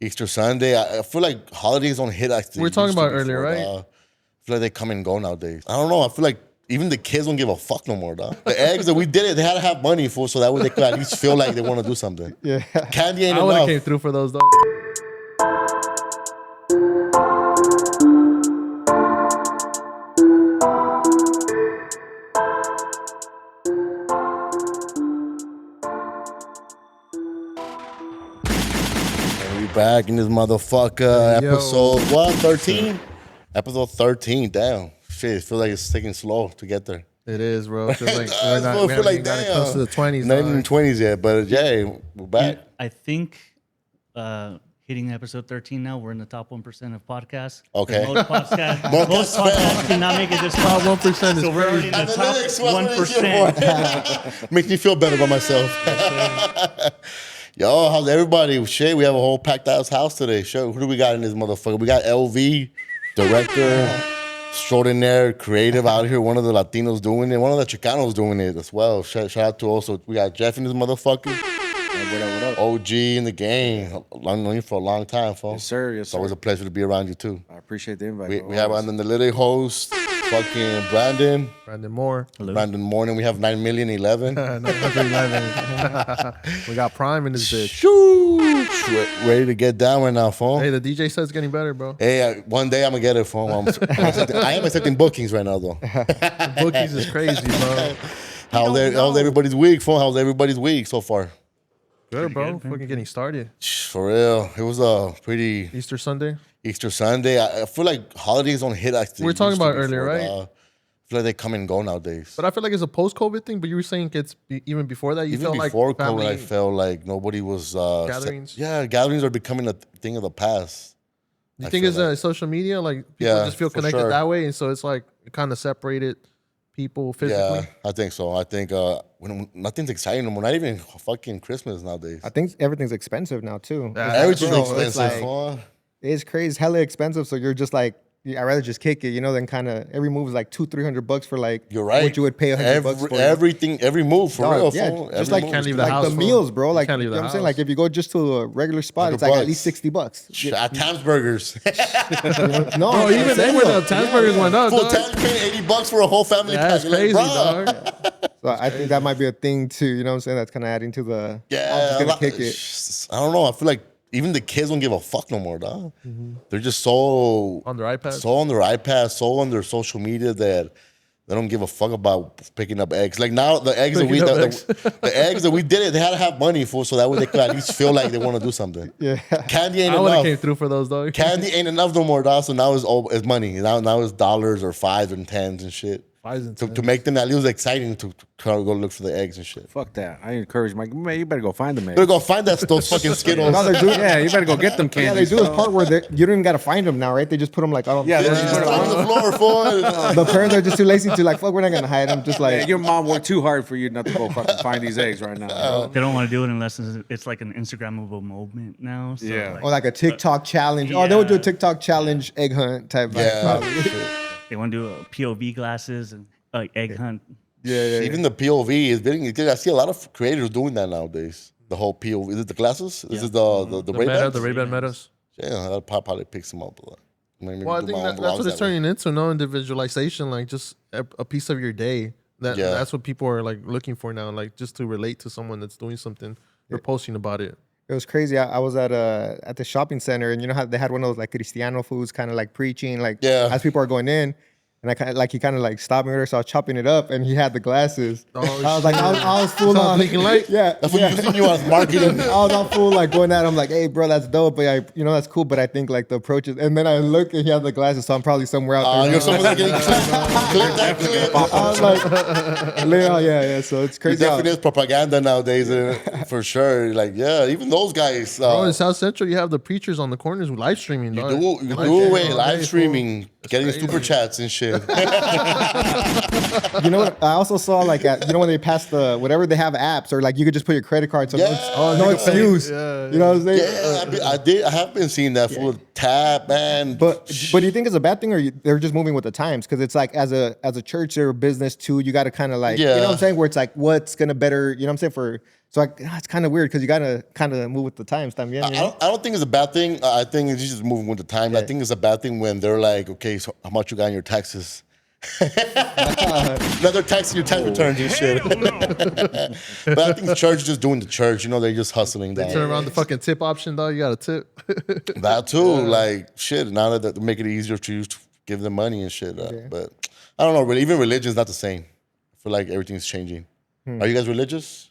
Easter Sunday. I feel like holidays don't hit like we were talking about earlier, right? I feel like they come and go nowadays. I don't know. I feel like even the kids don't give a fuck no more, dog. The eggs that we did it, they had to have money for, so that way they could at least feel like they want to do something. Yeah. Candy ain't I would have enough. came through for those though. Back in this motherfucker. Yo. Episode what? 13? Episode 13. Damn. Shit, it feels like it's taking slow to get there. It is, bro. It's just like I feel haven't like, even gotten damn. close to the 20s. Not even in the 20s yet, but yeah, we're back. I think hitting episode 13 now, we're in the top 1% of podcasts. Okay. Most podcasts cannot make it this far. Top 1% is So we're already in the Analytics, top what is it 1%. Makes me feel better about myself. Yo, how's everybody? Shit, we have a whole packed ass house today. Sure, who do we got in this motherfucker? We got LV, director, extraordinaire, creative out here. One of the Latinos doing it. One of the Chicanos doing it as well. Shout out to also, we got Jeff in this motherfucker. What up? OG in the game. I've known you for a long time, folks. Yes, sir. Yes, It's sir. always a pleasure to be around you, too. I appreciate the invite. We have on the little host, fucking Brandon. Brandon Moore. Hello. Brandon Morning. We have 9,011,011. 911. We got Prime in this bitch. Shoo! Ready to get down right now, phone. Hey, the DJ said it's getting better, bro. Hey, one day I'm gonna get it, phone. I am accepting bookings right now, though. Bookies is crazy, bro. How's everybody's week, phone? How's everybody's week so far? Good, bro. good, man. Fucking getting started. For real, it was a pretty Easter Sunday. Easter Sunday. I feel like holidays don't hit like We were talking about earlier, right? I feel like they come and go nowadays. But I feel like it's a post-COVID thing. But you were saying it's even before that. You Even felt before like family, COVID, I felt like nobody was gatherings. gatherings are becoming a thing of the past. You I think feel it's like- social media? Like people Yeah, just feel for connected sure. that way, and so it's like it kind of separated people physically. Yeah, I think so. I think when nothing's exciting anymore. Not even fucking Christmas nowadays. I think everything's expensive now too. Yeah, Everything's Bro, it's expensive. like- huh? It's crazy. It's hella expensive. So you're just like, I'd rather just kick it, you know, than kind of every move is like $200-300 for like You're right. what you would pay $100 for. Everything, every move for Dog, real. yeah, fool. just Every like move. Can't leave the like house, the fool. meals, bro. You Like can't you leave know the what I'm saying? house. Like if you go just to a regular spot, it's like $100. at least $60. At Times Burgers. No, Bro, I'm even they saying went though. up. Tasburgers went up. Full Dog. time paying $80 for a whole family Yeah, that's pack. Like, crazy, bro. dog. So I think that might be a thing too. You know what I'm saying? That's kind of adding to the. I'm Yeah, just gonna kick it. I don't know. I feel like even the kids don't give a fuck no more, dog. Mm-hmm. They're just so On their iPad. so on their iPad, so on their social media that they don't give a fuck about picking up eggs. Like now, the eggs that we Picking up eggs. the eggs that we did it, they had to have money for, so that way they could at least feel like they want to do something. Yeah. Candy ain't I would have enough. came through for those, dog. Candy ain't enough no more, dog. So now it's money. Now it's dollars or 5s and 10s and shit. Fives and To tens. make them at least exciting to try to go look for the eggs and shit. Fuck that. I encourage my man, you better go find them, man. Better go find those fucking Skittles. No, they're doing. Yeah, you better go get them Yeah, candies. they do this part where you don't even gotta find them now, right? They just put them like on. Yeah, Yeah, they're just on the floor for The parents are just too lazy to like, fuck, we're not gonna hide them. Just Yeah, like, your mom worked too hard for you not to go fucking find these eggs right now. They don't want to do it unless it's like an Instagrammable moment now. So Yeah. or like a TikTok challenge. Oh, they would do a Yeah. TikTok challenge egg hunt type. vibe, Yeah. probably. they want to do a POV glasses and like egg hunt. yeah. Even the POV is getting. I see a lot of creators doing that nowadays. The whole POV. Is it the glasses? Is it the The Ray meta, Bans? the Ray-Ban metas. Yeah, I'll probably pick some up. Maybe Well, I do think my own that's vlogs what it's that way. turning into, no individualization, like just a piece of your day. Yeah. That's what people are like looking for now, like just to relate to someone that's doing something. They're posting about it. It was crazy. I was at the shopping center, and you know how they had one of those like Cristiano foods, kind of like preaching, like Yeah. as people are going in. And I kind of like he kind of like stopped me there, so I was chopping it up, and he had the glasses. Oh, I was like, I was full Saw it on blinking light? Yeah, That's what yeah. you think you as marketing. I was all full like going at him like, hey bro, that's dope, but that's cool. But I think like the approach is, and then I look and he had the glasses, so I'm probably somewhere out there. You're someone that getting click that clip. I was like, yeah. So it's It crazy. how- definitely is propaganda nowadays, for sure. Like, yeah, even those guys. Oh, in South Central, you have the preachers on the corners with live streaming. You dog. do streaming all live day, streaming, getting crazy. super chats and shit. You know what? I also saw like when they pass the whatever they have apps, or like you could just put your credit card, so Yeah. no excuse. Yeah, You know what I'm saying? Yeah, I have been seeing that full tap, man. But do you think it's a bad thing, or they're just moving with the times? Because it's like as a church or a business too, you got to kind of like, you know what I'm saying? Where it's like, what's gonna better, you know what I'm saying? For So it's kind of weird because you gotta kind of move with the times. También, you know? I don't think it's a bad thing. I think it's just moving with the time. I think it's a bad thing when they're like, okay, so how much you got in your taxes? Another tax in your tax returns and shit. But I think the church is just doing the church. You know, they're just hustling. They turn around the fucking tip option, dog. You got a tip. That too, like shit. Now that they make it easier to use to give them money and shit. But I don't know. Really, even religion is not the same. I feel like everything's changing. Are you guys religious?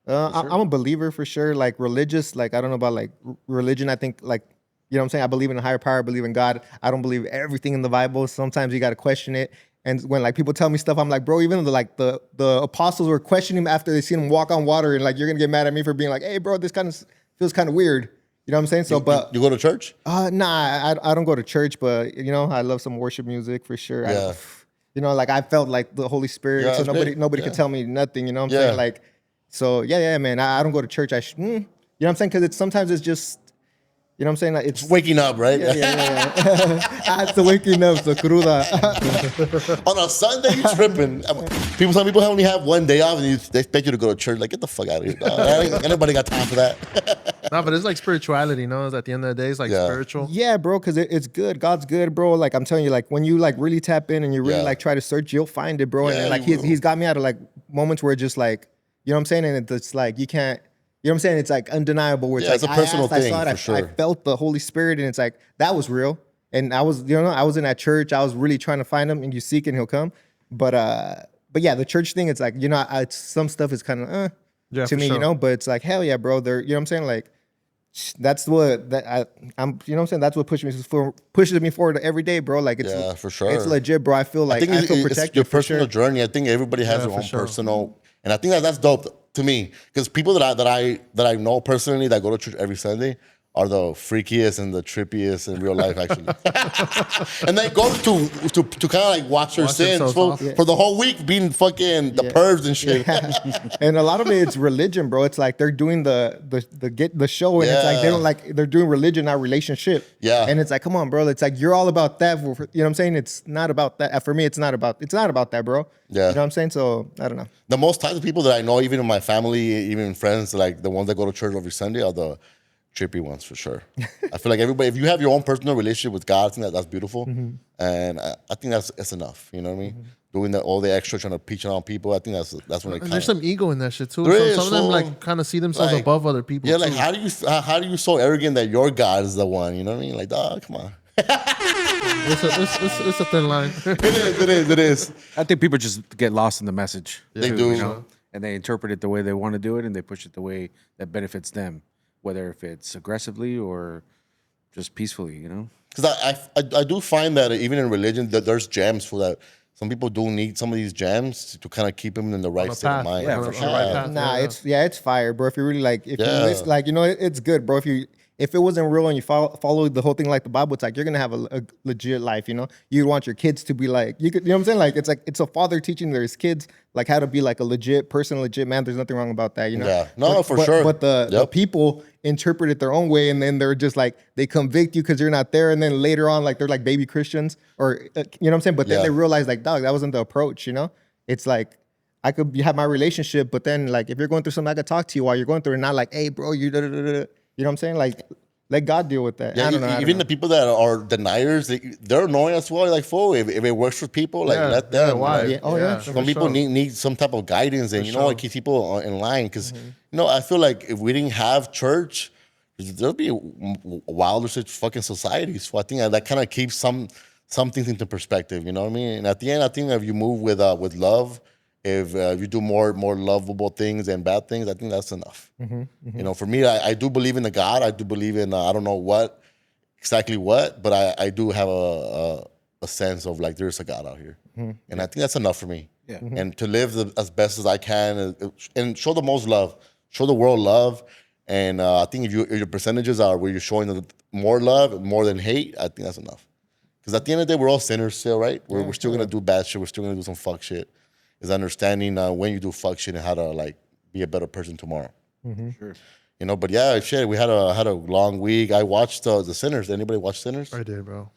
I'm a believer for sure. Like religious, like I don't know about like religion. I think like, you know what I'm saying? I believe in a higher power. I believe in God. I don't believe everything in the Bible. Sometimes you got to question it. And when like people tell me stuff, I'm like, bro, even the apostles were questioning him after they seen him walk on water, and like you're gonna get mad at me for being like, hey, bro, this kind of feels kind of weird. You know what I'm saying? So, but you go to church? nah, I don't go to church, but you know, I love some worship music for sure. Yeah. You know, like I felt like the Holy Spirit, Yeah, so it's nobody great. could tell me nothing. You know what I'm Yeah. saying? Like, so yeah, man. I don't go to church. You know what I'm saying? Because sometimes it's just, you know what I'm saying? Like it's Waking up, right? yeah. I had to waking up, so cruda. On a Sunday, you tripping. Some people only have one day off, and they expect you to go to church. Like, get the fuck out of here, dog. Anybody got time for that? No, but it's like spirituality, no? It's at the end of the day, it's like Yeah. spiritual. Yeah, bro, because it's good. God's good, bro. Like I'm telling you, like when you like really tap in and you really Yeah. like try to search, you'll find it, bro. Yeah, And then, like you will. he's got me out of like moments where just like, you know what I'm saying? And it's like you can't, you know what I'm saying? It's like undeniable. Where it's Yeah, like it's a personal I thing, saw it, for sure. I felt the Holy Spirit, and it's like that was real. And I was, you know, I was in that church. I was really trying to find him, and you seek and he'll come. But yeah, the church thing, it's like, you know, some stuff is kind of Yeah, to for me, sure. you know. But it's like hell yeah, bro. They're, you know what I'm saying? Like that's what I'm, you know what I'm saying? That's what pushes me forward every day, bro. Like it's Yeah, for sure. It's legit, bro. I feel like I feel it's protected your for personal sure. journey. I think everybody has Yeah, their for own sure. personal, and I think that's dope to me because people that I know personally that go to church every Sunday are the freakiest and the trippiest in real life, actually. And they go to kind of like watch their Wash sins themselves for, off. for the whole week, being fucking the pervs and shit. And a lot of it's religion, bro. It's like they're doing the show, and it's like they Yeah. don't like they're doing religion, not relationship. Yeah. And it's like, come on, bro. It's like you're all about that. You know what I'm saying? It's not about that. For me, it's not about that, bro. Yeah. You know what I'm saying? So I don't know. The most times, the people that I know, even in my family, even friends, like the ones that go to church every Sunday, are the trippy ones for sure. I feel like everybody, if you have your own personal relationship with God, I think that's beautiful, and I think that's enough. You know what I mean? Doing all the extra, trying to preach on people, I think that's when it And there's counts. some ego in that shit too. There is, Some of them fool. like kind of see themselves Like, above other people. Yeah, like too. how do you so arrogant that your God is the one? You know what I mean? Like, dog, come on. It's a thin line. It is. I think people just get lost in the message. They too, do. You know? And they interpret it the way they want to do it, and they push it the way that benefits them, whether if it's aggressively or just peacefully, you know? Because I do find that even in religion, that there's gems for that. Some people do need some of these gems to kind of keep them in the right On a state of path. mind. Yeah, On for the sure. right path. Nah, Yeah. it's fire, bro. If you really like, if Yeah. you listen, like, you know, it's good, bro. If it wasn't real and you follow the whole thing like the Bible, it's like you're gonna have a legit life, you know. You'd want your kids to be like, you know what I'm saying? Like it's a father teaching their kids like how to be like a legit person, legit man. There's nothing wrong about that, you know. Yeah. No, for sure. But the Yep. people interpret it their own way, and then they're just like they convict you because you're not there, and then later on, like they're like baby Christians, or you know what I'm saying. But then Yeah. they realize like, dog, that wasn't the approach, you know. It's like I could have my relationship, but then like if you're going through something, I could talk to you while you're going through it, not like, hey, bro, you da da da da. You know what I'm saying? Like, let God deal with that. Yeah, I don't know. even the people that are deniers, they're annoying as well. Like, fool, if it works for people, like let them. why? Like, Yeah, oh, yeah. Some people need some type of guidance, and you know, sure. like keep people in line. Because you know, I feel like if we didn't have church, there'll be a wilder fucking society. So I think that kind of keeps some things into perspective. You know what I mean? And at the end, I think if you move with love, if you do more lovable things than bad things, I think that's enough. You know, for me, I do believe in the God. I do believe in I don't know exactly what, but I do have a sense of like there's a God out here, and I think that's enough for me. Yeah. And to live as best as I can and show the most love, show the world love. And I think if your percentages are where you're showing more love, more than hate, I think that's enough. Because at the end of the day, we're all sinners still, right? We're still gonna do bad shit. We're still gonna do some fuck shit. Is understanding when you do fuck shit and how to like be a better person tomorrow. Sure. You know, but yeah, shit. We had a long week. I watched the Sinners. Anybody watch Sinners? I did, bro.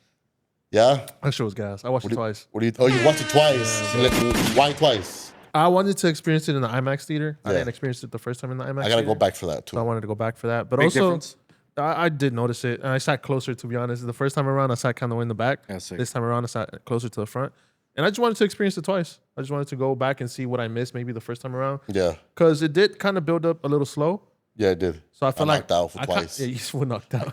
Yeah. That shit was gas. I watched it twice. What do you? Oh, you watched it twice. Like, why twice? I wanted to experience it in the IMAX theater. I Yeah. didn't experience it the first time in the IMAX. I gotta go theater, back for that So I too. wanted to go back for that. But Big also, difference? I did notice it, and I sat closer. To be honest, the first time around, I sat kind of in the back. Yeah, sick. This time around, I sat closer to the front, and I just wanted to experience it twice. I just wanted to go back and see what I missed maybe the first time around, Yeah, because it did kind of build up a little slow. yeah, it did. So I felt like knocked out for I twice. Yeah, you were knocked out.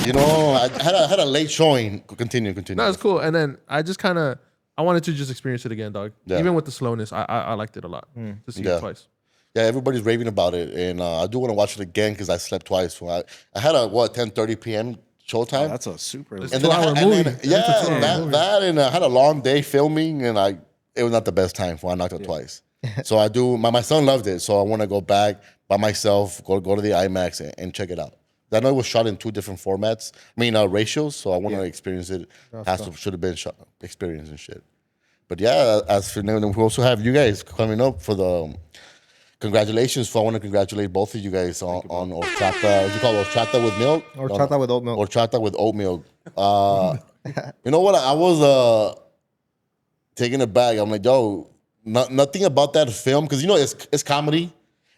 You know, I had a late showing. Continue. No, it's cool. And then I just kind of I wanted to just experience it again, dog. Yeah. Even with the slowness, I liked it a lot to see Yeah. it twice. Yeah, everybody's raving about it, and I do want to watch it again because I slept twice. So I had a 10:30 p.m. showtime. Oh, that's a super. It's and a then I 2-hour had, and movie. then, It's a 2-hour that, movie. that, and I had a long day filming, and it was not the best time. So I knocked out twice. So I do. My son loved it, so I want to go back by myself, go to the IMAX and check it out. I know it was shot in 2 different formats. I mean, ratios. So I want to experience it. Should have been shot, experience and shit. But yeah, as for now, we also have you guys coming up for the. Congratulations! I want to congratulate both of you guys on horchata. What do you call it? Horchata with milk? Horchata with oat milk. Horchata with oat milk. You know what? I was taken aback. I'm like, yo, nothing about that film because you know it's comedy,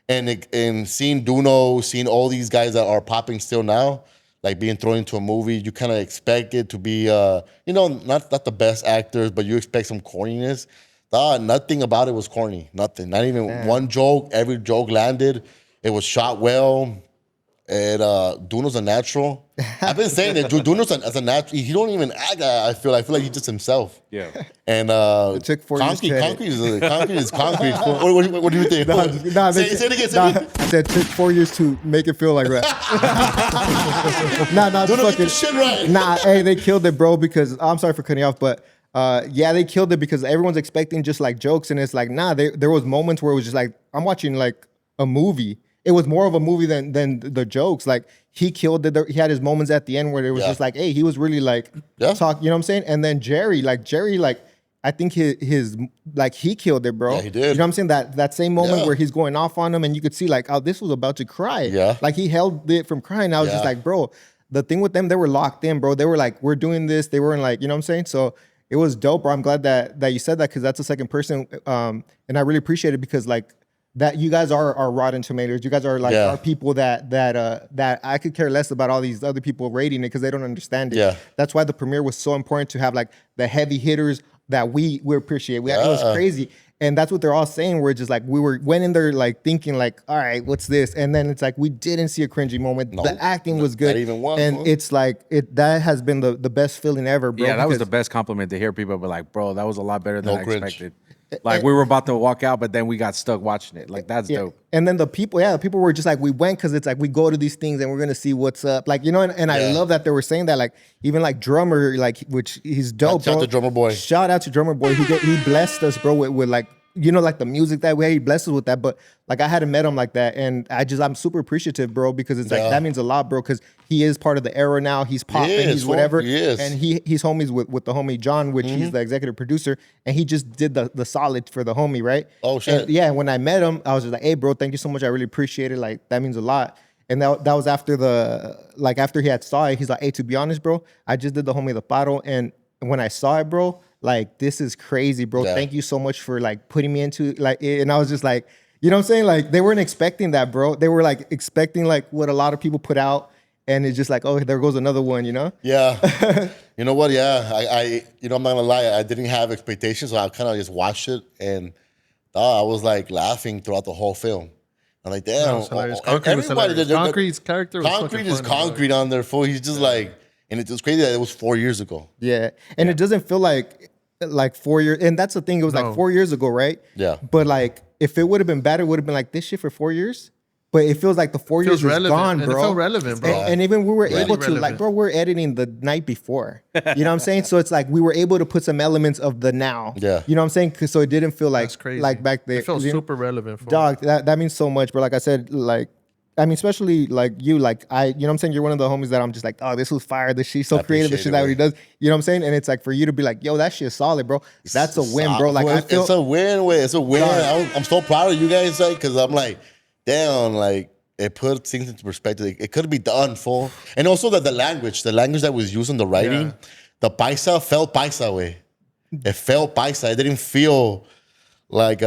and seeing Duno, seeing all these guys that are popping still now, like being thrown into a movie, you kind of expect it to be, not the best actors, but you expect some corniness. Nothing about it was corny. Nothing. Not even one joke. Every joke landed. It was shot well. And Duno's a natural. I've been saying that Duno's as a natural. He don't even act. I feel like he's just himself. Yeah. And It took 4 years to concrete is concrete. What do you think? Say it again. I said it took 4 years to make it feel like that. Nah, Duno, get fucking the shit right. Nah, hey, they killed it, bro. Because I'm sorry for cutting you off, but yeah, they killed it because everyone's expecting just like jokes, and it's like nah. There was moments where it was just like I'm watching like a movie. It was more of a movie than the jokes. Like he killed it. He had his moments at the end where it was just like, hey, he was really like talk. You know what I'm saying? And then Jerry, I think his like he killed it, bro. Yeah, he did. You know what I'm saying? That same moment Yeah. where he's going off on him, and you could see like, oh, this was about to cry. Yeah. Like he held it from crying. I was just Yeah. like, bro. The thing with them, they were locked in, bro. They were like, we're doing this. They weren't like, you know what I'm saying? So it was dope, bro. I'm glad that you said that because that's the second person, and I really appreciate it because like. That you guys are Rotten Tomatoes. You guys are like are people that I could care less about all these other people rating it because they don't understand it. Yeah. That's why the premiere was so important to have like the heavy hitters that we appreciate. It was crazy. And that's what they're all saying. We're just like went in there like thinking like, all right, what's this? And then it's like we didn't see a cringy moment. No, the acting was good. not even one, and bro. it's like that has been the best feeling ever, bro. Yeah, that was the because- best compliment to hear people be like, bro, that was a lot better than No I cringe. expected. Like we were about to walk out, but then we got stuck watching it. Like that's dope. And then the people were just like, we went because it's like we go to these things and we're gonna see what's up. Like, you know, and I love that they were saying that, like, even like drummer, like which he's dope. Shout out bro. to Drummer Boy. Shout out to Drummer Boy. He blessed us, bro, with like, you know, like the music that way. He blessed us with that. But like I hadn't met him like that. And I'm super appreciative, bro, because it's like that means a lot, bro, because he is part of the era now. He's popping, is, he's fool. whatever. He is. And he's homies with the homie John, which he's the executive producer, and he just did the solid for the homie, right? Oh, shit. And yeah, when I met him, I was just like, hey, bro, thank you so much. I really appreciate it. Like, that means a lot. And that was after after he had saw it, he's like, hey, to be honest, bro, I just did the homie the paro. And when I saw it, bro, like, this is crazy, bro. Yeah. Thank you so much for like putting me into like it. And I was just like, you know what I'm saying? Like, they weren't expecting that, bro. They were like expecting like what a lot of people put out. And it's just like, oh, there goes another one, you know? Yeah. You know what? Yeah. I I'm not gonna lie. I didn't have expectations, so I kind of just watched it, and I was like laughing throughout the whole film. I'm like, damn. That was hilarious. Concrete was hilarious. Concrete's character was Concrete fucking is funny, bro. concrete on there, fool. He's just like, and it was crazy that it was 4 years ago. Yeah. And it doesn't feel like 4 years. And that's the thing. It was No. like 4 years ago, right? Yeah. But like, if it would have been better, it would have been like this shit for 4 years. But it feels like the 4 years Feels is relevant, gone, and bro. it felt relevant, bro. And even we were able to, like, relevant. bro, we're editing the night before. You know what I'm saying? So it's like we were able to put some elements of the now. Yeah. You know what I'm saying? So it didn't feel like That's crazy. like back there. It felt you know? super relevant. For Dog, that means so much, bro. Like I said, like, I mean, especially like you, like you know what I'm saying? You're one of the homies that I'm just like, oh, this was fire. This shit's so I creative. This appreciate shit it, that what he man. does. You know what I'm saying? And it's like for you to be like, yo, that shit's solid, bro. That's a win, bro. Like I feel it's a win. It's a win. I'm so proud of you guys, like, because I'm like, damn, like it put things into perspective. It could be done, full, and also the language that was used in the writing, Yeah. the paisa felt paisa way. It felt paisa. It didn't feel like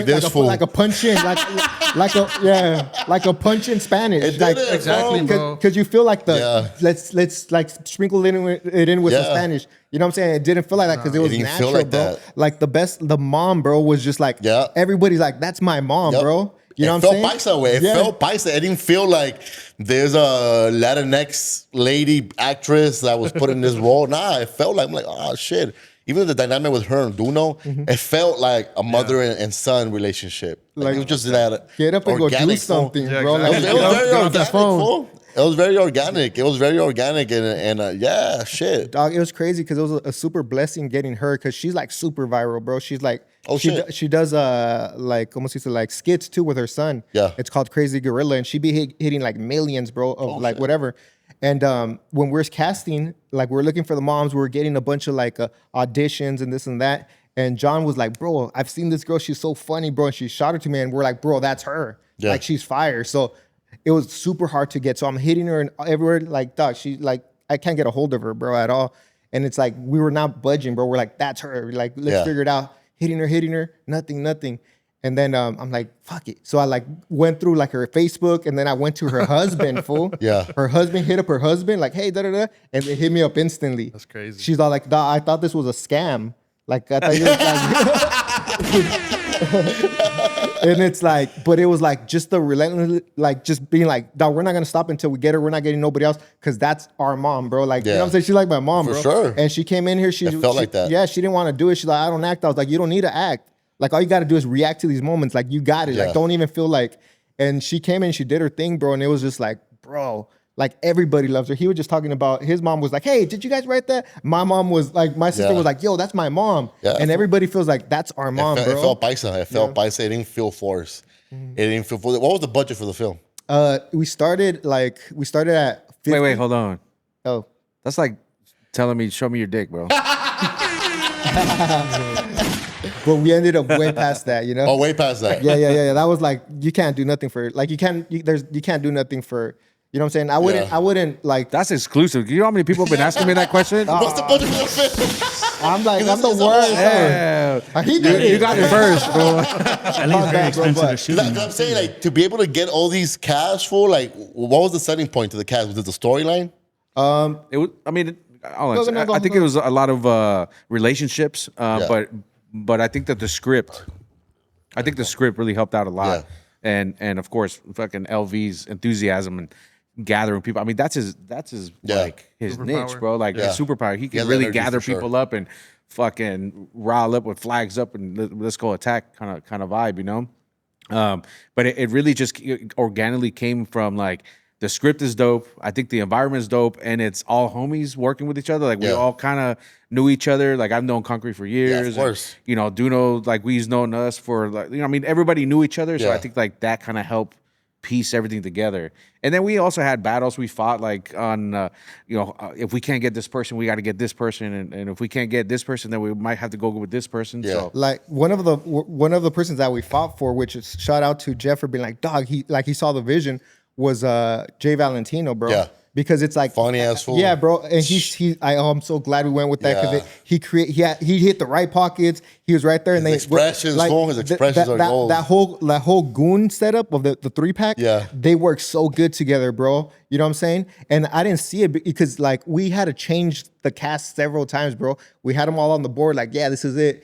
this fool. like a punch in, like a punch in Spanish. It Like did it, Exactly, bro. because you feel like the Yeah. let's like sprinkle it in with some Yeah. Spanish. You know what I'm saying? It didn't feel like that because it was didn't natural, feel like bro. that. Like the mom, bro, was just like Yeah. everybody's like, that's my mom, Yep. bro. You know it what I'm felt saying? paisa way. It Yeah. felt paisa. It didn't feel like there's a Latinx lady actress that was put in this role. Nah, it felt like I'm like, oh shit. Even the dynamic with her and Duno, it felt like a mother and son relationship. Like, it was just that Get up and go do organic, fool. something, Yeah, bro. exactly. Like, It was very Get off organic, that phone. fool. It was very organic. It was very organic, and yeah, shit. dog, it was crazy because it was a super blessing getting her because she's like super viral, bro. She's like, shit. she does like almost used to like skits too with her son. Yeah. It's called Crazy Gorilla, and she be hitting like millions, bro, of like shit. whatever. And when we're casting, like we're looking for the moms, we're getting a bunch of like auditions and this and that. And John was like, bro, I've seen this girl. She's so funny, bro. And she shot her to me, and we're like, bro, that's her. Yeah. Like she's fire. So it was super hard to get. So I'm hitting her and everywhere. Like, dog, she like I can't get a hold of her, bro, at all. And it's like we were not budging, bro. We're like, that's her. Like, let's Yeah. figure it out. Hitting her, nothing. And then I'm like, fuck it. So I like went through like her Facebook, and then I went to her husband, fool. Yeah. Her husband hit up her husband, like, hey, da-da-da. And they hit me up instantly. That's crazy. She's all like, I thought this was a scam. Like, I thought you was like... And it's like, but it was like just the relentless, like just being like, dog, we're not gonna stop until we get her. We're not getting nobody else because that's our mom, bro. Like, you know Yeah. what I'm saying? She's like my mom, For bro. sure. And she came in here. She It felt like that. Yeah, she didn't want to do it. She's like, I don't act. I was like, you don't need to act. Like, all you got to do is react to these moments. Like, you got it. Yeah. Like, don't even feel like. And she came in, she did her thing, bro. And it was just like, bro, like everybody loves her. He was just talking about his mom was like, hey, did you guys write that? My mom was like, my sister Yeah. was like, yo, that's my mom. Yeah. And everybody feels like that's our mom, It bro. felt paisa. It felt paisa. It didn't feel forced. It didn't feel forced. What was the budget for the film? We started at 50. Wait, hold on. Oh, That's like telling me, show me your dick, bro. but we ended up way past that, you know? Oh, way past that. Yeah. That was like, you can't do nothing for, like, you can't do nothing for, you know what I'm saying? I wouldn't like, That's exclusive. You know how many people have been asking me that question? What's the budget for the film? I'm like, I'm the It's a- worst. Yeah. He did it. You got it first, bro. At least My very bad, bro, expensive but- to shoot. Like, I'm saying, like, to be able to get all these cast for, like, what was the setting point to the cast? Was it the storyline? It was, I mean, go, I think it was a lot of relationships, Yeah. but I think that the script really helped out a lot, and of course, fucking LV's enthusiasm and gathering people. I mean, that's his Yeah. like his niche, Superpower. bro. Like Yeah. his superpower. He can has really energy gather for sure. people up and fucking rile up with flags up and let's go attack kind of vibe, you know. But it really just organically came from like the script is dope. I think the environment is dope, and it's all homies working with each other. Like we Yeah. all kind of knew each other. Like I've known Concrete for years. and, course. you know, Duno, like we've known us for like, you know, I mean, everybody knew each other. So Yeah. I think like that kind of helped piece everything together. And then we also had battles we fought like on, if we can't get this person, we got to get this person, and if we can't get this person, then we might have to go with this person. Yeah. So Like one of the persons that we fought for, which is shout out to Jeff for being like, dog, he saw the vision, was Jay Valentino, bro. Yeah. Because it's like Funny ass fool. Yeah, bro. And I'm so glad we went with that because Yeah. he hit the right pockets. He was right there, and His expressions, fool, his expressions are gold. That whole goon setup of the 3-pack. Yeah. They work so good together, bro. You know what I'm saying? And I didn't see it because like we had to change the cast several times, bro. We had them all on the board, like, yeah, this is it.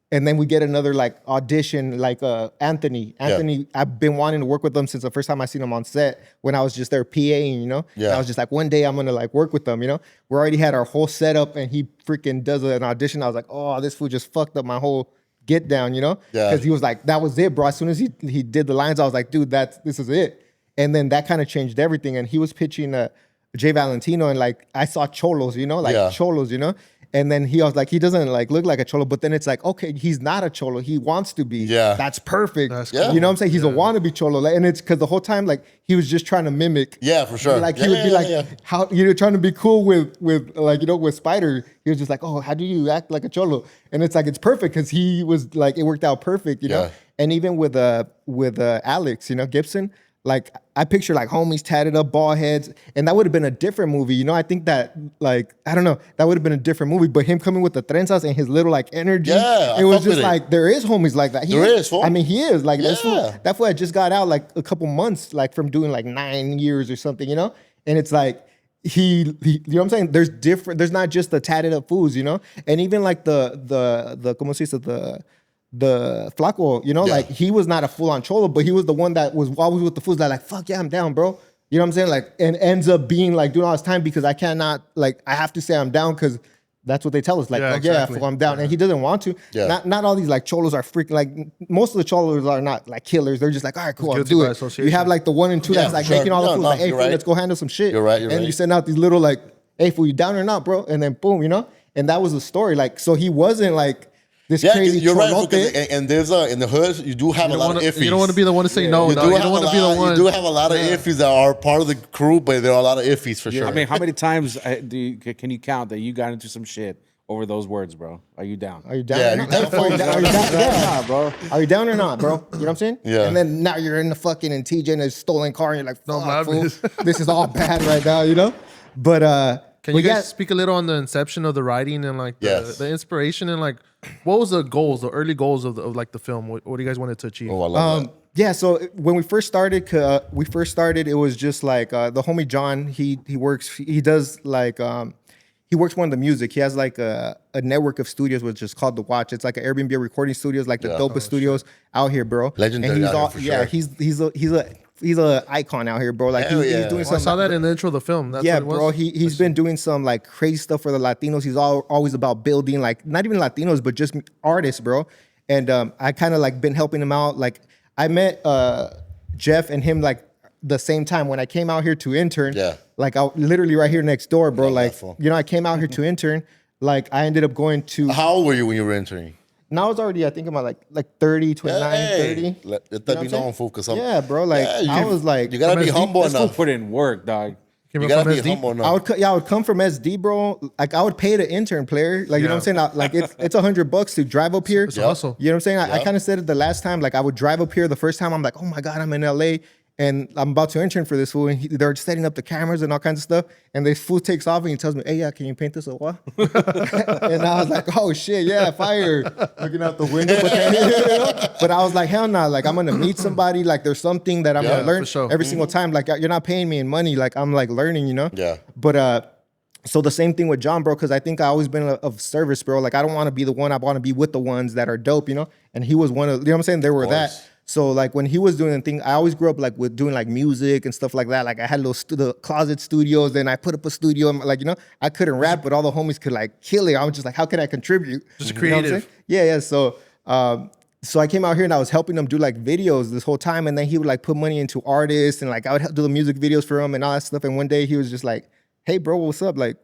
And then we get another like audition, like Anthony. Anthony, I've been wanting to work with them since the first time I seen him on set when I was just there PAing, you know? Yeah. I was just like, one day I'm gonna like work with them, you know? We already had our whole setup and he freaking does an audition. I was like, oh, this fool just fucked up my whole get down, you know? Yeah. Because he was like, that was it, bro. As soon as he did the lines, I was like, dude, this is it. And then that kind of changed everything. And he was pitching Jay Valentino, and like I saw cholos, you know, like Yeah. cholos, you know? And then he was like, he doesn't like look like a cholo, but then it's like, okay, he's not a cholo. He wants to be. Yeah. That's perfect. That's cool. You know what I'm saying? He's a wannabe cholo. Like, and it's because the whole time, like, he was just trying to mimic. Yeah, for sure. Like, he Yeah, would be yeah, like, yeah. how you're trying to be cool with like, you know, with Spider. He was just like, oh, how do you act like a cholo? And it's like, it's perfect because he was like, it worked out perfect, you know? Yeah. And even with Alex, you know, Gibson, Like I picture like homies tatted up, bald heads, and that would have been a different movie. You know, I think that like I don't know, that would have been a different movie. But him coming with the trenzas and his little like energy, Yeah, I it was fuck with just it. like there is homies like that. There is, fool. I mean, he is like Yeah. that fool had just got out like a couple months like from doing like 9 years or something, you know. And it's like he you know what I'm saying? There's not just the tatted up fools, you know, and even like the como se dice, the flaco, you know, Yeah. like he was not a full on cholo, but he was the one that was always with the fools that like, fuck yeah, I'm down, bro. You know what I'm saying? Like, and ends up being like doing all this time because I cannot, like, I have to say I'm down because that's what they tell us. Like, Yeah, oh exactly. yeah, fool, I'm down. And he doesn't want to. Yeah. Not all these like cholos are freaking, like, most of the cholos are not like killers. They're just like, all right, cool, I'll guilty do by it. association. You have like the 1 and 2 Yeah, that's like sure. making all the No, fools no, like, hey, you're fool, right. let's go handle some shit. You're right, you're and right. you send out these little like, hey, fool, you down or not, bro? And then boom, you know? And that was the story. Like, so he wasn't like this Yeah, crazy you're right. cholote. Because, and there's in the hood, you do have a lot of iffies. You don't want to be the one to say no. You dog. do You have don't a want to be the lot. one. You do have a lot of iffies that are part of the crew, but there are a lot of iffies for sure. I mean, how many times can you count that you got into some shit over those words, bro? Are you down? Are you down? Yeah, or you not? down for Are you it. down? Are you down? Yeah. bro. Are you down or not, bro? You know what I'm saying? Yeah. And then now you're in the fucking in TJ in a stolen car and you're like, No fuck, fool. mames. This is all bad right now, you know? But Can you but guys speak a little on the inception of the writing and like Yes. the inspiration and like what was the goals, the early goals of like the film? What do you guys wanted to achieve? Oh, I love that. yeah, so when we first started, it was just like the homie John. He does like he works more on the music. He has like a network of studios which is called The Watch. It's like an Airbnb recording studios, like the dopest studios out here, bro. Legendary And he's out here for sure. he's a icon out here, bro. Like Hell he's yeah. doing Oh, I something. saw that in the intro of the film. That's Yeah, what it was? bro. He's been doing some like crazy stuff for the Latinos. He's always about building like not even Latinos, but just artists, bro. And I kind of like been helping him out. Like I met Jeff and him like the same time when I came out here to intern. Yeah. Like I literally right here next door, bro. Love that Like fool. you know, I came out here to intern. Like I ended up going to. How old were you when you were entering? Now I was already, I think I'm like 30, 29, 30. Let You know that what be I'm saying? known, fool. Because Yeah, bro. Like I was like, you gotta be From humble Let's go enough. put in work, dog. Came You up gotta from be SD? humble I enough. would, I would come from SD, bro. Like I would pay the intern player. Like you know what I'm saying? Like it's $100 to drive up here. It's a hustle. You know what I'm saying? I Yep. kind of said it the last time. Like I would drive up here the first time. I'm like, oh my god, I'm in LA and I'm about to intern for this fool. And they're setting up the cameras and all kinds of stuff. And this fool takes off and he tells me, hey, yeah, can you paint this a what? And I was like, oh shit, yeah, fire. Looking out the window, but, then, you know? But I was like, hell no. Like I'm gonna meet somebody. Like there's something that I'm Yeah, gonna learn for sure. every single time. Like you're not paying me in money. Like I'm like learning, you know? Yeah. But so the same thing with John, bro, because I think I always been of service, bro. Like I don't want to be the one. I want to be with the ones that are dope, you know. And he was one of, you know what I'm saying? There were that. course. So like when he was doing the thing, I always grew up like with doing like music and stuff like that. Like I had little the closet studios, then I put up a studio, and like you know, I couldn't rap, but all the homies could like kill it. I was just like, how can I contribute? Just You know what I'm creative. saying? Yeah. So I came out here and I was helping him do like videos this whole time, and then he would like put money into artists and like I would do the music videos for him and all that stuff. And one day he was just like, hey, bro, what's up? Like,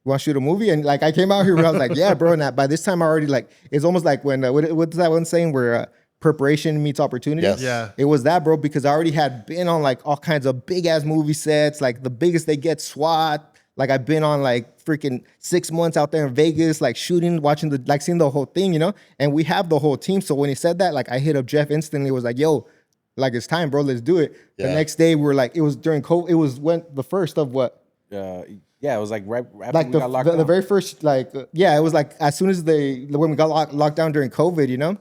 you want to shoot a movie? And like I came out here and I was like, yeah, bro. And by this time I already like, it's almost like when what's that one saying where preparation meets opportunity? Yes. Yeah. It was that, bro, because I already had been on like all kinds of big ass movie sets, like the biggest they get, SWAT. Like I've been on like freaking 6 months out there in Vegas, like shooting, watching seeing the whole thing, you know? And we have the whole team. So when he said that, like I hit up Jeff instantly, was like, yo, like it's time, bro, let's do it. The Yeah. next day we were like, it was during COVID, it was the first of what? Yeah, it was like right after Like we got locked the down. very first, like, yeah, it was like as soon as when we got locked down during COVID, you know?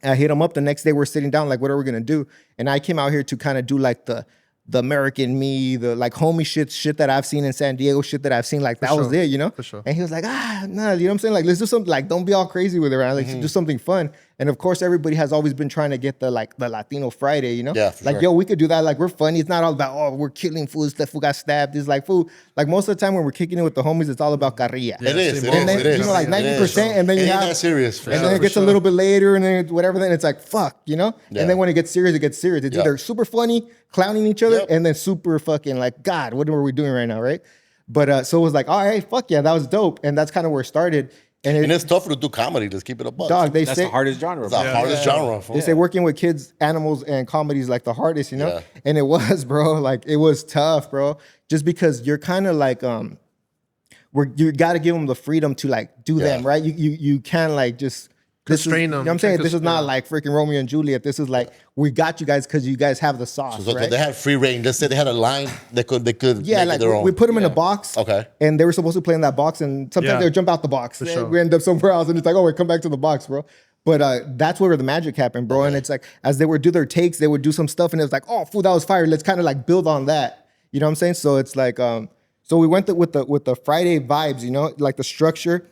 I hit him up the next day. We're sitting down, like, what are we gonna do? And I came out here to kind of do like the American me, the like homie shit that I've seen in San Diego, shit that I've seen, like that was sure. it, you know? For sure. And he was like, nah, you know what I'm saying? Like, let's do something, like, don't be all crazy with it, right? Like, do something fun. And of course, everybody has always been trying to get the Latino Friday, you know? Yeah, for like, sure. yo, we could do that. Like, we're funny. It's not all about, oh, we're killing fools, that fool got stabbed. It's like, fool, like most of the time when we're kicking it with the homies, it's all about carrilla. It is. same It old. is. then, It is. you know, like It is. 90%, and then you It ain't have that serious. For and sure. then it gets a little bit later, and then whatever. Then it's like fuck, you know. Yeah. And then when it gets serious, it gets serious. It's Yeah. either super funny, clowning each other, Yep. and then super fucking like God, what are we doing right now, right? But so it was like, all right, fuck yeah, that was dope, and that's kind of where it started. And, And it's tougher to do comedy. Let's keep it a buck. dog, they That's say the hardest genre. It's bro. the hardest genre. fool. they say working with kids, animals, and comedy is like the hardest, you know? Yeah. And it was, bro. Like it was tough, bro. Just because you're kind of like you got to give them the freedom to like do them, Yeah. right? You can't like just Constrain you know them. what I'm saying? Can't This is not yeah. like freaking Romeo and Juliet. This is like, we got you guys because you guys have the sauce, So right? they had free reign. Just say they had a line. They could Yeah, make like it their own. we put them in a box. Okay. And they were supposed to play in that box, and sometimes Yeah. they would jump out the box. For And sure. we end up somewhere else, and it's like, oh, wait, come back to the box, bro. But that's where the magic happened, bro. And it's like, as they would do their takes, they would do some stuff, and it was like, oh, fool, that was fire. Let's kind of like build on that. You know what I'm saying? So it's like, so we went with the Friday vibes, you know, like the structure.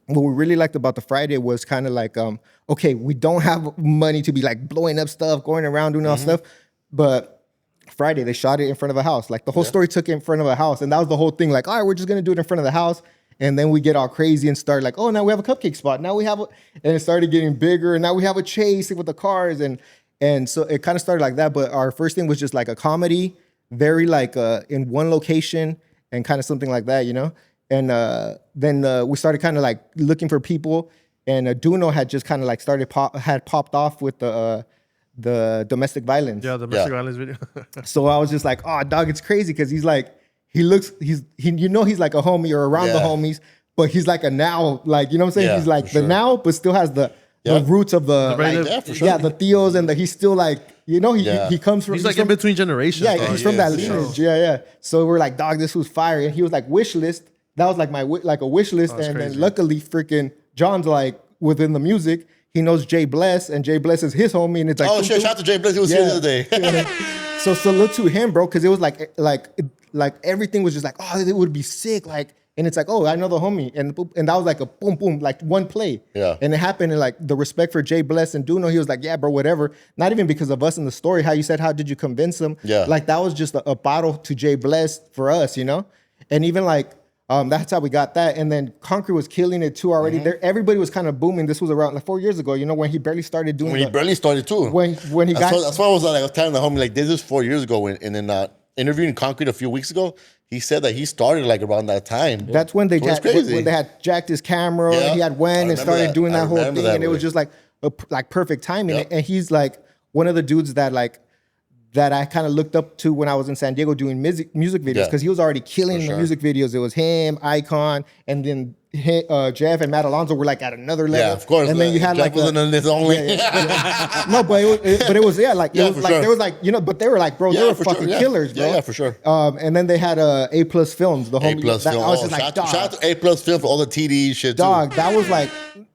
What we really liked about the Friday was kind of like, okay, we don't have money to be like blowing up stuff, going around doing all stuff, but Friday they shot it in front of a house. Like the whole story took it in front of a house, and that was the whole thing. Like, all right, we're just gonna do it in front of the house, and then we get all crazy and start like, oh, now we have a cupcake spot. Now we have, and it started getting bigger, and now we have a chase with the cars, and so it kind of started like that. But our first thing was just like a comedy, very like in one location and kind of something like that, you know. And then we started kind of like looking for people, and Duno had just kind of like had popped off with the domestic violence. Yeah, the domestic violence video. So I was just like, oh, dog, it's crazy because he's like, he's you know, he's like a homie or around the Yeah. homies, but he's like a now, like, you know what I'm saying? Yeah, He's like for the sure. now, but still has the roots of the regular- Yeah, for sure. yeah, the Theos, and he's still like, you know, Yeah. he comes from He's like from, in between generations. yeah, dog. he's from that for sure. lineage. Yeah. So we're like, dog, this was fire. And he was like, wish list. That was like like a wish list. And crazy. then luckily, freaking John's like within the music. He knows Jay Bless, and Jay Bless is his homie. And it's like, Oh shit! Shout out to Jay Bless. He was here the other day. So salute to him, bro, because it was like everything was just like, oh, it would be sick. Like, and it's like, oh, I know the homie. And that was like a boom, boom, like one play. Yeah. And it happened, and like the respect for Jay Bless and Duno, he was like, yeah, bro, whatever. Not even because of us in the story, how you said, how did you convince him? Yeah. Like that was just a bottle to Jay Bless for us, you know? And even like, that's how we got that. And then Concrete was killing it too already. There, everybody was kind of booming. This was around like 4 years ago, you know, when he barely started doing When he barely started too. when he That's got why I was telling the homie like this is 4 years ago, and then interviewing Concrete a few weeks ago, he said that he started like around that time. That's when they So it's jacked, crazy. when they had jacked his camera. Yeah. He had I went and remember started that. doing I that whole remember thing, that and it was way. just like perfect timing. Yep. And he's like one of the dudes that I kind of looked up to when I was in San Diego doing music videos, Yeah. because he was already killing For the sure. music videos. It was him, Icon, and then Jeff and Matt Alonso were like at another level. Yeah, of course. And then you had Jeff like was in his own way. no, but it was like Yeah, it was for like sure. there was like, you know, but they were like, bro, they Yeah, were for sure. fucking Yeah. killers, bro. Yeah, for sure. And then they had A Plus Films, the A homie. plus that- film. I was Oh, just like, shout out dog, to A plus film for all the TD shit too. dog, that was like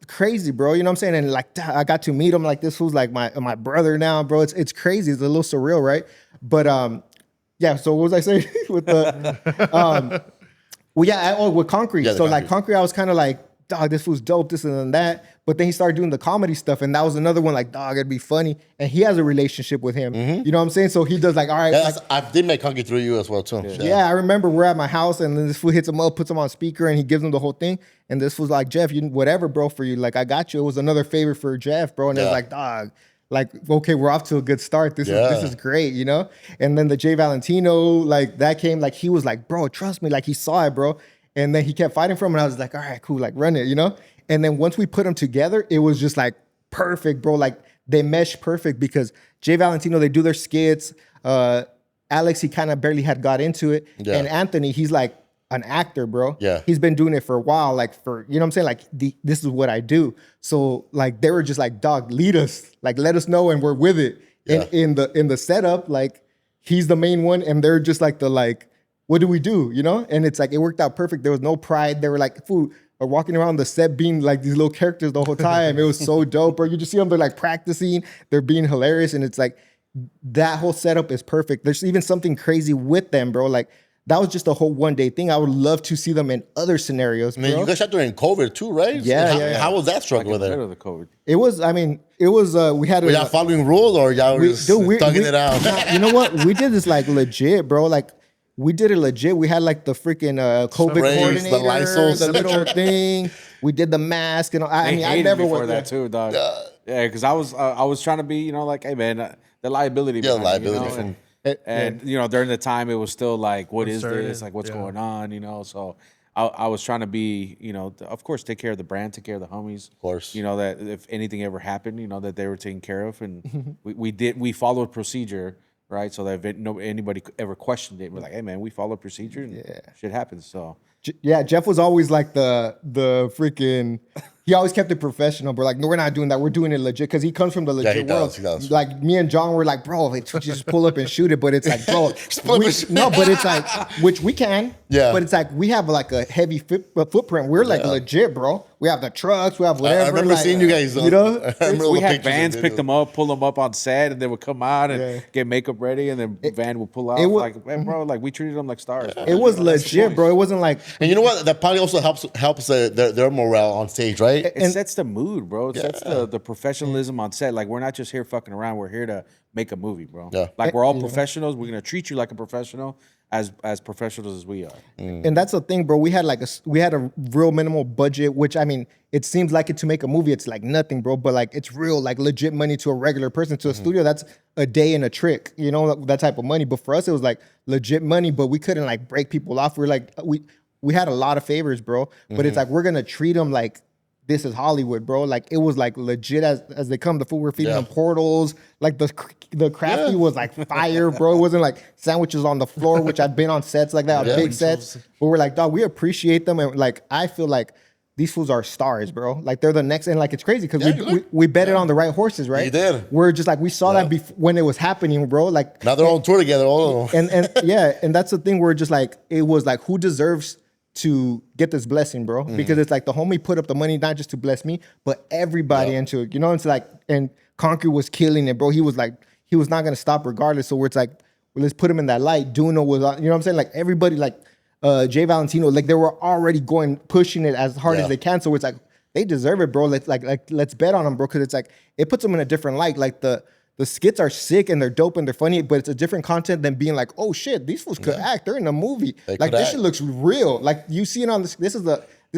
crazy, bro. You know what I'm saying? And like, I got to meet him. Like, this was like my brother now, bro. It's crazy. It's a little surreal, right? But yeah. So what was I saying with the well, yeah, with Concrete. Yeah, the So like Concrete. Concrete, I was kind of like, dog, this was dope, this and that. But then he started doing the comedy stuff, and that was another one. Like, dog, it'd be funny. And he has a relationship with him. You know what I'm saying? So he does like, all right, Yeah, like, I did make Concrete through you as well too. yeah, I remember we're at my house, and then this fool hits him up, puts him on speaker, and he gives him the whole thing. And this was like, Jeff, you whatever, bro, for you. Like, I got you. It was another favor for Jeff, bro. And it was Yeah. like, dog, like, okay, we're off to a good start. This Yeah. is great, you know? And then the Jay Valentino, like, that came, like, he was like, bro, trust me, like, he saw it, bro. And then he kept fighting for him, and I was like, all right, cool, like, run it, you know? And then once we put them together, it was just like perfect, bro. Like, they mesh perfect because Jay Valentino, they do their skits. Alex, he kind of barely had got into it. Yeah. And Anthony, he's like an actor, bro. Yeah. He's been doing it for a while, like for, you know what I'm saying? Like, this is what I do. So like, they were just like, dog, lead us, like, let us know, and we're with it. Yeah. And in the setup, like, he's the main one, and they're just like what do we do? You know? And it's like, it worked out perfect. There was no pride. They were like, food, or walking around the set being like these little characters the whole time. It was so dope, bro. You just see them, they're like practicing, they're being hilarious. And it's like, that whole setup is perfect. There's even something crazy with them, bro. Like, that was just a whole one day thing. I would love to see them in other scenarios, I bro. mean, you guys shot during COVID too, right? Yeah, how, yeah. how was that struggle with Better it? the COVID. It was, we had Were y'all following rules or y'all were just thugging it out? Nah, you know what? We did this like legit, bro. Like, we did it legit. We had like the freaking COVID Sprays, the coordinator, Lysol the little thing. We did the mask and all. I They mean, I hated never me for went that there. too, dog. Yeah, because I was trying to be, you know, like, hey man, the liability. Yeah, behind it, you liability know, from- and you know, during the time, it was still like, what is Uncertain, this? Like, what's yeah. going on? You know, so I was trying to be, you know, of course, take care of the brand, take care of the homies. Of course. You know, that if anything ever happened, you know, that they were taken care of, and we followed procedure, right? So that if anybody ever questioned it, we're like, hey man, we followed procedure, and shit happens. So Yeah, Jeff was always like the freaking he always kept it professional, bro. Like, no, we're not doing that. We're doing it legit because he comes from the legit he world. does, he does. Like me and John were like, bro, like, just pull up and shoot it. But it's like, bro, pull up and shoot no, but it's like, which we can. Yeah. But it's like we have like a heavy footprint. We're like legit, bro. We have the trucks. We have whatever. I remember like, seeing you guys. You know, I remember We the had pictures vans and pick videos. them up, pull them up on set, and they would come out and Yeah. get makeup ready, and then van would pull out. it was- Like, man, bro, like we treated them like stars. it was legit, bro. It wasn't like. And you know what? That probably also helps their morale on stage, right? It sets the mood, bro. It sets the professionalism on set. Like, we're not just here fucking around. We're here to make a movie, bro. Yeah. Like, we're all professionals. We're gonna treat you like a professional, as professionals as we are. And that's the thing, bro. We had a real minimal budget, which I mean, it seems like it to make a movie. It's like nothing, bro. But like it's real, like legit money to a regular person. To a studio, that's a day and a trick, you know, that type of money. But for us, it was like legit money. But we couldn't like break people off. We're like we had a lot of favors, bro. But it's like we're gonna treat them like this is Hollywood, bro. Like it was like legit as they come. The food we're feeding them portals. Like the crafty was like fire, bro. It wasn't like sandwiches on the floor, which I've been on sets like that, big sets. But we're like, dog, we appreciate them, and like I feel like these fools are stars, bro. Like they're the next, and like it's crazy because we betted on the right horses, right? You did. We're just like we saw that when it was happening, bro. Like Now they're on tour together, all of them. and yeah, and that's the thing. We're just like it was like who deserves to get this blessing, bro? Because it's like the homie put up the money not just to bless me, but everybody into it. You know, it's like and Concrete was killing it, bro. He was not gonna stop regardless. So it's like, well, let's put him in that light. Duno was on, you know what I'm saying? Like everybody, like Jay Valentino, like they were already pushing it as hard as they can. So it's like they deserve it, bro. Let's bet on them, bro. Because it's like it puts them in a different light. Like the skits are sick and they're dope and they're funny, but it's a different content than being like, oh shit, these fools could act. They're in a movie. Like this shit looks real. Like you see it on this. This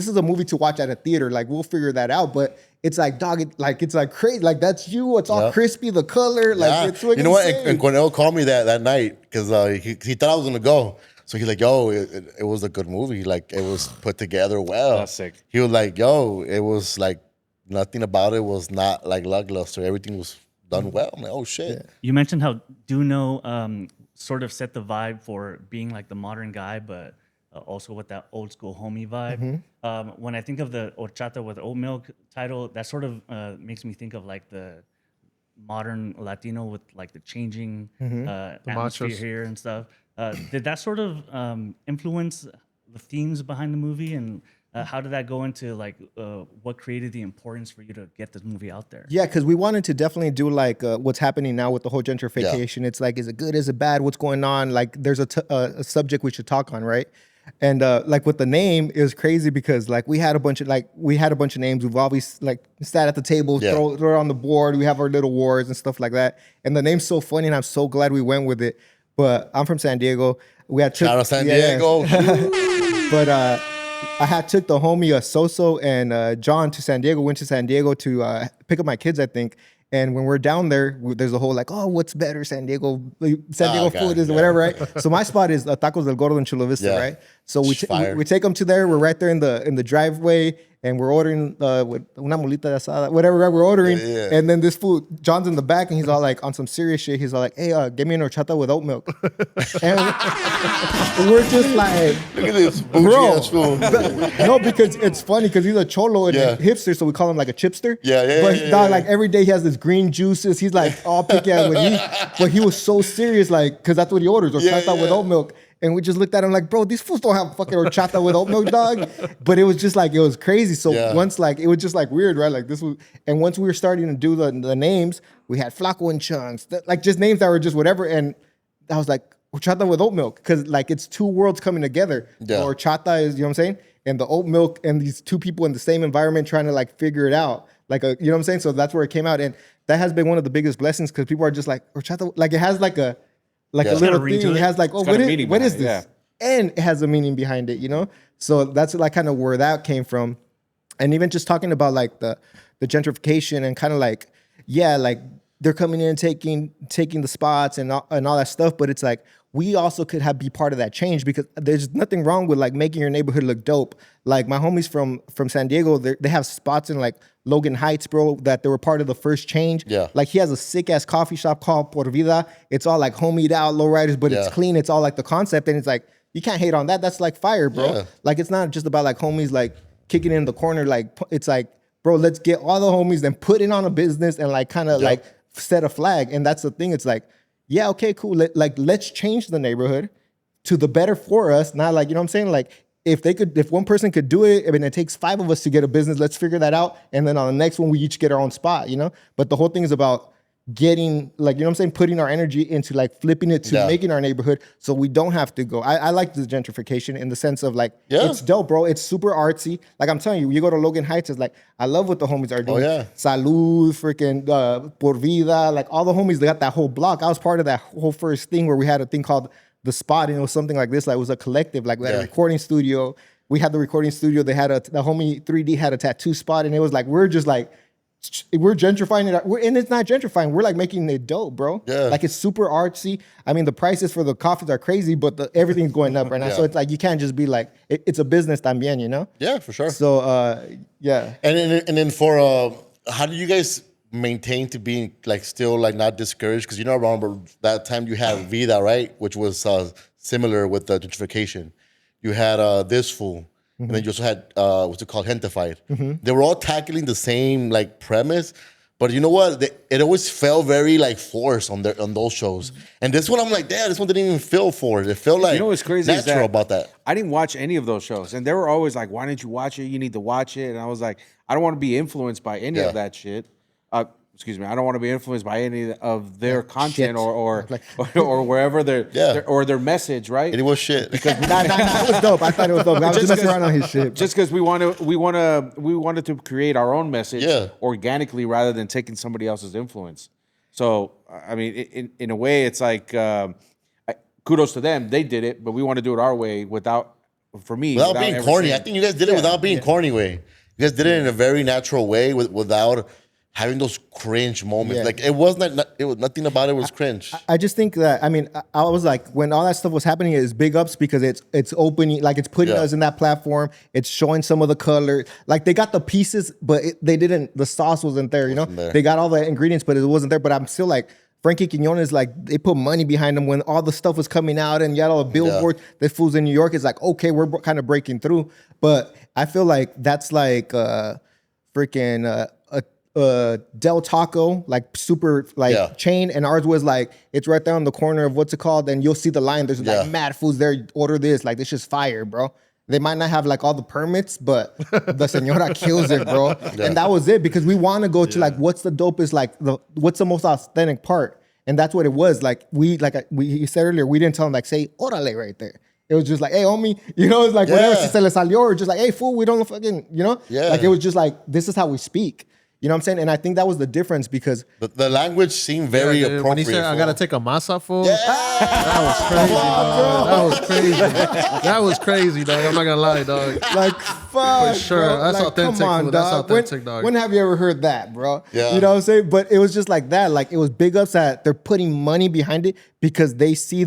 is a movie to watch at a theater. Like we'll figure that out. But it's like, dog, it's like crazy. Like that's you. It's all crispy, the color. Like it's you know what? And Cornell called me that night because he thought I was gonna go. So he's like, yo, it was a good movie. Like it was put together well. That's sick. He was like, yo, it was like nothing about it was not like lackluster. Everything was done well. I'm like, oh shit. You mentioned how Duno sort of set the vibe for being like the modern guy, but also with that old school homie vibe. When I think of the Horchata with Oat Milk title, that sort of makes me think of like the modern Latino with like the changing atmosphere machos. here and stuff. Did that sort of influence the themes behind the movie, and how did that go into like what created the importance for you to get this movie out there? Yeah, because we wanted to definitely do like what's happening now with the whole gentrification. It's like, is it good? Is it bad? What's going on? Like, there's a subject we should talk on, right? And like with the name, it was crazy because like we had a bunch of names. We've always like sat at the table, throw it on the board. We have our little wars and stuff like that. And the name's so funny, and I'm so glad we went with it. But I'm from San Diego. Shout out San Diego. But I had took the homie Soso and John to San Diego. Went to San Diego to pick up my kids, I think. And when we're down there, there's a whole like, oh, what's better, San Diego food is whatever, right? So my spot is Tacos del Gordo in Chula Vista, right? So we take them to there. We're right there in the driveway, and we're ordering with una molita de asada, whatever, right? We're ordering, and then this food, John's in the back, and he's all like on some serious shit. He's all like, hey, give me an horchata with oat milk. And we're just like, Look at this bro, bougie-ass fool. no, because it's funny because he's a cholo and a hipster, so we call him like a chipster. But dog, like every day he has this green juices. He's like all picky at what he, but he was so serious, like, because that's what he orders, horchata with oat milk. And we just looked at him like, bro, these fools don't have fucking horchata with oat milk, dog. But it was just like, it was crazy. So once like, it was just like weird, right? Like this was, and once we were starting to do the names, we had Flaco and Chunks, like just names that were just whatever. And I was like, horchata with oat milk. Cause like it's two worlds coming together. The horchata is, you know what I'm saying? And the oat milk and these two people in the same environment trying to like figure it out. Like, you know what I'm saying? So that's where it came out. And that has been one of the biggest blessings because people are just like, horchata, like it has like a little thing. It has like, oh, what is this? Yeah. And it has a meaning behind it, you know? So that's like kind of where that came from. And even just talking about like the gentrification and kind of like, yeah, like they're coming in, taking the spots and all that stuff. But it's like, we also could be part of that change because there's nothing wrong with like making your neighborhood look dope. Like my homies from San Diego, they have spots in like Logan Heights, bro, that they were part of the first change. Yeah. Like he has a sick ass coffee shop called Por Vida. It's all like homied out, lowriders, but it's clean. It's all like the concept. And it's like, you can't hate on that. That's like fire, bro. Yeah. Like it's not just about like homies like kicking in the corner. Like it's like bro, let's get all the homies and put it on a business and like kind of like set a flag. And that's the thing. It's like, yeah, okay, cool. Let's change the neighborhood to the better for us. Not like, you know what I'm saying? Like if one person could do it, I mean, it takes 5 of us to get a business. Let's figure that out. And then on the next one, we each get our own spot, you know? But the whole thing is about getting, like, you know what I'm saying? Putting our energy into like flipping it to making our neighborhood so we don't have to go. I like the gentrification in the sense of like, it's dope, bro. It's super artsy. Like I'm telling you, you go to Logan Heights, it's like, I love what the homies are doing. Salud, freaking Por Vida, like all the homies, they got that whole block. I was part of that whole first thing where we had a thing called The Spot, and it was something like this, like it was a collective, like we had a recording studio. We had the recording studio. They had the homie 3D had a tattoo spot, and it was like, we're just like, we're gentrifying it, and it's not gentrifying. We're like making it dope, bro. Like it's super artsy. I mean, the prices for the coffees are crazy, but everything's going up right now. So it's like you can't just be like, it's a business también, you know? Yeah, for sure. So yeah. And then for how do you guys maintain to be like still like not discouraged? Because you know, I remember that time you had Vida, right, which was similar with the gentrification. You had This Fool. And then you also had what's it called, Gentrified. They were all tackling the same like premise, but you know what? It always felt very like forced on those shows. And this one, I'm like, damn, this one didn't even feel forced. It felt like, you know what's crazy natural is that about that. I didn't watch any of those shows, and they were always like, "Why didn't you watch it? You need to watch it." And I was like, I don't want to be influenced by any of that shit. Excuse me, I don't want to be influenced by any of their content or wherever their message, right? It was shit. Because it was dope. I thought it was dope. I was just messing around on his shit. Just because we wanted to create our own message organically rather than taking somebody else's influence. So I mean, in a way, it's like kudos to them. They did it, but we want to do it our way without being corny. I think you guys did it without being corny way. You guys did it in a very natural way without having those cringe moments. Like it was nothing about it was cringe. I just think that, I mean, I was like, when all that stuff was happening, it's big ups because it's opening, like it's putting us in that platform. It's showing some of the color. Like they got the pieces, but the sauce wasn't there, you know? They got all the ingredients, but it wasn't there. But I'm still like, Frankie Quinones, like they put money behind them when all the stuff was coming out and you had all the billboards. The fools in New York is like, okay, we're kind of breaking through. But I feel like that's like freaking Del Taco, like super like chain, and ours was like it's right there on the corner of what's it called, and you'll see the line. There's like mad foods there. Order this, like this just fire, bro. They might not have like all the permits, but the señora kills it, bro. And that was it because we want to go to like what's the dopest, like what's the most authentic part, and that's what it was. Like we said earlier, we didn't tell them like say orale right there. It was just like, hey, homie, you know, it's like whatever se le salió, or just like, hey, fool, we don't fucking, you know, like it was just like this is how we speak. You know what I'm saying? And I think that was the difference because the language seemed very appropriate. When he said, I got to take a masa fool, that was crazy, dog. That was crazy, dog. I'm not going to lie, dog. Like, fuck, for sure. bro. That's like, authentic. Come on, That's dog. authentic, dog. When have you ever heard that, bro? Yeah. You know what I'm saying? But it was just like that. Like, it was big ups that they're putting money behind it because they see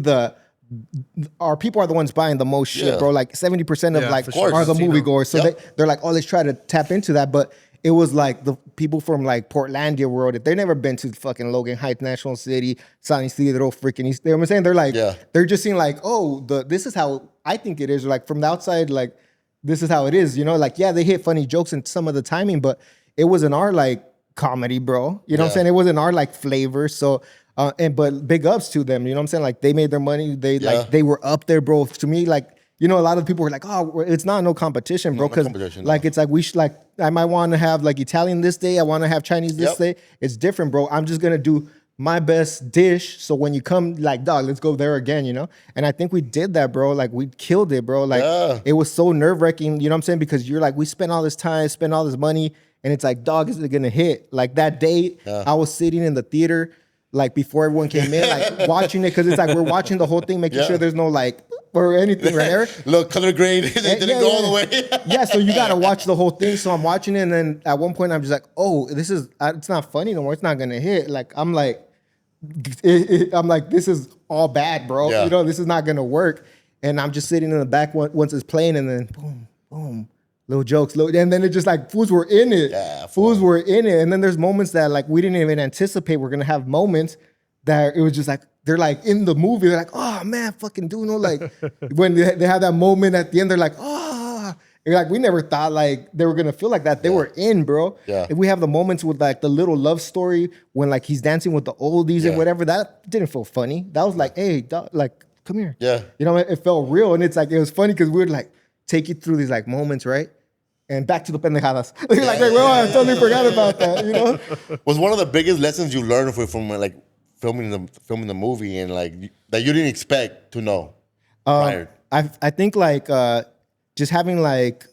our people are the ones buying the most shit, bro. Like 70% of like are the moviegoers. So they're like, oh, let's try to tap into that. But it was like the people from like Portlandia world, if they've never been to fucking Logan Heights, National City, San Isidro, freaking East, you know what I'm saying? They're like, they're just seeing like, oh, this is how I think it is. Like from the outside, like this is how it is, you know? Like, yeah, they hit funny jokes and some of the timing, but it wasn't our like comedy, bro. You know what I'm saying? It wasn't our like flavor. So, but big ups to them, you know what I'm saying? Like they made their money. They like, they were up there, bro. To me, like, you know, a lot of people were like, oh, it's not no competition, bro. Because like, it's like, I might want to have like Italian this day. I want to have Chinese this day. It's different, bro. I'm just going to do my best dish. So when you come like, dog, let's go there again, you know? And I think we did that, bro. Like we killed it, bro. Like it was so nerve wracking, you know what I'm saying? Because you're like, we spent all this time, spent all this money. And it's like, dog, is it going to hit? Like that day, I was sitting in the theater, like before everyone came in, like watching it. Cause it's like, we're watching the whole thing, making sure there's no like, or anything right there. Look, color grade, it didn't go all the way. So you got to watch the whole thing. So I'm watching it, and then at one point I'm just like, oh, it's not funny no more. It's not going to hit. Like, I'm like, this is all bad, bro. You know, this is not going to work. And I'm just sitting in the back once it's playing, and then boom, boom, little jokes. And then it just like, fools were in it. Fools were in it. And then there's moments that like, we didn't even anticipate we're going to have moments that it was just like, they're like in the movie, they're like, oh man, fucking do like when they have that moment at the end, they're like, oh, Like we never thought like they were gonna feel like that. They were in, bro. Yeah. If we have the moments with like the little love story when like he's dancing with the oldies and whatever, that didn't feel funny. That was like, hey, dog, like come here. Yeah. You know, it felt real, and it's like it was funny because we would like take you through these like moments, right? And back to the pendejadas. Like, well, I totally forgot about that. You know, Was one of the biggest lessons you learned from like filming the movie and like that you didn't expect to know prior? I think like just having like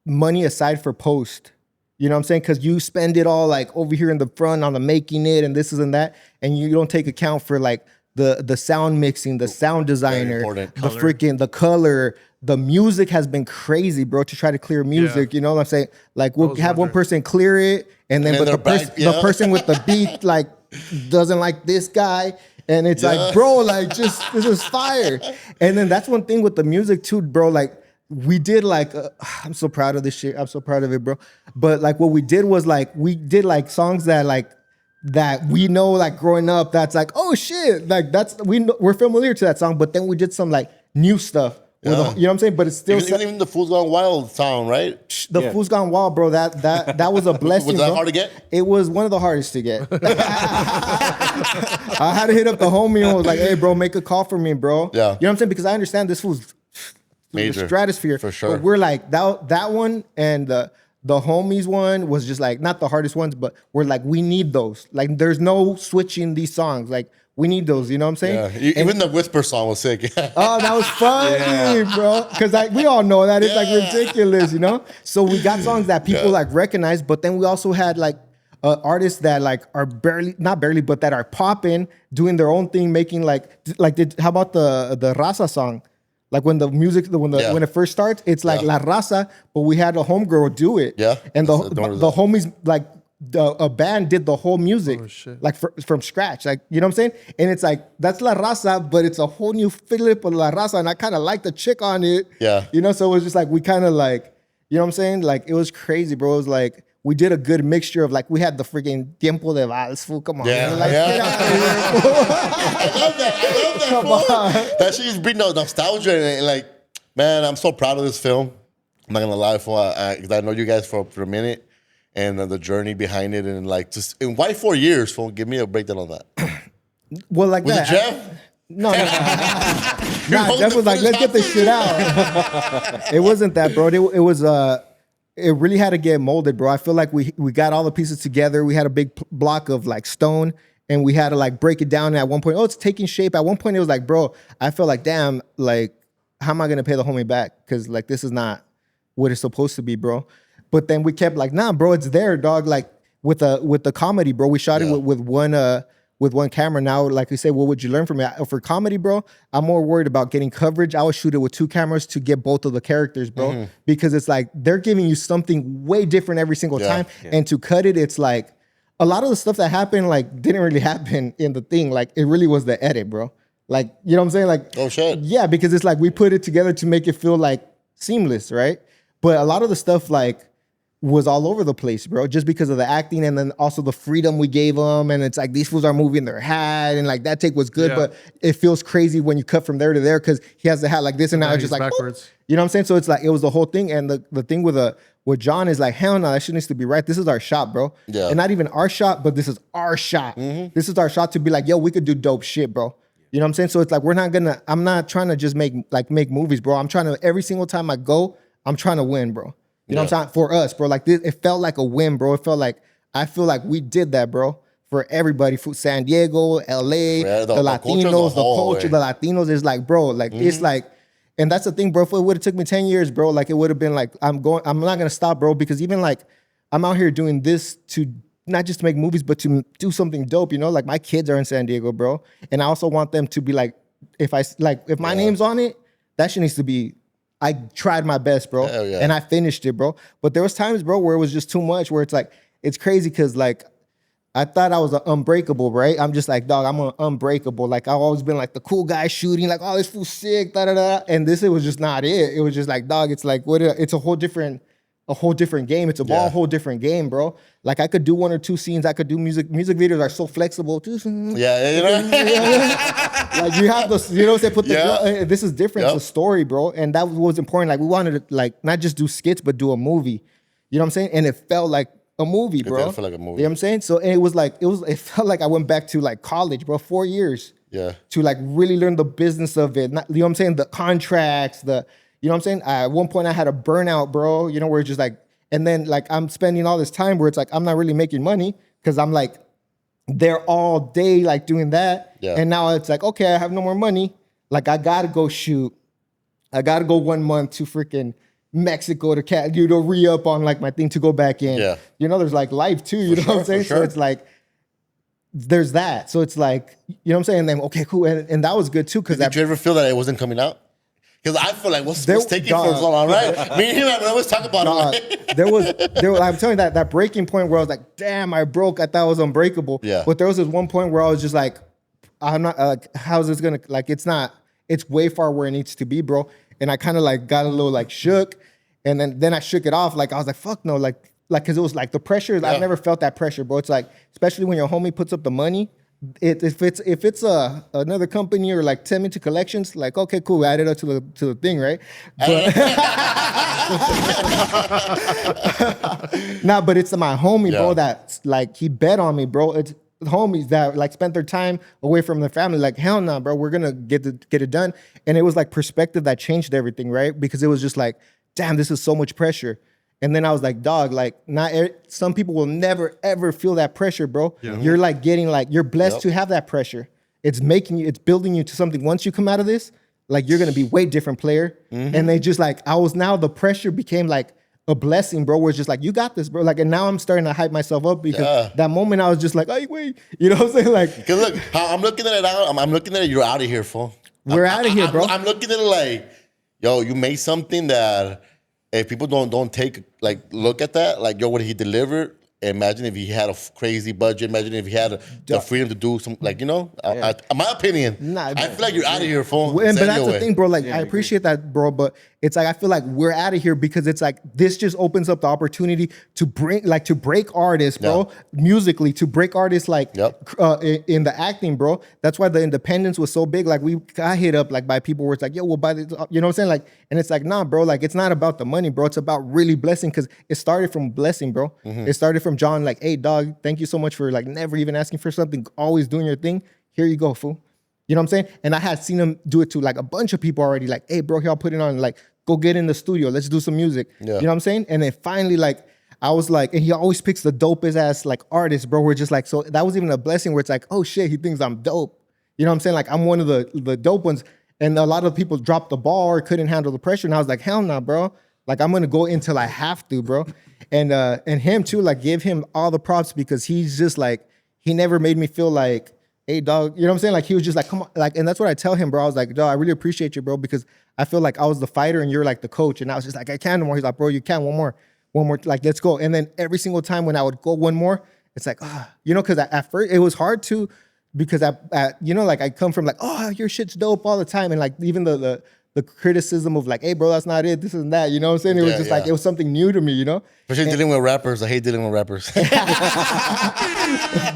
money aside for post. You know what I'm saying? Because you spend it all like over here in the front on the making it and this and that, and you don't take account for like the sound mixing, the sound designer, important. the freaking the color. The music has been crazy, bro, to try to clear music. You know what I'm saying? Like we'll have one person clear it, and then but the person with the beat like doesn't like this guy. And it's like, bro, like just this is fire. And then that's one thing with the music too, bro. Like we did like, I'm so proud of this shit. I'm so proud of it, bro. But like what we did was like, we did like songs that we know like growing up, that's like, oh shit. Like we're familiar to that song, but then we did some like new stuff. You know what I'm saying? But it's still even the Fool's Gone Wild sound, right? The Fool's Gone Wild, bro. That was a blessing. Was that bro. hard to get? It was one of the hardest to get. I had to hit up the homie and was like, "Hey, bro, make a call for me, bro." Yeah. You know what I'm saying? Because I understand this was Major. the stratosphere For sure. But we're like that one and the homies one was just like not the hardest ones, but we're like we need those. Like there's no switching these songs. Like we need those. You know what I'm saying? Yeah. Even the Whisper song was sick. Oh, that was funny, bro. Because like we all know that it's like ridiculous, you know. So we got songs that people like recognize, but then we also had like artists that like are not barely, but that are popping, doing their own thing, making how about the Raza song? Like when the music, when it first starts, it's like La Raza, but we had a homegirl do it. Yeah. And the homies like a band did the whole music like from scratch. Like, you know what I'm saying? And it's like, that's La Raza, but it's a whole new Philip of La Raza. And I kind of like the chick on it. Yeah. You know, so it was just like, we kind of like, you know what I'm saying? Like, it was crazy, bro. It was like, we did a good mixture of like, we had the freaking Tiempo de Vals, fool. Come on. Yeah. Man. Like, Yeah. get out of here, fool. I love that. Come fool. on. That shit just brings nostalgia and like, man, I'm so proud of this film. I'm not gonna lie, because I know you guys for a minute and the journey behind it and like just in why 4 years? Fool, give me a breakdown on that. Well, like Was that. it Jeff? No. Nah, Jeff was like, let's get this shit out. It wasn't that, bro. It was it really had to get molded, bro. I feel like we got all the pieces together. We had a big block of like stone and we had to like break it down. And at one point, it's taking shape. At one point it was like, bro, I felt like, damn, like, how am I gonna pay the homie back? Because like this is not what it's supposed to be, bro. But then we kept like, nah, bro, it's there, dog. Like with the comedy, bro. We shot it with one camera. Now, like we say, what would you learn from it? For comedy, bro, I'm more worried about getting coverage. I would shoot it with 2 cameras to get both of the characters, bro. Because it's like they're giving you something way different every single time. And to cut it, it's like a lot of the stuff that happened like didn't really happen in the thing. Like it really was the edit, bro. Like, you know what I'm saying? Like, oh shit. Yeah, because it's like we put it together to make it feel like seamless, right? But a lot of the stuff like was all over the place, bro, just because of the acting and then also the freedom we gave them. And it's like these fools are moving their hat and like that take was good, but it feels crazy when you cut from there to there because he has the hat like this and now it's just like backwards. Boop. You know what I'm saying? So it's like it was the whole thing. And the thing with John is like, hell no, that shit needs to be right. This is our shot, bro. Yeah. And not even our shot, but this is our shot. This is our shot to be like, yo, we could do dope shit, bro. You know what I'm saying? So it's like I'm not trying to just make movies, bro. I'm trying to, every single time I go, I'm trying to win, bro. You know what I'm saying? For us, bro. Like this, it felt like a win, bro. It felt like, I feel like we did that, bro. For everybody, for San Diego, LA, the Latinos, the culture, the Latinos is like, bro, like it's like, and that's the thing, bro. If it would have took me 10 years, bro, like it would have been like, I'm not gonna stop, bro, because even like I'm out here doing this to not just to make movies, but to do something dope, you know? Like my kids are in San Diego, bro. And I also want them to be like, if my name's on it, that shit needs to be, I tried my best, bro. And I finished it, bro. But there was times, bro, where it was just too much, where it's like, it's crazy because like, I thought I was unbreakable, right? I'm just like, dog, I'm unbreakable. Like I've always been like the cool guy shooting, like, oh, this fool's sick, da da da. And this, it was just not it. It was just like, dog, it's like, it's a whole different a whole different game. It's a whole different game, bro. Like I could do 1 or 2 scenes. I could do music. Music videos are so flexible. Yeah, you know. Like you have those, you know what I'm saying? This is different. It's a story, bro. And that was important. Like we wanted to like not just do skits, but do a movie. You know what I'm saying? And it felt like a movie, bro. It did feel like a movie. You know what I'm saying? So and it felt like I went back to like college, bro, 4 years. Yeah. To like really learn the business of it. Not, you know what I'm saying? The contracts, you know what I'm saying? At one point I had a burnout, bro, you know, where it's just like, and then like I'm spending all this time where it's like, I'm not really making money because I'm like there all day, like doing that. Yeah. And now it's like, okay, I have no more money. Like I gotta go shoot. I gotta go 1 month to freaking Mexico to re-up on like my thing to go back in. Yeah. You know, there's like life too, you know what I'm saying? So it's like, there's that. So it's like, you know what I'm saying? And then, okay, cool. And that was good too. Cause Did you ever feel that it wasn't coming out? Because I feel like what's taking for so long, right? Me and him, I always talk about it. There was, I'm telling you that breaking point where I was like, damn, I broke. I thought I was unbreakable. Yeah. But there was this one point where I was just like, I'm not, how's this gonna, like, it's way far where it needs to be, bro. And I kind of like got a little like shook. And then I shook it off. Like, I was like, fuck no. Like, cause it was like the pressure, I've never felt that pressure, bro. It's like, especially when your homie puts up the money, if it's another company or like send me to collections, like, okay, cool, add it up to the thing, right? But but it's my homie, bro, that's like, he bet on me, bro. It's homies that like spent their time away from their family. Like, hell no, bro, we're gonna get it done. And it was like perspective that changed everything, right? Because it was just like, damn, this is so much pressure. And then I was like, dog, like some people will never ever feel that pressure, bro. Yeah. You're like getting like, you're blessed to have that pressure. It's building you to something. Once you come out of this, like you're gonna be way different player. And they just like, the pressure became like a blessing, bro. Where it's just like, you got this, bro. Like, and now I'm starting to hype myself up because that moment I was just like, hey, wait, you know what I'm saying? Like, because look, I'm looking at it out. I'm looking at it. You're out of here, fool. We're out of here, bro. I'm looking at it like, yo, you made something that if people don't take like look at that, like, yo, what he delivered. Imagine if he had a crazy budget. Imagine if he had the freedom to do some, like, you know, my opinion. I feel like you're out of here, fool. But that's the thing, bro. Like, I appreciate that, bro. But it's like, I feel like we're out of here because it's like, this just opens up the opportunity to break artists, bro, musically, to break artists, like, in the acting, bro. That's why the independence was so big. Like, we got hit up, like, by people where it's like, yo, we'll buy this, you know what I'm saying? Like, and it's like, nah, bro, like, it's not about the money, bro. It's about really blessing because it started from blessing, bro. It started from John, like, hey, dog, thank you so much for, like, never even asking for something, always doing your thing. Here you go, fool. You know what I'm saying? And I had seen him do it to, like, a bunch of people already, like, hey, bro, here, I'll put it on, like, go get in the studio. Let's do some music. You know what I'm saying? And then finally, like, I was like, and he always picks the dopest ass, like, artists, bro. We're just like, so that was even a blessing where it's like, oh, shit, he thinks I'm dope. You know what I'm saying? Like, I'm one of the dope ones. And a lot of people dropped the ball or couldn't handle the pressure. And I was like, hell no, bro. Like, I'm going to go until I have to, bro. And him too, like, give him all the props because he's just like, he never made me feel like, hey, dog, you know what I'm saying? Like, he was just like, come on. Like, and that's what I tell him, bro. I was like, dog, I really appreciate you, bro, because I feel like I was the fighter and you're like the coach. And I was just like, I can't no more. He's like, bro, you can, one more, like, let's go. And then every single time when I would go one more, it's like, you know, because at first it was hard to, because you know, like, I come from like, oh, your shit's dope all the time. And like, even the criticism of like, hey, bro, that's not it, this and that, you know what I'm saying? It was just like, it was something new to me, you know? Especially dealing with rappers. I hate dealing with rappers.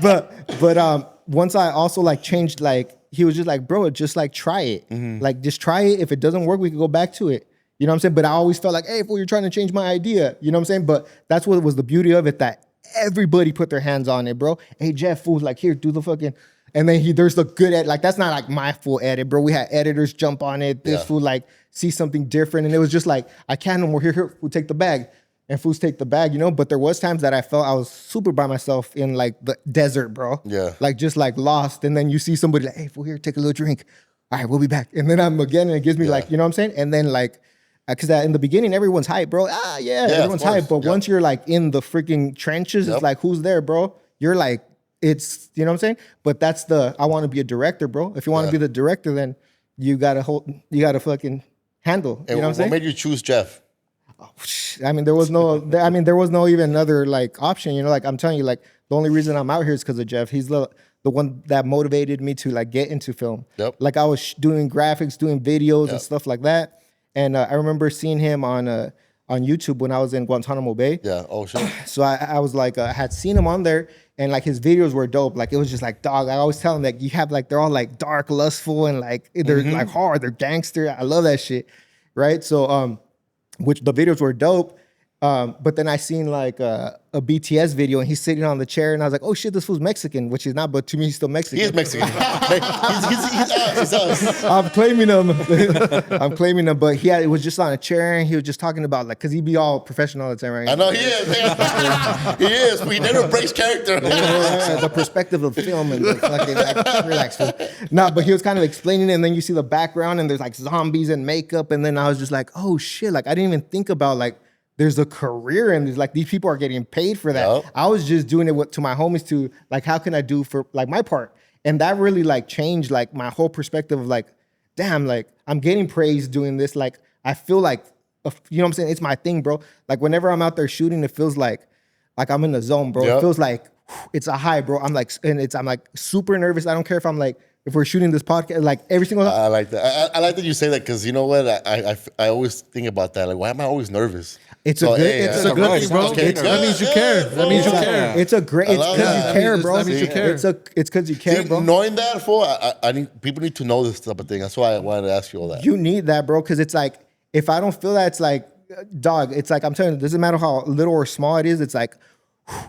But once I also like changed, like, he was just like, bro, just like try it. Like, just try it. If it doesn't work, we can go back to it. You know what I'm saying? But I always felt like, hey, fool, you're trying to change my idea. You know what I'm saying? But that's what was the beauty of it, that everybody put their hands on it, bro. Hey, Jeff, fool, like, here, do the fucking... And then there's the good edit. Like, that's not like my full edit, bro. We had editors jump on it. This fool, like, see something different. And it was just like, I can't no more. Here, we'll take the bag. And fools take the bag, you know? But there was times that I felt I was super by myself in, like, the desert, bro. Yeah. Like, just, like, lost. And then you see somebody like, hey, fool, here, take a little drink. All right, we'll be back. And then I'm again, and it gives me, like, you know what I'm saying? And then, like, because in the beginning, everyone's hype, bro. Everyone's hype. But once you're, like, in the freaking trenches, it's like, who's there, bro? You're, like, it's, you know what I'm saying? But that's I want to be a director, bro. If you want to be the director, then you gotta fucking handle. You know what I'm saying? What made you choose Jeff? I mean, there was no even other like option, you know, like I'm telling you, like the only reason I'm out here is because of Jeff. He's the one that motivated me to like get into film. Like I was doing graphics, doing videos and stuff like that. And I remember seeing him on on YouTube when I was in Guantanamo Bay. Yeah. Oh shit. So I was like, I had seen him on there, and like his videos were dope. Like it was just like, dog. I always tell him like you have like they're all like dark, lustful, and like they're like hard. They're gangster. I love that shit, right? So which the videos were dope. But then I seen like a BTS video and he's sitting on the chair and I was like, oh shit, this fool's Mexican, which he's not, but to me he's still Mexican. He is Mexican. He's us. I'm claiming him. I'm claiming him, but it was just on a chair and he was just talking about like, cause he be all professional all the time, right? I know he is. He is. He never breaks character. The perspective of film and the fucking like, relax. No, but he was kind of explaining it, and then you see the background and there's like zombies and makeup, and then I was just like, oh shit, like I didn't even think about like there's a career and like these people are getting paid for that. Yep. I was just doing it to my homies to like, how can I do for like my part? And that really like changed like my whole perspective of like, damn, like I'm getting praised doing this. Like I feel like, you know what I'm saying? It's my thing, bro. Like whenever I'm out there shooting, it feels like I'm in the zone, bro. Yep. It feels like it's a high, bro. I'm like super nervous. I don't care if we're shooting this podcast, like every single time. I like that. I like that you say that because you know what? I always think about that. Like, why am I always nervous? It's a good thing, bro. That means you care. That means you care. It's a great. It's because you care, bro. That means you care. It's because you care, bro. Knowing that, I need people need to know this type of thing. That's why I wanted to ask you all that. You need that, bro, because it's like if I don't feel that, it's like, dog. It's like I'm telling you, it doesn't matter how little or small it is. It's like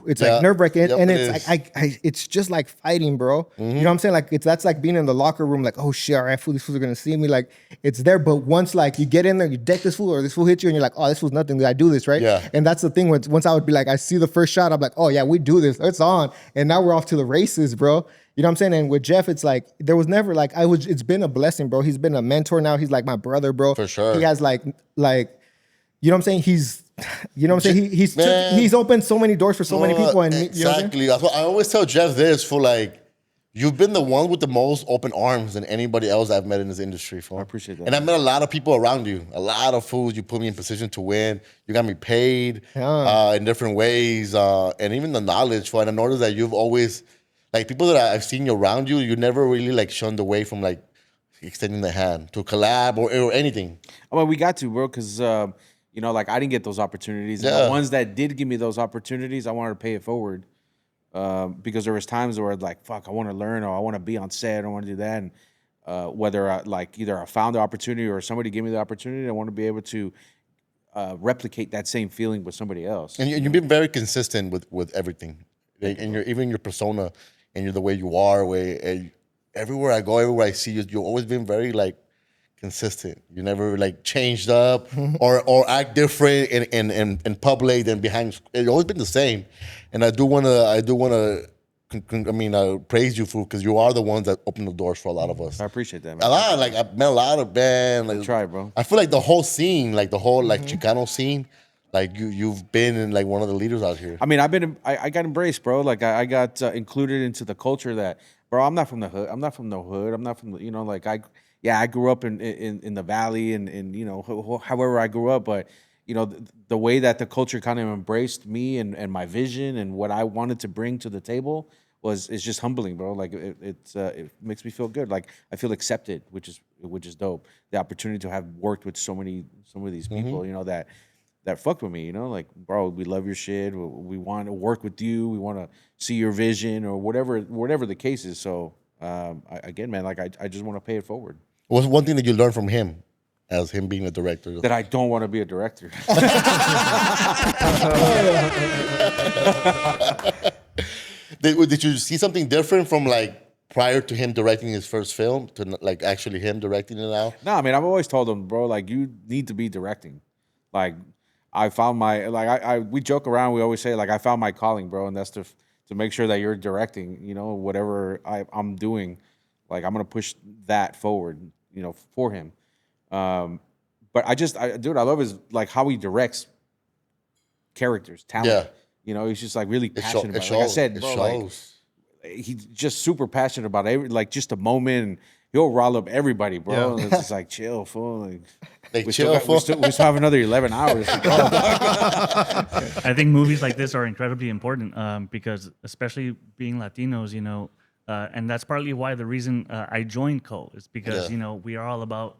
nerve wracking, Yep, and it it's like it's just like fighting, bro. You know what I'm saying? Like that's like being in the locker room, like oh shit, all right, these fools are gonna see me. Like it's there, but once like you get in there, you deck this fool or this fool hits you, and you're like, oh, this fool's nothing. Did I do this right? Yeah. And that's the thing. Once I would be like, I see the first shot, I'm like, oh yeah, we do this. It's on, and now we're off to the races, bro. You know what I'm saying? And with Jeff, it's like there was never like it's been a blessing, bro. He's been a mentor now. He's like my brother, bro. For sure. He has like you know what I'm saying? You know what I'm saying? He's opened so many doors for so many people. And exactly. You know what I'm saying? That's what I always tell Jeff this for like, you've been the one with the most open arms than anybody else I've met in this industry. For. I appreciate that. And I met a lot of people around you, a lot of fools. You put me in position to win. You got me paid in different ways, and even the knowledge. For and I noticed that you've always, like people that I've seen around you, you never really like shunned away from like extending the hand to collab or anything. Well, we got to, bro, because you know, like I didn't get those opportunities. And the ones that did give me those opportunities, I wanted to pay it forward. Because there was times where like, fuck, I want to learn or I want to be on set, I want to do that. And whether either I found the opportunity or somebody gave me the opportunity, I want to be able to replicate that same feeling with somebody else. And you've been very consistent with everything. And even your persona and the way you are, everywhere I go, everywhere I see you, you've always been very like consistent. You never like changed up or act different in public than behind. It's always been the same. And I do wanna praise you for because you are the ones that open the doors for a lot of us. I appreciate that, man. A lot. Like I've met a lot of bands. Like, try, bro. I feel like the whole scene, like the whole like Chicano scene, like you've been in like one of the leaders out here. I mean, I got embraced, bro. Like I got included into the culture that, bro. I'm not from the hood. I'm not from the hood. I'm not from the, you know, like I grew up in the valley and you know, however I grew up, but you know, the way that the culture kind of embraced me and my vision and what I wanted to bring to the table is just humbling, bro. Like it makes me feel good. Like I feel accepted, which is dope. The opportunity to have worked with some of these people, you know, that fucked with me, you know, like, bro, we love your shit. We want to work with you. We want to see your vision or whatever the case is. So again, man, like I just want to pay it forward. What's one thing that you learned from him, as him being a director? That I don't want to be a director. Did you see something different from like prior to him directing his first film to like actually him directing it now? No, I mean, I've always told him, bro, like you need to be directing. Like I found my, like we joke around. We always say like I found my calling, bro, and that's to make sure that you're directing. You know, whatever I'm doing, like I'm gonna push that forward. You know, for him. But dude, I love his like how he directs characters, talent. Yeah. You know, he's just like really passionate about it. Shows. Like I said, It bro, shows. like he's just super passionate about like just a moment. And he'll rile up everybody, bro. Yeah. And it's just like chill, fool. Like, we chill, fool. still have another 11 hours to go. I think movies like this are incredibly important because, especially being Latinos, you know, and that's partly why the reason I joined Co is because you know we are all about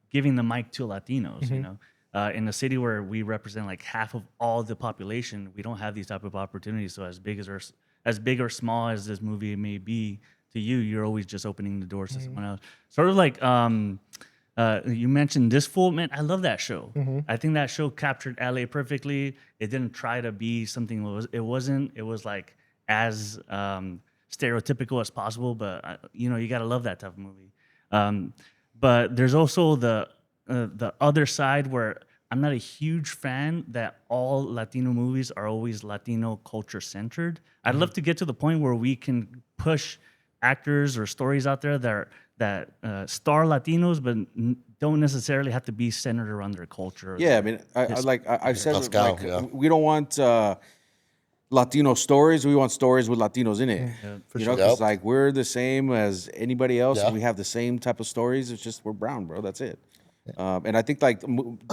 giving the mic to Latinos. You know, in a city where we represent like half of all the population, we don't have these type of opportunities. So as big or small as this movie may be to you, you're always just opening the doors to someone else. Sort of like you mentioned This Fool, man. I love that show. I think that show captured LA perfectly. It didn't try to be something it wasn't. It was like as stereotypical as possible. But you gotta love that type of movie. But there's also the other side where I'm not a huge fan that all Latino movies are always Latino culture centered. I'd love to get to the point where we can push actors or stories out there that star Latinos, but don't necessarily have to be centered around their culture. Yeah, I mean, I've said, Pascal, like, yeah. we don't want Latino stories. We want stories with Latinos in it. sure. Because Yep. like we're the same as anybody else. Yeah. We have the same type of stories. It's just we're brown, bro. That's it. And I think like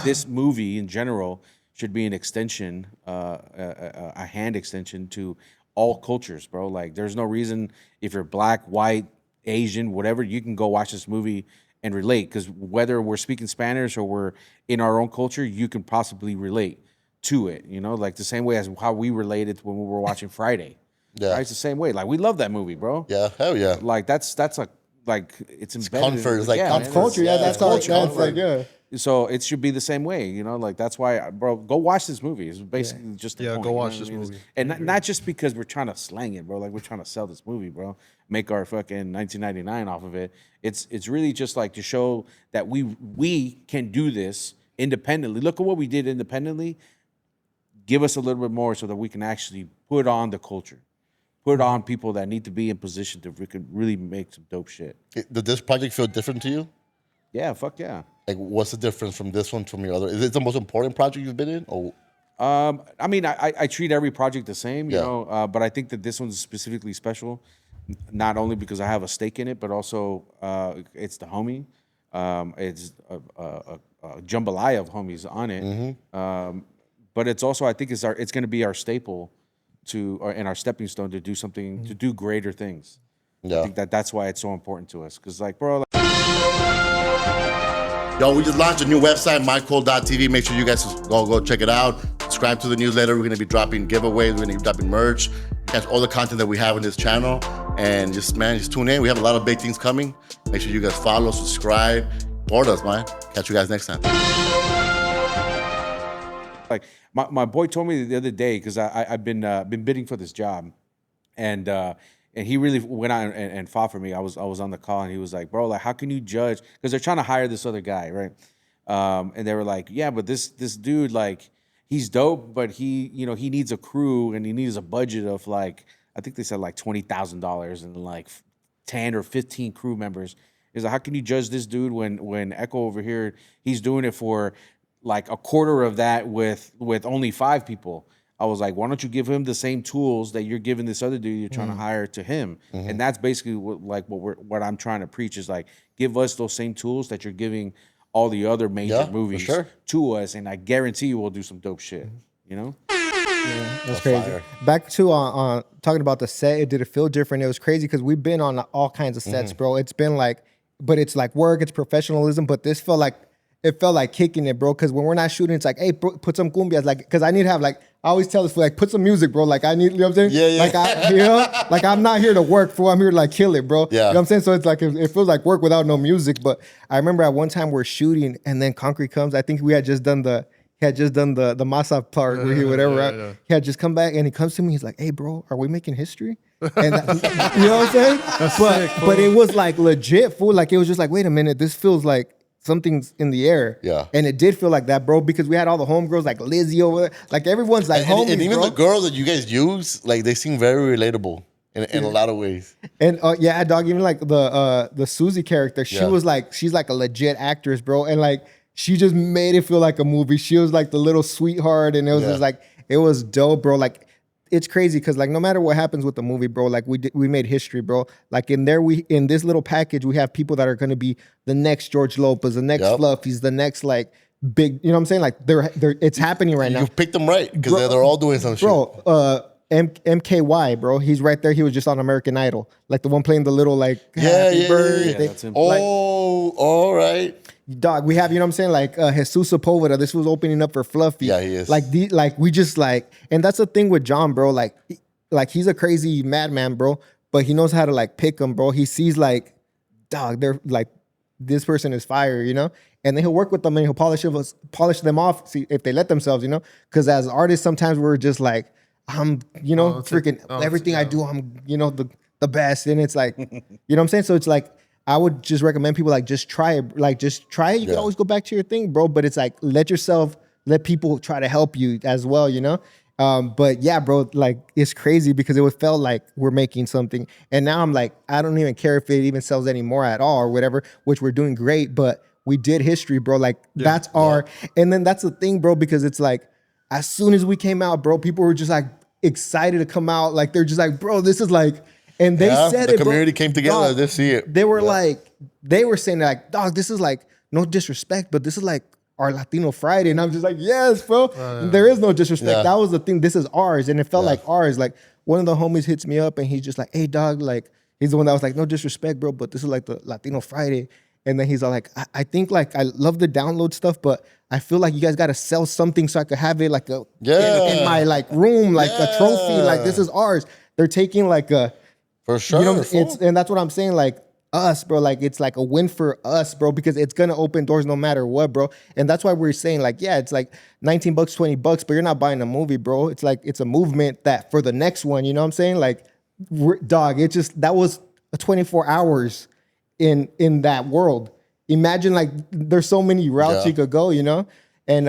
this movie in general should be an extension, a hand extension to all cultures, bro. Like there's no reason if you're black, white, Asian, whatever, you can go watch this movie and relate. Because whether we're speaking Spanish or we're in our own culture, you can possibly relate to it. Like the same way as how we related when we were watching Friday. Yeah. Right? It's the same way. Like we love that movie, bro. Yeah, hell yeah. Like that's like it's embedded. Comfort. It's like yeah, comfort. man. Culture, yeah, that's all. culture. That's like, yeah. So it should be the same way, like that's why, bro, go watch this movie. It's basically just the point, go you know watch what this I mean? movie. And not just because we're trying to slang it, bro. Like we're trying to sell this movie, bro. Make our fucking 1999 off of it. It's really just like to show that we can do this independently. Look at what we did independently. Give us a little bit more so that we can actually put on the culture, put on people that need to be in position to we could really make some dope shit. Did this project feel different to you? Yeah, fuck yeah. Like, what's the difference from this one from your other? Is it the most important project you've been in? Or I mean, I treat every project the same, you Yeah. know, but I think that this one's specifically special, not only because I have a stake in it, but also it's the homie. It's a jambalaya of homies on it. But it's also, I think, it's going to be our staple and our stepping stone to do something, to do greater things. yeah. I think that's why it's so important to us. Because, like, bro, Yo, we just launched a new website, mycold.tv. Make sure you guys go check it out. Subscribe to the newsletter. We're going to be dropping giveaways. We're going to be dropping merch. Catch all the content that we have on this channel. And just tune in. We have a lot of big things coming. Make sure you guys follow, subscribe, support us, man. Catch you guys next time. like my boy told me the other day, because I've been bidding for this job, and he really went out and fought for me. I was on the call, and he was like, bro, like, how can you judge? Because they're trying to hire this other guy, right? And they were like, yeah, but this dude, like, he's dope, but he needs a crew, and he needs a budget of, like, I think they said like $20,000 and like 10 or 15 crew members. He's like, how can you judge this dude when Echo over here, he's doing it for like a quarter of that with only 5 people? I was like, why don't you give him the same tools that you're giving this other dude you're trying to hire to him? And that's basically what I'm trying to preach is, like, give us those same tools that you're giving all the other major for movies sure. to us, and I guarantee you we'll do some dope shit. You know? That's crazy. fire. Back to talking about the set, did it feel different? It was crazy because we've been on all kinds of sets, bro. It's been like, but it's like work, it's professionalism, but this felt like kicking it, bro. Because when we're not shooting, it's like, hey, bro, put some cumbias, like, because I need to have, like, I always tell this, like, put some music, bro. Like, I need, you know what I'm saying? Yeah. Like, like, I'm not here to work, fool. I'm here to, like, kill it, bro. Yeah. You know what I'm saying? So it's like, it feels like work without no music. But I remember at one time we're shooting, and then Concrete comes. I think he had just done the masa part where he whatever. He had just come back, and he comes to me. He's like, "Hey, bro, are we making history?" And you know what I'm saying? But it was like legit, fool. Like, it was just like, wait a minute, this feels like something's in the air. Yeah. And it did feel like that, bro, because we had all the homegirls like Lizzie over there. Like, everyone's like homies, and even bro. the girls that you guys use, like, they seem very relatable in a lot of ways. And yeah, dog, even like the Susie character, she Yeah. was like, she's like a legit actress, bro. And like, she just made it feel like a movie. She was like the little sweetheart, and it was just like, it was dope, bro. Like, it's crazy because, like, no matter what happens with the movie, bro, like, we made history, bro. Like, in this little package, we have people that are gonna be the next George Lopez, the next Fluffies, the next, like, big, you know what I'm saying? Like, it's happening right now. You picked them right because they're all doing some shit. Bro, MKY, bro, he's right there. He was just on American Idol, like the one playing the little, like, happy birthday. that's him. Oh, all right. dog, we have, you know what I'm saying? Like Jesus Sepulveda, this was opening up for Fluffy. Yeah, he is. Like we just like, and that's the thing with John, bro. Like he's a crazy madman, bro, but he knows how to like pick them, bro. He sees like, dog, they're like, this person is fire, you know? And then he'll work with them and he'll polish them off, see if they let themselves, you know? Because as artists, sometimes we're just like, I'm, you know, everything I do, I'm, you know, the best. And it's like, you know what I'm saying? So it's like, I would just recommend people like just try it. Like just try it. You can always go back to your thing, bro. But it's like let people try to help you as well, you know? But yeah, bro, like it's crazy because it would felt like we're making something. And now I'm like, I don't even care if it even sells anymore at all or whatever, which we're doing great, but we did history, bro. Like that's our, and then that's the thing, bro, because it's like, as soon as we came out, bro, people were just like excited to come out. Like they're just like, bro, this is like, and they said the it, community bro. came together. Dog, They see it. They were like, they were saying like, dog, this is like, no disrespect, but this is like our Latino Friday. And I'm just like, yes, bro. There is no disrespect. Yeah. That was the thing. This is ours. And it felt like ours. Like one of the homies hits me up and he's just like, hey, dog, like, he's the one that was like, no disrespect, bro, but this is like the Latino Friday. And then he's all like, I think like, I love the download stuff, but I feel like you guys got to sell something so I could have it like in my like room, like a trophy. Like this is ours. They're taking like a, for sure. you know, and that's what I'm saying. Like us, bro, like it's like a win for us, bro, because it's gonna open doors no matter what, bro. And that's why we're saying like, yeah, it's like $19, $20, but you're not buying a movie, bro. It's like it's a movement that for the next one, you know what I'm saying? Like, dog, it just that was 24 hours in that world. Imagine like there's so many routes you could go, you know? And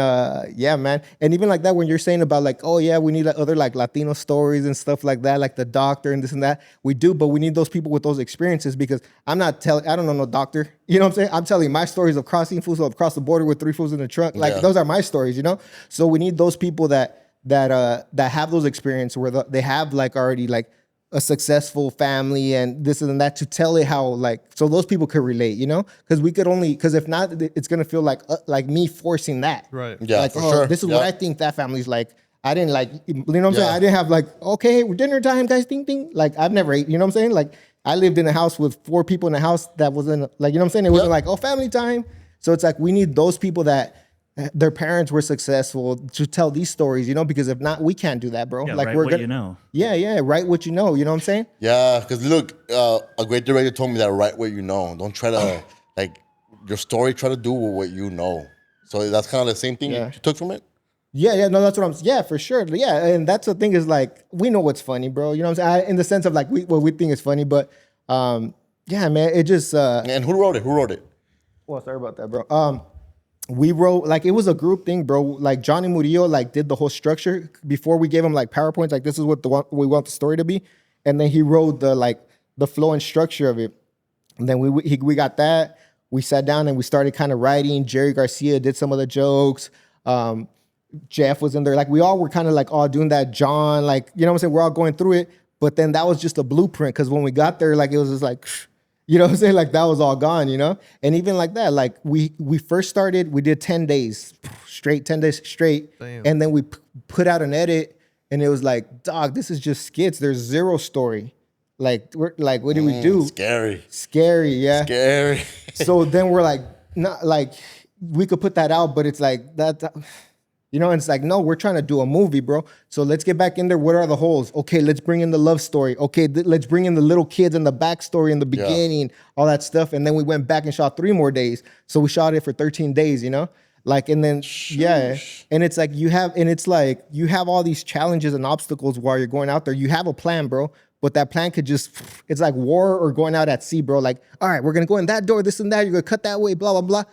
yeah, man. And even like that, when you're saying about like, oh yeah, we need like, other like Latino stories and stuff like that, like the doctor and this and that. We do, but we need those people with those experiences because I don't know no doctor. You know what I'm saying? I'm telling you my stories of crossing fools across the border with 3 fools in the trunk. Like those are my stories, you know? So we need those people that have those experiences where they have like already like a successful family and this and that to tell it how like so those people could relate, you know, because if not, it's gonna feel like me forcing that, right? Yeah, like for sure. This is what I think that family's like. I didn't like, you know what I'm saying? I didn't have like, okay, we're dinner time, guys, ding ding. Like I've never ate, you know what I'm saying? Like I lived in a house with 4 people in a house that wasn't like, you know what I'm saying? It wasn't like, oh, family time. So it's like we need those people that their parents were successful to tell these stories, you know, because if not, we can't do that, bro. Yeah, like write we're what gonna, you know. Yeah, write what you know. You know what I'm saying? Yeah, because look, a great director told me that write what you know. Don't try to like your story. Try to do what you know. So that's kind of the same thing you took from it. Yeah, no, that's what yeah, for sure. Yeah, and that's the thing is like we know what's funny, bro. You know what I'm saying? In the sense of like what we think is funny, but yeah, man, it just. And who wrote it? Who wrote it? Well, sorry about that, bro. We wrote like it was a group thing, bro. Like Johnny Murillo like did the whole structure before we gave him like PowerPoints. Like this is what we want the story to be, and then he wrote the flow and structure of it. And then we got that. We sat down and we started kind of writing. Jerry Garcia did some of the jokes. Jeff was in there. Like we all were kind of like all doing that. John, like you know what I'm saying. We're all going through it, but then that was just a blueprint because when we got there, like it was just like. You know what I'm saying? Like that was all gone, you know? And even like that, like we first started, we did 10 days straight, 10 days straight. Damn. And then we put out an edit and it was like, dog, this is just skits. There's zero story. Like, we're like, what do we do? Scary, yeah. Scary. So then we're like, not like, we could put that out, but it's like that you know, and it's like, no, we're trying to do a movie, bro. So let's get back in there. What are the holes? Okay, let's bring in the love story. Okay, let's bring in the little kids and the backstory in the beginning, all that stuff. And then we went back and shot 3 more days. So we shot it for 13 days, you know? Like, and then, yeah. And it's like you have all these challenges and obstacles while you're going out there. You have a plan, bro. But that plan could just, it's like war or going out at sea, bro. Like, all right, we're going to go in that door, this and that. You're going to cut that way, blah, blah, blah.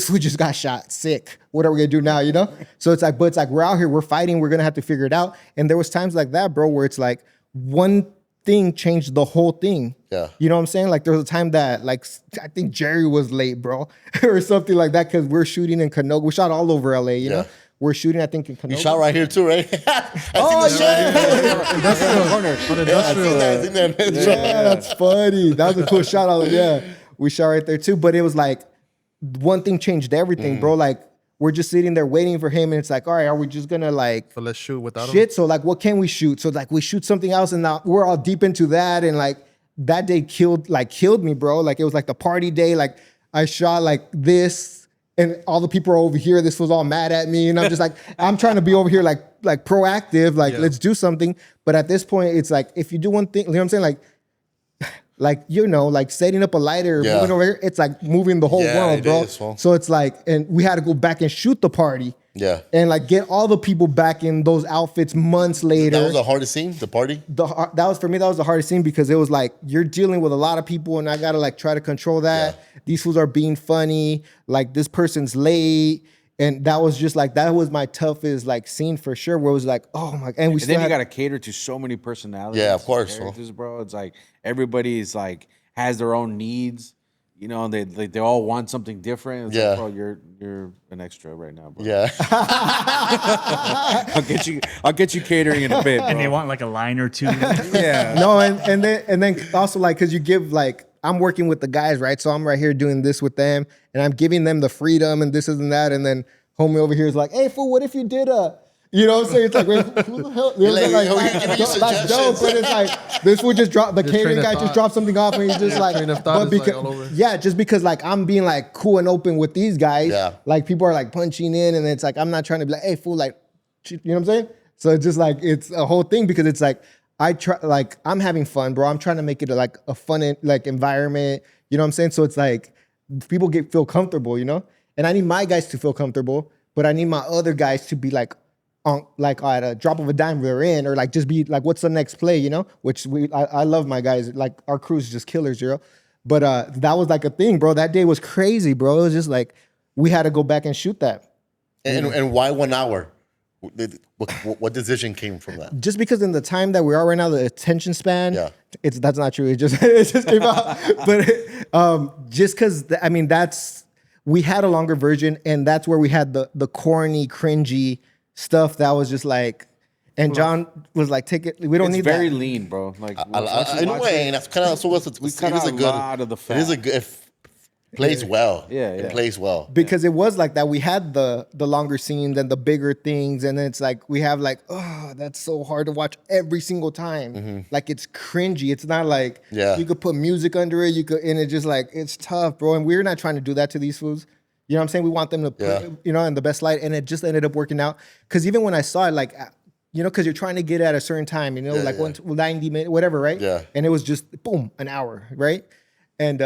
We just got shot, sick. What are we gonna do now, you know? So it's like, but it's like we're out here, we're fighting, we're gonna have to figure it out. And there was times like that, bro, where it's like one thing changed the whole thing. Yeah. You know what I'm saying? Like there was a time that like, I think Jerry was late, bro, or something like that, because we're shooting in Canoga. We shot all over LA, you know? We're shooting, I think, in Canoga. You shot right here too, right? Oh, yeah. Yeah, That's funny. That was a cool shot. Yeah, we shot right there too. But it was like, one thing changed everything, bro. Like we're just sitting there waiting for him, and it's like, all right, are we just gonna like So let's shoot without shit? So like, what can we shoot? So like, we shoot something else, and now we're all deep into that, and like that day killed me, bro. Like it was like the party day. Like I shot like this, and all the people are over here. This was all mad at me, and I'm just like, I'm trying to be over here like proactive, like let's do something. But at this point, it's like if you do one thing, you know what I'm saying, like like setting up a lighter, moving over here, it's like moving the whole world, bro. So it's like, and we had to go back and shoot the party. Yeah. And like get all the people back in those outfits months later. That was the hardest scene, the party? That was for me, that was the hardest scene because it was like you're dealing with a lot of people and I gotta like try to control that. Yeah. These fools are being funny, like this person's late. And that was just like, that was my toughest like scene for sure, where it was like, oh my, and we still then you gotta cater to so many personalities. Yeah, of course. Bro. It's like everybody's like has their own needs. You know, they all want something different. It's like, bro, you're an extra right now, bro. Yeah. I'll get you catering in a bit, bro. And they want like a line or two. Yeah. No, and then also like, cause you give like, I'm working with the guys, right? So I'm right here doing this with them and I'm giving them the freedom and this and that. And then homie over here is like, hey fool, what if you did you know what I'm saying? It's like, wait, who the hell? Like dope, but it's like this would just drop the catering guy just dropped something off and he's just like, but because, just because like I'm being like cool and open with these guys, like people are like punching in and it's like I'm not trying to be like, hey fool, like, you know what I'm saying? So it's just like it's a whole thing because it's like I try, like I'm having fun, bro. I'm trying to make it like a fun like environment, you know what I'm saying? So it's like people feel comfortable, you know, and I need my guys to feel comfortable, but I need my other guys to be like at a drop of a dime they're in, or like just be like, what's the next play, you know? Which I love my guys. Like our crew's just killers, you know? But that was like a thing, bro. That day was crazy, bro. It was just like we had to go back and shoot that. And why 1 hour? What decision came from that? Just because in the time that we are right now, the attention span, that's not true. It just came out. But just because I mean we had a longer version, and that's where we had the corny, cringy stuff that was just like, and John was like, take it. We don't need that. It's very lean, bro. Like in a way, and that's kind of so. We cut out a lot of the fat. It is a good. Plays well. Yeah. It plays well. Because it was like that. We had the longer scenes and the bigger things, and then it's like we have like, oh, that's so hard to watch every single time. Mm-hmm. Like it's cringy. It's not like you could put music under it. You could, and it just like it's tough, bro. And we're not trying to do that to these foods. You know what I'm saying? We want them to put, you know, in the best light, and it just ended up working out. Because even when I saw it, like, you know, because you're trying to get at a certain time, you know, 90 minutes, whatever, right? Yeah. And it was just boom, an hour, right? And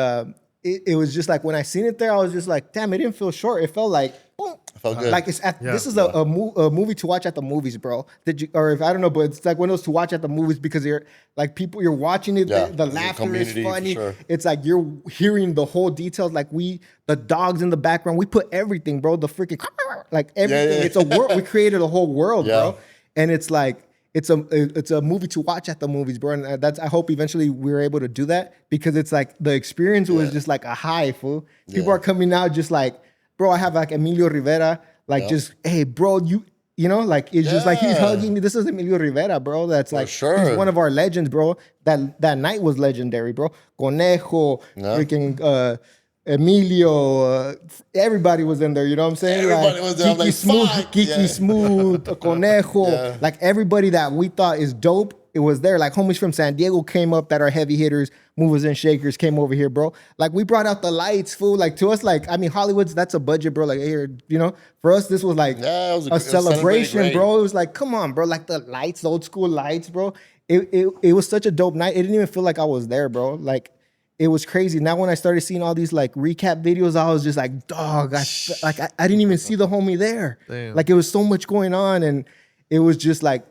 it was just like when I seen it there, I was just like, damn, it didn't feel short. It felt like boom. It felt good. Like this is a movie to watch at the movies, bro. Or if I don't know, but it's like one of those to watch at the movies because you're like you're watching it. The laughter is funny. Sure. It's like you're hearing the whole details. Like the dogs in the background. We put everything, bro. The freaking like everything. Yeah. It's a world. We created a whole world, bro. And it's like. It's a movie to watch at the movies, bro. And I hope eventually we're able to do that because it's like the experience was just like a high, fool. People are coming out just like, bro, I have like Emilio Rivera, like just, hey, bro, you know, like it's just like he's hugging me. This is Emilio Rivera, bro. That's like he's one of our legends, bro. That night was legendary, bro. Conejo, freaking Emilio, everybody was in there, you know what I'm saying? Everybody was there. Kiki Smooth, Conejo, like everybody that we thought is dope, it was there. Like homies from San Diego came up that are heavy hitters, movers and shakers came over here, bro. Like we brought out the lights, fool. Like to us, like, I mean, Hollywood's, that's a budget, bro. Like here, you know, for us, this was like a celebration, bro. It was like, come on, bro. Like the lights, the old school lights, bro. It was such a dope night. It didn't even feel like I was there, bro. Like, it was crazy. Now when I started seeing all these like recap videos, I was just like, dog, I didn't even see the homie there. Damn. Like it was so much going on, and it was just like,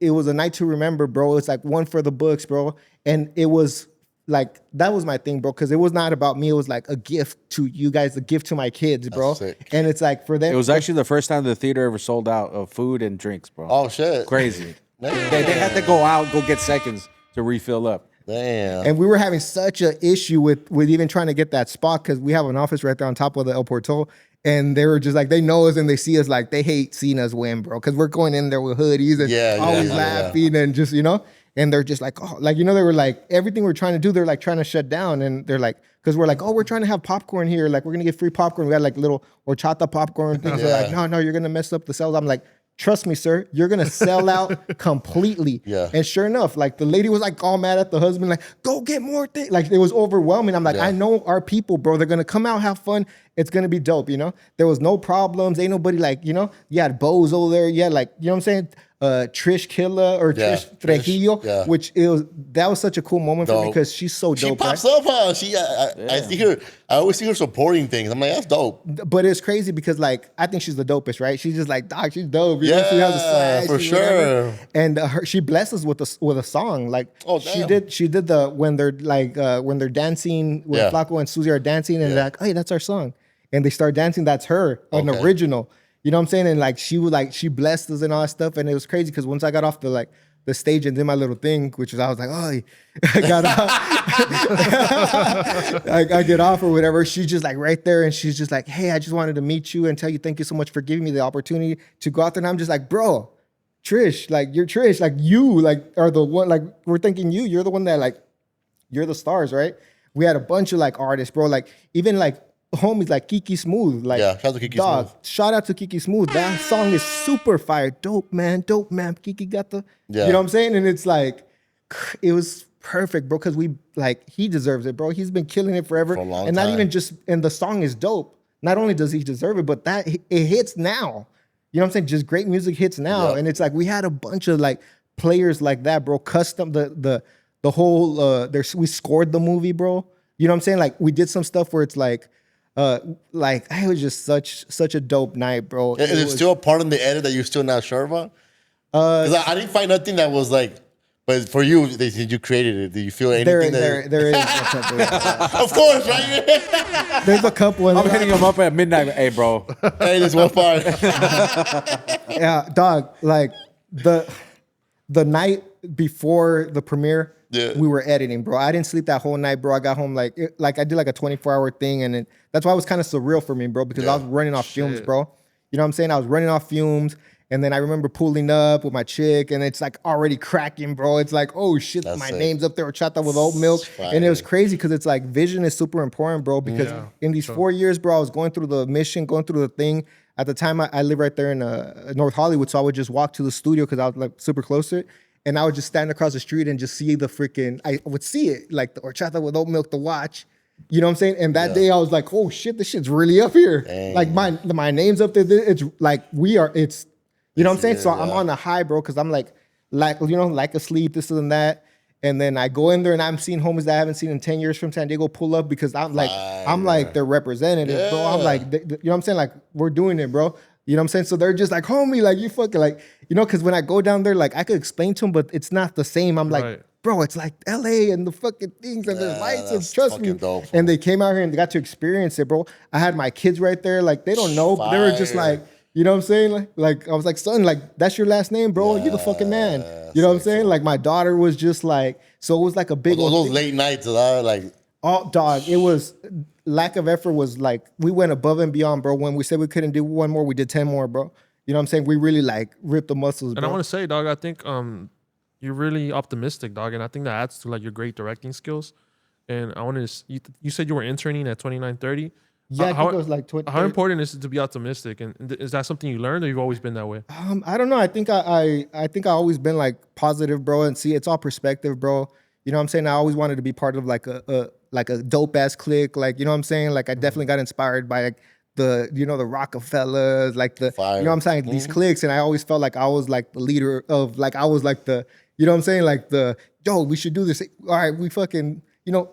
it was a night to remember, bro. It's like one for the books, bro. And it was like, that was my thing, bro, because it was not about me. It was like a gift to you guys, a gift to my kids, bro. And it's like for them. It was actually the first time the theater ever sold out of food and drinks, bro. Oh, shit. Crazy. They had to go out, go get seconds to refill up. Damn. And we were having such an issue with even trying to get that spot because we have an office right there on top of the El Portal. And they were just like, they know us and they see us like, they hate seeing us win, bro. Because we're going in there with hoodies and always laughing and just, you know. And they're just like, oh, like, you know, they were like, everything we're trying to do, they're like trying to shut down. And they're like, because we're like, oh, we're trying to have popcorn here. Like, we're going to get free popcorn. We had like little horchata popcorn things. They're like, no, you're going to mess up the sales. I'm like, trust me, sir, you're gonna sell out completely. Yeah. And sure enough, like the lady was like all mad at the husband, like, go get more things. Like it was overwhelming. I'm like, Yeah. I know our people, bro. They're gonna come out, have fun. It's gonna be dope, you know? There was no problems. Ain't nobody like, you know, you had Bose over there. Yeah, like, you know what I'm saying? Trish Killa or Yeah, Trish Trujillo, yeah. which that was such a cool moment for me Dope. because she's so She dope. pops right? up, huh? I see her. I always see her supporting things. I'm like, that's dope. But it's crazy because like I think she's the dopest, right? She's just like, dog, she's dope. You know? She has a Yeah, swag, for she's whatever. sure. And she blesses with a song. Like Oh, she damn. did the when they're dancing when Yeah. Flaco and Susie are dancing and they're like, hey, that's our song. And they start dancing, that's her, an Okay. original. You know what I'm saying? And like she blessed us and all that stuff. And it was crazy because once I got off the stage and did my little thing, which was I was like, oh, I got off. I get off or whatever. She's just like right there and she's just like, hey, I just wanted to meet you and tell you thank you so much for giving me the opportunity to go out there. And I'm just like, bro, Trish, like you're Trish, like you like are the one, like we're thinking you're the one that like, you're the stars, right? We had a bunch of like artists, bro. Like even like homies like Kiki Smooth. Like, Yeah, shout out to Kiki dog, Smooth. shout out to Kiki Smooth. That song is super fire. Dope, man. Kiki got the, Yeah. you know what I'm saying? And it's like, it was perfect, bro, because he deserves it, bro. He's been killing it forever. For a long and not time. even just, and the song is dope. Not only does he deserve it, but that it hits now. You know what I'm saying? Just great music hits now. Yeah. And it's like, we had a bunch of like players like that, bro. Custom, the whole, we scored the movie, bro. You know what I'm saying? Like we did some stuff where it's like it was just such a dope night, bro. Is it still a part in the edit that you're still not sure about? Because I didn't find nothing that was like, but for you, you created it. Did you feel anything there is Of course, right? there's a couple. I'm hitting him up at midnight. Hey, bro. Hey, this one part. Yeah, dog. Like the night before the premiere, Yeah. we were editing, bro. I didn't sleep that whole night, bro. I got home like I did like a 24-hour thing, and that's why it was kind of surreal for me, bro, because I was running off fumes, bro. You know what I'm saying? I was running off fumes, and then I remember pulling up with my chick, and it's like already cracking, bro. It's like, oh shit, That's my sick. name's up there, Horchata with Oat Milk, and it was Fire. crazy because it's like vision is super important, bro. Because in these 4 years, bro, I was going through the mission, going through the thing. At the time, I live right there in North Hollywood, so I would just walk to the studio because I was like super close to it. And I would just stand across the street and just see I would see it, like the Horchata with Oat Milk, the watch. You know what I'm saying? And that day I was like, oh shit, this shit's really up here. Dang. Like my name's up there. It's like you know what I'm saying? So I'm Yeah. on a high, bro, because I'm like asleep, this and that. And then I go in there and I'm seeing homies that I haven't seen in 10 years from San Diego pull up because I'm like their representative, bro. I'm like, you know what I'm saying? Like, we're doing it, bro. You know what I'm saying? So they're just like, homie, like you fucking like, you know, because when I go down there, like I could explain to them, but it's not the same. I'm like, Right. bro, it's like LA and the fucking things and there's Yeah, lights and that's trust me. fucking dope. And they came out here and they got to experience it, bro. I had my kids right there, like they don't know, but they were just Fire. like, you know what I'm saying? Like I was like, son, like that's your last name, bro. You're the fucking man. You know what I'm saying? Like my daughter was just like, so it was like a big Those old late nights, like, oh, dog, it was lack of effort was like we went above and beyond, bro. When we said we couldn't do one more, we did 10 more, bro. You know what I'm saying? We really like ripped the muscles, And bro. I want to say, dog, I think you're really optimistic, dog, and I think that adds to like your great directing skills. And I wanted to, you said you were interning at 2930. Yeah, I think it was like 20. How important is it to be optimistic? And is that something you learned, or you've always been that way? I don't know. I think I always been like positive, bro. And see, it's all perspective, bro. You know what I'm saying? I always wanted to be part of like a dope ass clique. Like, you know what I'm saying? Like I definitely got inspired by like the Rockefellers, like the, Fire. you know what I'm saying? These cliques. And I always felt like I was like the leader of like, I was like the, you know what I'm saying? Like yo, we should do this. All right, we fucking,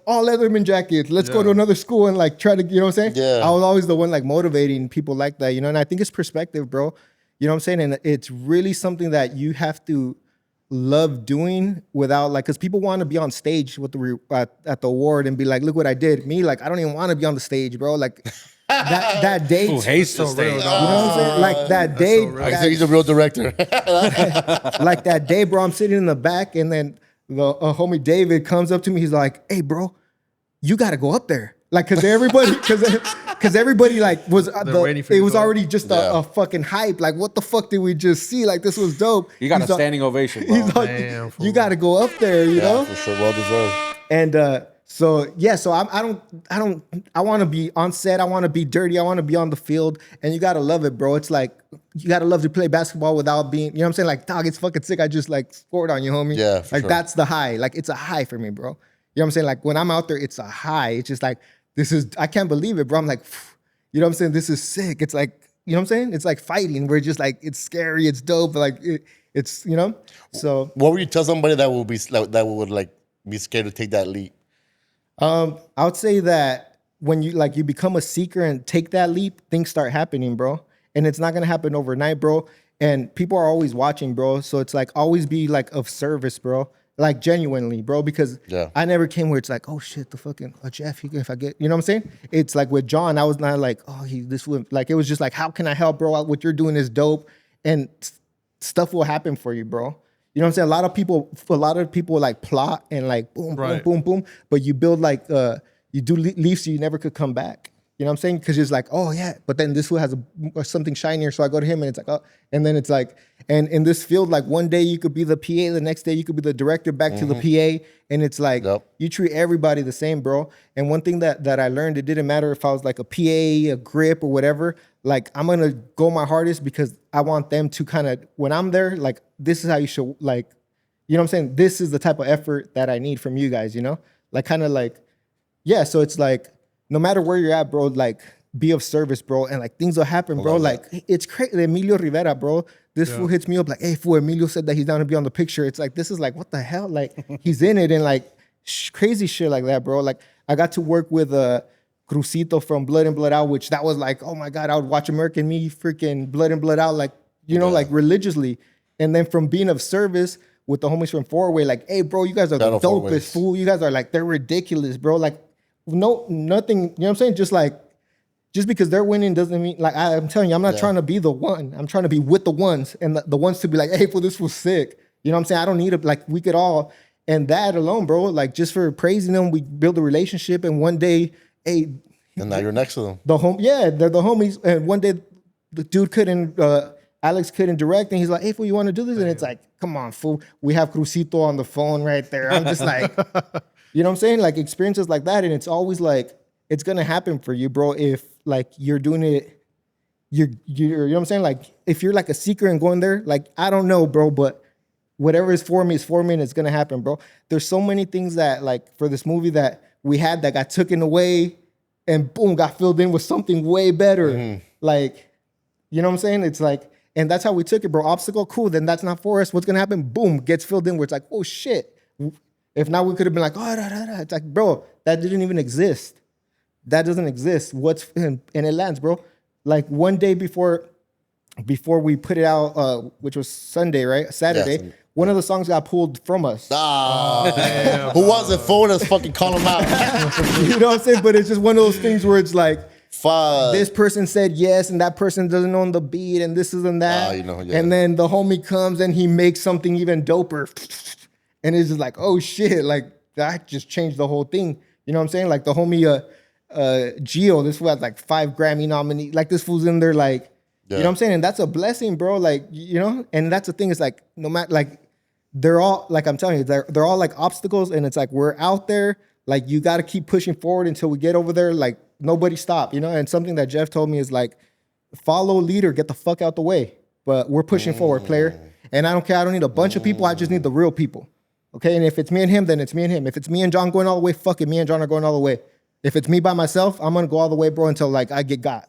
all Leatherman jackets. Let's go to another school and like try to, you know what I'm saying? Yeah. I was always the one like motivating people like that, and I think it's perspective, bro. You know what I'm saying? And it's really something that you have to love doing without like, because people want to be on stage with at the award and be like, look what I did. Me, like, I don't even want to be on the stage, bro. Like that day. Who hates the stage? You know what I'm saying? Like that day. so real. I think he's a real director. Like that day, bro, I'm sitting in the back and then the homie David comes up to me. He's like, hey, bro, you got to go up there. Like, cause everybody like was, waiting for you it to was go. already just a fucking hype. Like, what the fuck did we just see? Like, this was dope. You got He's a all- standing ovation, He's bro. like, Damn, you fool. got to go up there, you know? For sure, well deserved. And So yeah, so I want to be on set. I want to be dirty. I want to be on the field, and you gotta love it, bro. It's like you gotta love to play basketball without being, you know what I'm saying? Like, dog, it's fucking sick. I just like scored on you, homie. Yeah, for like sure. that's the high. Like it's a high for me, bro. You know what I'm saying? Like when I'm out there, it's a high. It's just like I can't believe it, bro. I'm like, you know what I'm saying? This is sick. It's like, you know what I'm saying? It's like fighting. We're just like, it's scary. It's dope. But like it's, you know. So What would you tell somebody that will be that would like be scared to take that leap? I would say that when you become a seeker and take that leap, things start happening, bro. And it's not gonna happen overnight, bro. And people are always watching, bro. So it's like always be like of service, bro. Like genuinely, bro. Because I never came where it's like, oh shit, the fucking Jeff, if I get, you know what I'm saying? It's like with John, I was not like, oh, this would, like, it was just like, how can I help, bro? What you're doing is dope, and stuff will happen for you, bro. You know what I'm saying? A lot of people like plot and like boom, boom, boom, boom. But you build like you do leave so you never could come back. You know what I'm saying? Because it's like, oh yeah, but then this one has something shinier, so I go to him and it's like, oh, and then it's like, and in this field, like one day you could be the PA, the next day you could be the director, back to the PA, and it's like you treat everybody the same, bro. And one thing that I learned, it didn't matter if I was like a PA, a grip, or whatever. Like I'm gonna go my hardest because I want them to kind of, when I'm there, like this is how you should, like, you know what I'm saying? This is the type of effort that I need from you guys, you know? Like kind of like, yeah. So it's like, no matter where you're at, bro, like be of service, bro. And like things will happen, bro. Like it's crazy. Emilio Rivera, bro. This fool hits me up like, hey, fool, Emilio said that he's down to be on the picture. It's like, this is like, what the hell? Like he's in it, and like crazy shit like that, bro. Like I got to work with Crucito from Blood and Blood Out, which that was like, oh my God, I would watch American Me freaking Blood and Blood Out, like, you know, like religiously. And then from being of service with the homies from Four Way, like, hey, bro, you guys are the dopest, fool. You guys are like, they're ridiculous, bro. Like, nothing, you know what I'm saying? Just because they're winning doesn't mean, like, I'm telling you, I'm not trying to be the one. I'm trying to be with the ones, and the ones to be like, hey, fool, this was sick. You know what I'm saying? I don't need it. Like, we could all, and that alone, bro, like, just for praising them, we build a relationship, and one day, hey. And now you're next to them. They're the homies, and one day, the dude couldn't, Alex couldn't direct, and he's like, hey, fool, you want to do this? And it's like, come on, fool. We have Crucito on the phone right there. I'm just like, you know what I'm saying? Like experiences like that. And it's always like, it's going to happen for you, bro. If like you're doing it, you know what I'm saying? Like if you're like a seeker and going there, like, I don't know, bro, but whatever is for me, and it's going to happen, bro. There's so many things that like for this movie that we had that got taken away and boom, got filled in with something way better. Like, you know what I'm saying? It's like, and that's how we took it, bro. Obstacle, cool. Then that's not for us. What's going to happen? Boom, gets filled in where it's like, oh shit. If not, we could have been like, oh, it's like, bro, that didn't even exist. That doesn't exist. And it lands, bro. Like one day before we put it out, which was Sunday, right? Saturday, one of the songs got pulled from us. Damn, who was it? Phone us, fucking call him out. You know what I'm saying? But it's just one of those things where it's like, fuck. This person said yes, and that person doesn't own the beat, and this is and that. And then the homie comes and he makes something even doper. And it's just like, oh shit, like that just changed the whole thing. You know what I'm saying? Like the homie Gio, this fool had like 5 Grammy nominees. Like this fool's in there, like, you know what I'm saying? And that's a blessing, bro. Like, you know, and that's the thing, is like, no matter, like, they're all, like I'm telling you, they're all like obstacles, and it's like we're out there, like you gotta keep pushing forward until we get over there, like nobody stop, you know? And something that Jeff told me is like, follow leader, get the fuck out the way. But we're pushing forward, player. And I don't care, I don't need a bunch of people, I just need the real people. Okay, and if it's me and him, then it's me and him. If it's me and John going all the way, fuck it, me and John are going all the way. If it's me by myself, I'm gonna go all the way, bro, until like I get got.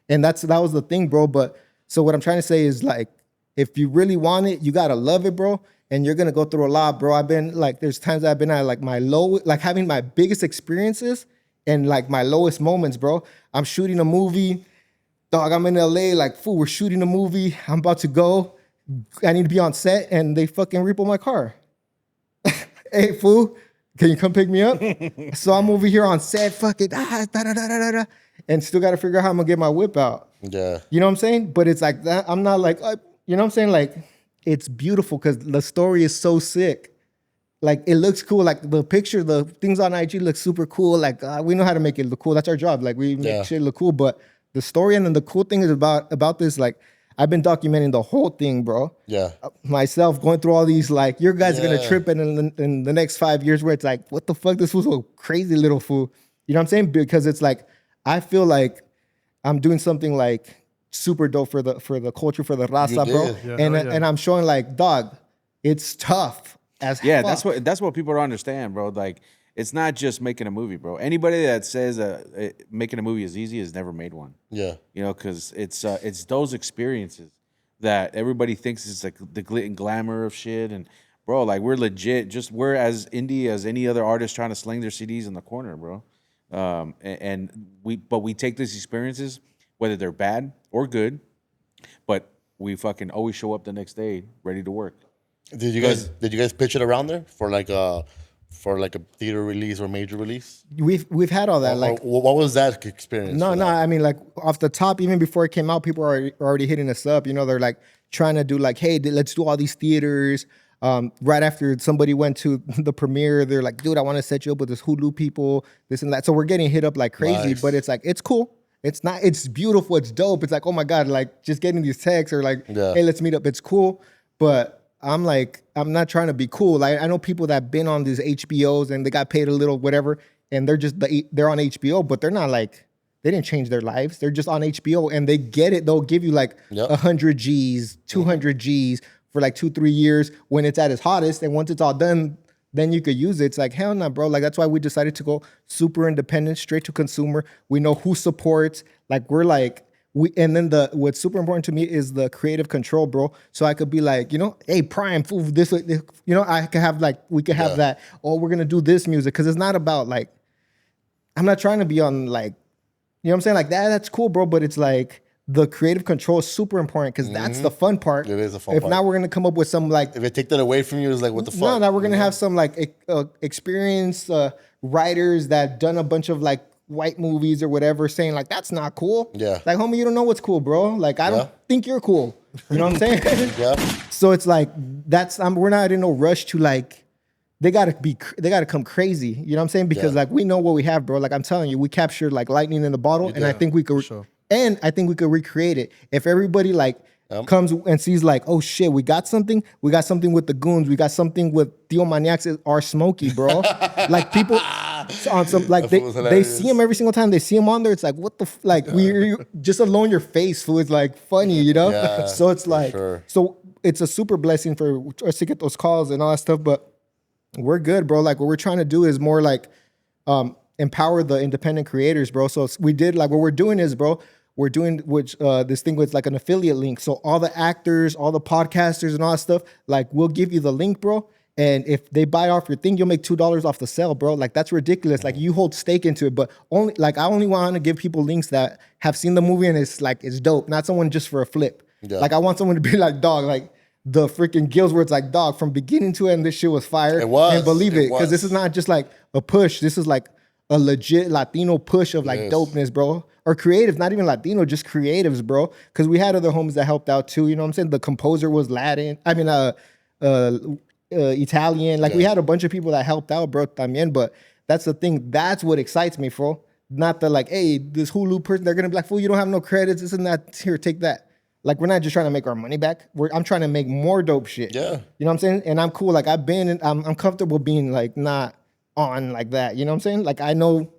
And that was the thing, bro. But so what I'm trying to say is like, if you really want it, you gotta love it, bro. And you're gonna go through a lot, bro. I've been like, there's times I've been at like my low, like having my biggest experiences and like my lowest moments, bro. I'm shooting a movie, dog. I'm in LA, like, fool, we're shooting a movie. I'm about to go. I need to be on set, and they fucking repo my car. Hey, fool, can you come pick me up? So I'm over here on set, fucking, and still got to figure out how I'm going to get my whip out. Yeah. You know what I'm saying? But it's like that. I'm not like, you know what I'm saying? Like, it's beautiful because the story is so sick. Like, it looks cool. Like, the picture, the things on IG look super cool. Like, we know how to make it look cool. That's our job. Like, we make shit look cool. But the story, and then the cool thing is about this, like, I've been documenting the whole thing, bro. Yeah. Myself going through all these, like, your guys are gonna Yeah. trip in the next 5 years where it's like, what the fuck? This was a crazy little fool. You know what I'm saying? Because it's like, I feel like I'm doing something like super dope for the culture, for the raza, bro. did. Yeah, and hell yeah. and I'm showing like, dog, it's tough as Yeah, fuck. that's what people don't understand, bro. Like, it's not just making a movie, bro. Anybody that says making a movie is easy has never made one. Yeah. You know, because it's those experiences that everybody thinks is like the glit and glamour of shit. And bro, like, we're legit. We're as indie as any other artist trying to sling their CDs in the corner, bro. And we take these experiences, whether they're bad or good, but we fucking always show up the next day ready to work. Did you guys pitch it around there for like a theater release or major release? We've had all that. Like, What was that experience? no, for no. that? I mean, like, off the top, even before it came out, people are already hitting us up. You know, they're like trying to do like, hey, let's do all these theaters. Right after somebody went to the premiere, they're like, dude, I want to set you up with this Hulu people, this and that. So we're getting hit up like crazy, Nice. but it's like, it's cool. It's not, it's beautiful. It's dope. It's like, oh my God, like just getting these texts or like, Yeah. hey, let's meet up. It's cool. But I'm like, I'm not trying to be cool. Like, I know people that been on these HBOs and they got paid a little, whatever, and they're on HBO, but they're not like, they didn't change their lives. They're just on HBO and they get it. They'll give you like Yep. 100 G's, 200 G's for like 2-3 years when it's at its hottest. And once it's all done, then you could use it. It's like, hell no, bro. Like, that's why we decided to go super independent, straight to consumer. We know who supports. Like, we're like, and then what's super important to me is the creative control, bro. So I could be like, you know, hey, Prime, fool, this, you know, I could have like, we could have Yeah. that. Oh, we're gonna do this music because it's not about like, I'm not trying to be on like, you know what I'm saying? Like that's cool, bro. But it's like the creative control is super important because that's the fun part. It is the fun if part. not, we're gonna come up with some like, If they take that away from you, it's like, what the fuck? no, now we're gonna You know? have some like experienced writers that done a bunch of like white movies or whatever, saying like that's not cool. Yeah. Like, homie, you don't know what's cool, bro. Like, I Yeah. don't think you're cool. You know what I'm saying? Yeah. So it's like we're not in no rush to like, they gotta come crazy. You know what I'm saying? Because Yeah. like we know what we have, bro. Like, I'm telling you, we captured like lightning in the bottle, and I did, think we could, sure. and I think we could recreate it if everybody like comes and sees like, oh shit, we got something with the goons, we got something with Tio Maniacs or Smokey, bro. Like, people on some like That was they hilarious. see him every single time they see him on there. It's like, what the like we just alone your face, fool, is like funny, you know. Yeah, so it's for like sure. so it's a super blessing for us to get those calls and all that stuff, but we're good, bro. Like, what we're trying to do is more like empower the independent creators, bro. So we did like what we're doing is, bro, we're doing this thing with like an affiliate link. So all the actors, all the podcasters, and all that stuff, like, we'll give you the link, bro. And if they buy off your thing, you'll make $2 off the sale, bro. Like, that's ridiculous. Like, you hold stake into it, but only like I only want to give people links that have seen the movie and it's like it's dope, not someone just for a flip. Yeah. Like, I want someone to be like, dog, like the freaking Gills where it's like, dog, from beginning to end, this shit was fire. It was. And believe It it, because this was. is not just like a push. This is like a legit Latino push of like is. dopeness, bro. Or creative, not even Latino, just creatives, bro. Because we had other homies that helped out too. You know what I'm saying? The composer was Latin. I mean, Italian. Like, we had a bunch of people that helped out, bro, también. But that's the thing. That's what excites me, bro. Not the like, hey, this Hulu person, they're gonna be like, fool, you don't have no credits, this and that. Here, take that. Like, we're not just trying to make our money back. I'm trying to make more dope shit. Yeah. You know what I'm saying? And I'm cool. Like, I'm comfortable being like not on like that. You know what I'm saying? Like, I know,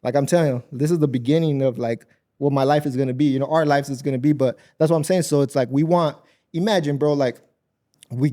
like, I'm telling you, this is the beginning of like what my life is gonna be. You know, our lives is gonna be. But that's what I'm saying. So it's like imagine, bro, like we're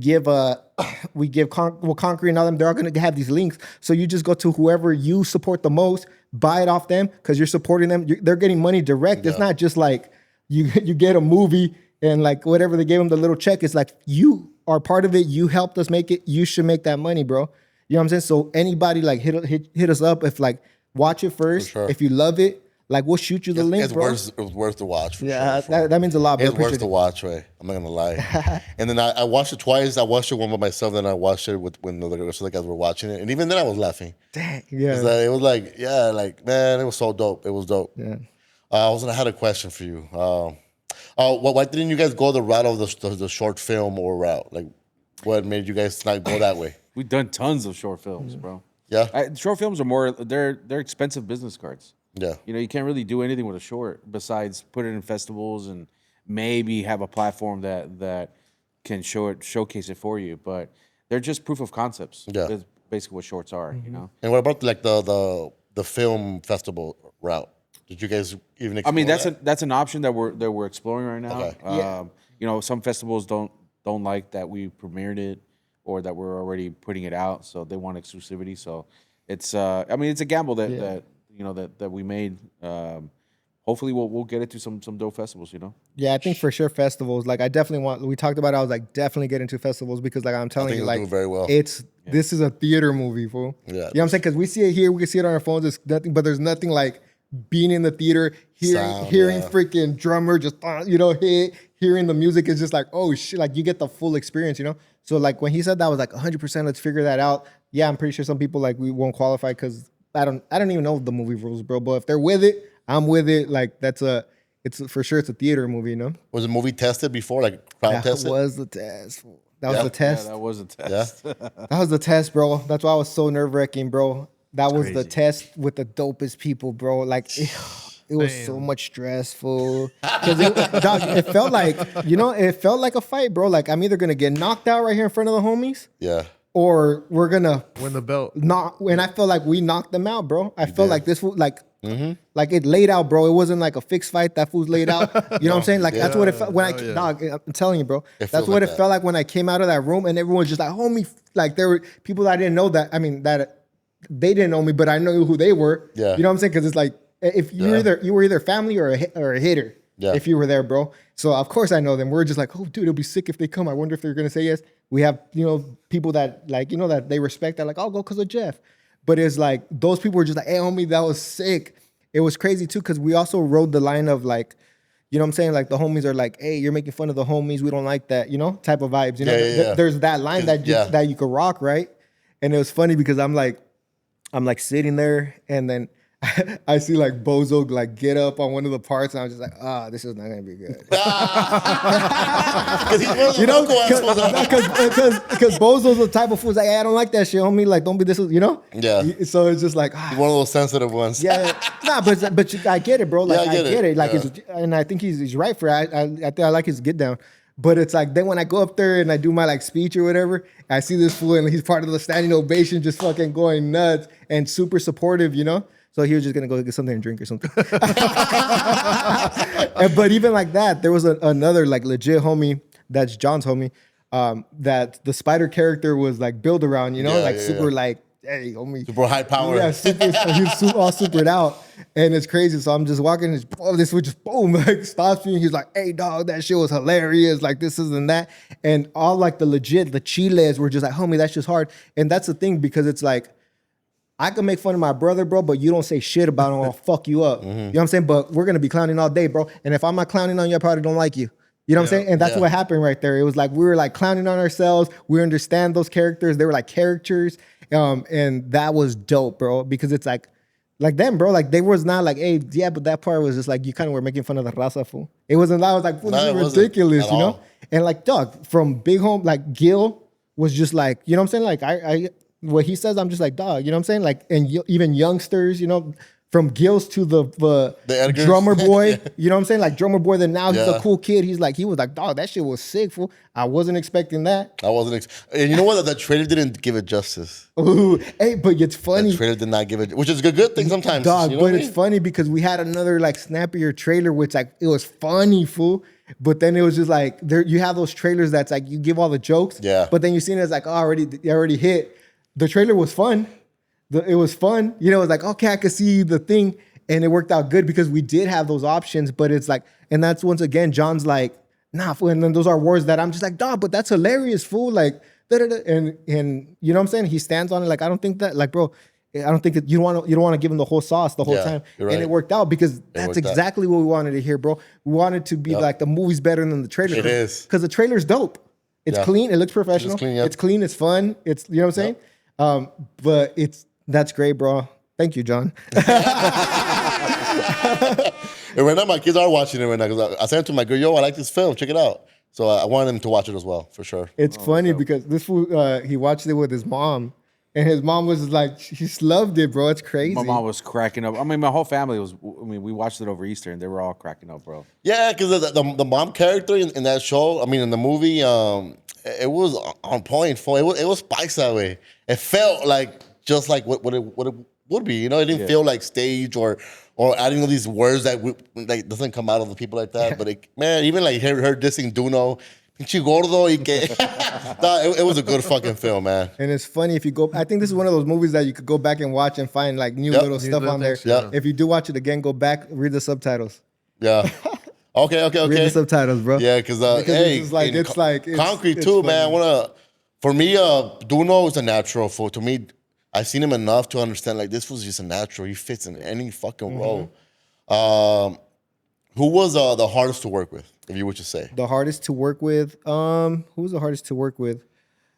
Concrete and all them, they're all gonna have these links. So you just go to whoever you support the most, buy it off them because you're supporting them. They're getting money direct. It's not just like you get a movie and like whatever they gave them the little check. It's like, you are part of it. You helped us make it. You should make that money, bro. You know what I'm saying? So anybody like hit us up if like watch it first. sure. If you love it, like we'll shoot you the link, It's bro. worth the watch. For Yeah, sure. that means a lot, bro. It's worth Appreciate the it. watch, right? I'm not gonna lie. And then I watched it twice. I watched it one by myself, then I watched it when the rest of the guys were watching it. And even then, I was laughing. Dang, It's yeah. like, it was like, yeah, like, man, it was so dope. It was dope. Yeah. I had a question for you. Why didn't you guys go the route of the short film or route? Like, what made you guys not go that way? We've done tons of short films, bro. Yeah, Short films are more they're expensive business cards. yeah, You know, you can't really do anything with a short besides put it in festivals and maybe have a platform that can showcase it for you, but they're just proof of concepts. Yeah. That's basically what shorts are, you know. And what about like the film festival route? Did you guys even explore I mean, that? that's an option that we're exploring right now. Okay. You know, some festivals don't like that we premiered it or that we're already putting it out, so they want exclusivity. So it's I mean, it's a gamble that you know that we made. Hopefully, we'll get it to some dope festivals. You know. Yeah, I think for sure festivals. Like I definitely want. We talked about it. I was like definitely get into festivals because like I'm telling think you, it'll like do very well. this is a theater movie, fool. Yeah. You know what I'm saying? Because we see it here, we can see it on our phones. It's nothing, but there's nothing like being in the theater, hearing yeah. freaking drummer just hit, hearing the music is just like, oh shit, like you get the full experience, you know. So like when he said that, I was like 100%. Let's figure that out. Yeah, I'm pretty sure some people like we won't qualify because I don't even know the movie rules, bro. But if they're with it, I'm with it. Like it's for sure it's a theater movie, you know. Was the movie tested before, like crowd That tested? was the test. That was Yeah. the test. Yeah, that was a test. Yeah. That was the test, bro. That's why I was so nerve-wracking, bro. That was the crazy. test with the dopest people, bro. Like it was so much stressful. Cause it felt like, it felt like a fight, bro. Like I'm either gonna get knocked out right here in front of the homies, Yeah. or we're gonna Win the belt. and I felt like we knocked them out, bro. I felt did. like this fool, like it laid out, bro. It wasn't like a fixed fight. That fool's laid out. You know what I'm saying? Like that's what it felt when dog. I'm telling you, bro. That's feels what like it that. felt like when I came out of that room and everyone's just like, homie. Like there were people that I didn't know that. I mean that they didn't know me, but I know who they were. Yeah. You know what I'm saying? Because it's like if you were either family or a hitter. Yeah. If you were there, bro. So of course I know them. We're just like, oh, dude, it'll be sick if they come. I wonder if they're gonna say yes. We have people that like that they respect. That like, I'll go because of Jeff. But it's like those people were just like, hey, homie, that was sick. It was crazy too because we also rode the line of like, you know what I'm saying? Like the homies are like, hey, you're making fun of the homies. We don't like that, type of vibes. You know, Yeah. there's that line that you could rock, right? And it was funny because I'm like sitting there and then I see like Bozo like get up on one of the parts and I was just like, this is not gonna be good. Because he's one of the vocal assholes. Because Bozo's the type of fool who's like, hey, I don't like that shit, homie. Like, don't be this, Yeah. So it's just like, One of those sensitive ones. yeah, but I get it, bro. Like Yeah, I get it. Like, Yeah. and I think he's right for it. I think I like his get down. But it's like then when I go up there and I do my like speech or whatever, I see this fool and he's part of the standing ovation, just fucking going nuts and super supportive, So he was just gonna go get something to drink or something. But even like that, there was another like legit homie that's John's homie, that the spider character was like built around, super like, hey, homie. Super high power. Yeah, he's all supered out. And it's crazy. So I'm just walking and this would just boom, like stops me. And he's like, hey dog, that shit was hilarious. Like this and that. And all like the chiles were just like, homie, that's just hard. And that's the thing because it's like, I can make fun of my brother, bro, but you don't say shit about him or I'll fuck you up. You know what I'm saying? But we're going to be clowning all day, bro. And if I'm not clowning on you, I probably don't like you. You know what I'm saying? And that's what happened right there. It was like we were like clowning on ourselves. We understand those characters. They were like characters. And that was dope, bro, because it's like them, bro. Like they was not like, hey, yeah, but that part was just like you kind of were making fun of the raza, fool. It wasn't that. I was like, fool, this is ridiculous, at all. And like, dog, from Big Home, like Gil was just like, you know what I'm saying? Like I what he says, I'm just like, dog, you know what I'm saying? Like, and even youngsters, from Gills to the Edgars. drummer boy, you know what I'm saying? Like drummer boy, then now he's Yeah. a cool kid. He was like, dog, that shit was sick, fool. I wasn't expecting that. I wasn't. And you know what? That trailer didn't give it justice. Ooh, hey, but it's funny. That trailer did not give it, which is a good thing sometimes. Dog, you know but what I it's mean? funny because we had another like snappier trailer, which like it was funny, fool. But then it was just like you have those trailers that's like you give all the jokes, Yeah. But then you seen it as like it already hit. The trailer was fun. It was fun. It was like okay, I could see the thing, and it worked out good because we did have those options. But it's like, and that's once again, John's like, nah, fool. And then those are words that I'm just like, dog, but that's hilarious, fool. Like, da-da-da. And you know what I'm saying? He stands on it. Like, I don't think that, like, bro. I don't think that you don't want to give him the whole sauce the whole Yeah, time. you're right. And it worked out because that's worked out. exactly what we wanted to hear, bro. We wanted to be like the movie's better than the trailer. It is. Because the trailer's dope. It's Yeah. clean. It looks professional. clean, yeah. It's clean. It's fun. It's, you know what I'm saying? But that's great, bro. Thank you, John. And right now, my kids are watching it right now because I sent it to my girl, yo, I like this film. Check it out. So I wanted them to watch it as well, for sure. It's funny because this fool, he watched it with his mom. And his mom was like, she just loved it, bro. It's crazy. My mom was cracking up. I mean, my whole family was. I mean, we watched it over Easter, and they were all cracking up, bro. Yeah, because the mom character in that show, I mean, in the movie, it was on point. It was spiced that way. It felt like just like what it would be. You know, it didn't feel like stage or adding all these words that like doesn't come out of the people like that. But man, even like her dissing Duno. Pinche gordo y que. It was a good fucking film, man. And it's funny if you go. I think this is one of those movies that you could go back and watch and find like new little stuff on there. Yeah. If you do watch it again, go back, read the subtitles. Yeah. Okay. Read the subtitles, bro. Yeah, because Because hey, it's like concrete it's too, funny. man. For me, Duno is a natural. To me, I've seen him enough to understand like this was just a natural. He fits in any fucking role. Who was the hardest to work with, if you would just say? The hardest to work with. Who was the hardest to work with?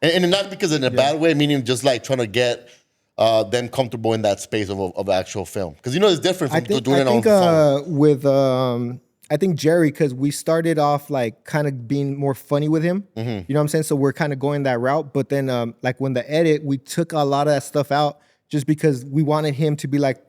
And not because in a bad way, meaning just like trying to get them comfortable in that space of actual film. Because you know it's different from doing it on phone. With I think Jerry, because we started off like kind of being more funny with him. You know what I'm saying? So we're kind of going that route. But then like when the edit, we took a lot of that stuff out just because we wanted him to be like